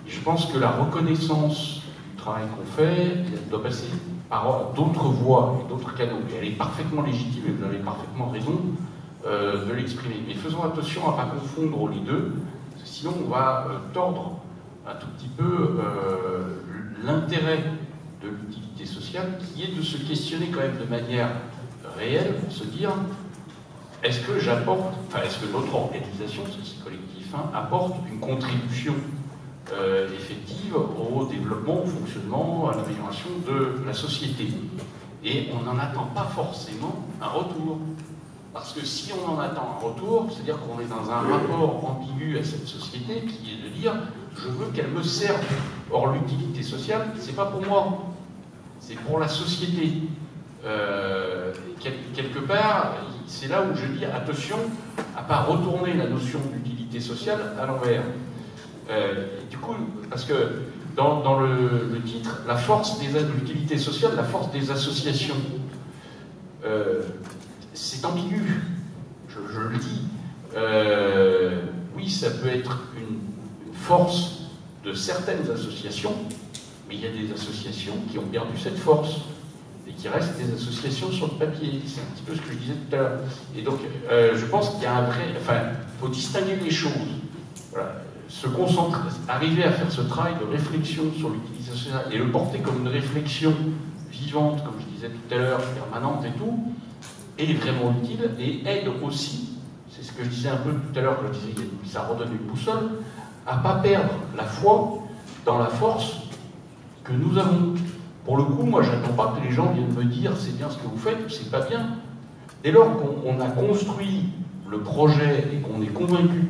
Je pense que la reconnaissance du travail qu'on fait, elle doit passer par d'autres voies et d'autres canaux. Et elle est parfaitement légitime, et vous avez parfaitement raison de l'exprimer. Mais faisons attention à ne pas confondre les deux, parce que sinon on va tordre un tout petit peu l'intérêt de l'utilité sociale, qui est de se questionner quand même de manière réelle pour se dire est-ce que j'apporte, enfin est-ce que notre organisation, ce collectif, apporte une contribution effective au développement, au fonctionnement, à l'amélioration de la société. Et on n'en attend pas forcément un retour. Parce que si on en attend un retour, c'est-à-dire qu'on est dans un rapport ambigu à cette société qui est de dire je veux qu'elle me serve. Or l'utilité sociale, c'est pas pour moi, c'est pour la société. Quelque part, c'est là où je dis attention à ne pas retourner la notion d'utilité sociale à l'envers. Du coup, parce que dans le titre, la force de l'utilité sociale, la force des associations, c'est ambigu, je le dis. Oui, ça peut être une force de certaines associations, mais il y a des associations qui ont perdu cette force et qui restent des associations sur le papier. C'est un petit peu ce que je disais tout à l'heure. Et donc, je pense qu'il y a un vrai... Enfin, il faut distinguer les choses. Voilà. Se concentrer, arriver à faire ce travail de réflexion sur l'utilisation sociale et le porter comme une réflexion vivante, comme je disais tout à l'heure, permanente et tout, est vraiment utile et aide aussi, c'est ce que je disais un peu tout à l'heure, quand je disais que ça redonne une boussole, à ne pas perdre la foi dans la force que nous avons. Pour le coup, moi, je n'attends pas que les gens viennent me dire c'est bien ce que vous faites ou c'est pas bien. Dès lors qu'on a construit le projet et qu'on est convaincu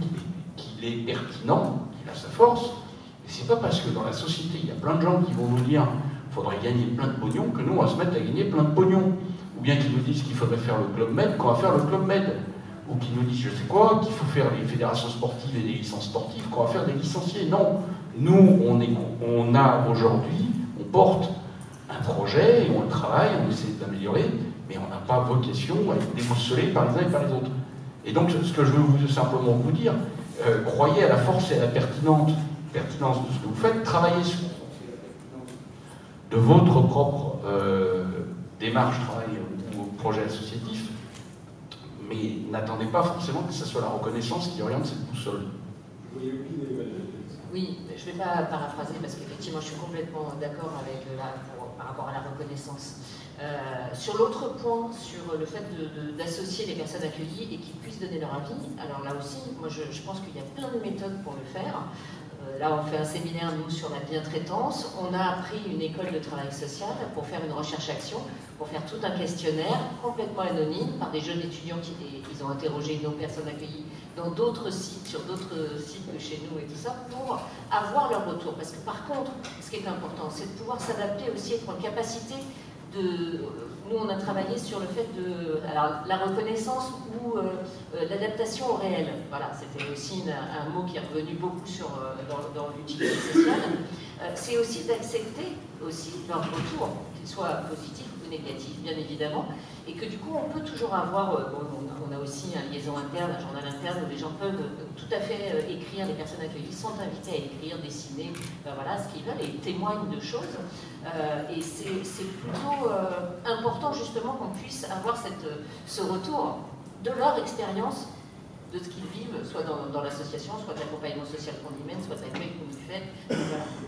qu'il est pertinent, qu'il a sa force, et c'est pas parce que dans la société, il y a plein de gens qui vont nous dire qu'il faudrait gagner plein de pognon, que nous, on va se mettre à gagner plein de pognon. Ou bien qui nous disent qu'il faudrait faire le Club Med, qu'on va faire le Club Med. Ou qui nous disent, je sais quoi, qu'il faut faire les fédérations sportives et des licences sportives, qu'on va faire des licenciés. Non. Nous, on a aujourd'hui, on porte un projet et on le travaille, on essaie de l'améliorer, mais on n'a pas vocation à être déboussolé par les uns et par les autres. Et donc, ce que je veux simplement vous dire, croyez à la force et à la pertinence de ce que vous faites, travaillez sur de votre propre démarche, travail ou projet associatif, mais n'attendez pas forcément que ce soit la reconnaissance qui oriente cette boussole. Oui, je ne vais pas paraphraser parce qu'effectivement je suis complètement d'accord avec par rapport à la reconnaissance. Sur l'autre point, sur le fait d'associer les personnes accueillies et qu'ils puissent donner leur avis, alors là aussi, moi je pense qu'il y a plein de méthodes pour le faire. Là, on fait un séminaire, nous, sur la bientraitance. On a appris une école de travail social pour faire une recherche-action, pour faire tout un questionnaire complètement anonyme par des jeunes étudiants ils ont interrogé nos personnes accueillies dans d'autres sites, sur d'autres sites que chez nous et tout ça, pour avoir leur retour. Parce que par contre, ce qui est important, c'est de pouvoir s'adapter aussi, être en capacité de... Nous, on a travaillé sur le fait de la reconnaissance ou l'adaptation au réel. Voilà, c'était aussi un mot qui est revenu beaucoup dans l'utilité sociale. C'est aussi d'accepter aussi leur retour, qu'il soit positif ou négatif, bien évidemment, et que du coup, on peut toujours avoir... on a aussi un liaison interne, un journal interne où les gens peuvent tout à fait écrire, les personnes accueillies sont invitées à écrire, dessiner, voilà, ce qu'ils veulent, et témoignent de choses. Et c'est plutôt important justement qu'on puisse avoir ce retour de leur expérience, de ce qu'ils vivent, soit dans l'association, soit de l'accompagnement social qu'on y mène, soit de l'accueil qu'on y fait.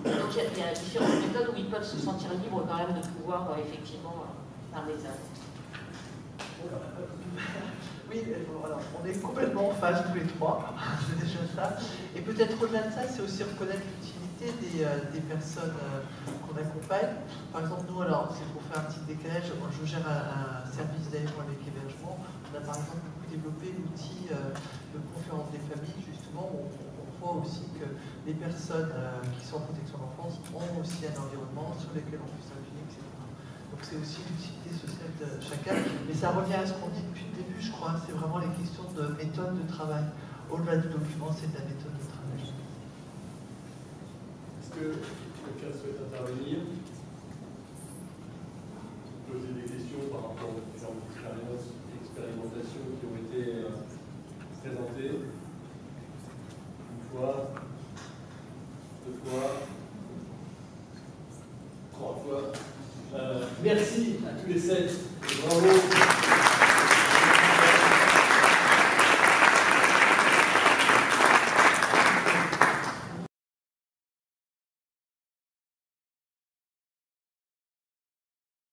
Voilà. Donc il y a différentes méthodes où ils peuvent se sentir libres quand même de pouvoir effectivement parler ça. Oui, alors, on est complètement en phase tous les trois, c'est déjà ça. Et peut-être au-delà de ça, c'est aussi reconnaître l'utilité des personnes qu'on accompagne. Par exemple, nous, alors, c'est pour faire un petit décalage, je gère un service d'hébergement avec hébergement. On a par exemple beaucoup développé l'outil de conférence des familles, justement, où on voit aussi que les personnes qui sont en protection de l'enfance ont aussi un environnement sur lequel on peut s'appuyer, etc. Donc c'est aussi l'utilité sociale de chacun. Mais ça revient à ce qu'on dit depuis le début, je crois. C'est vraiment les questions de méthode de travail. Au-delà du document, c'est de la méthode de travail. Est-ce que quelqu'un souhaite intervenir? Poser des questions par rapport aux différentes expérimentations qui ont été présentées? Une fois, deux fois, trois fois. Merci.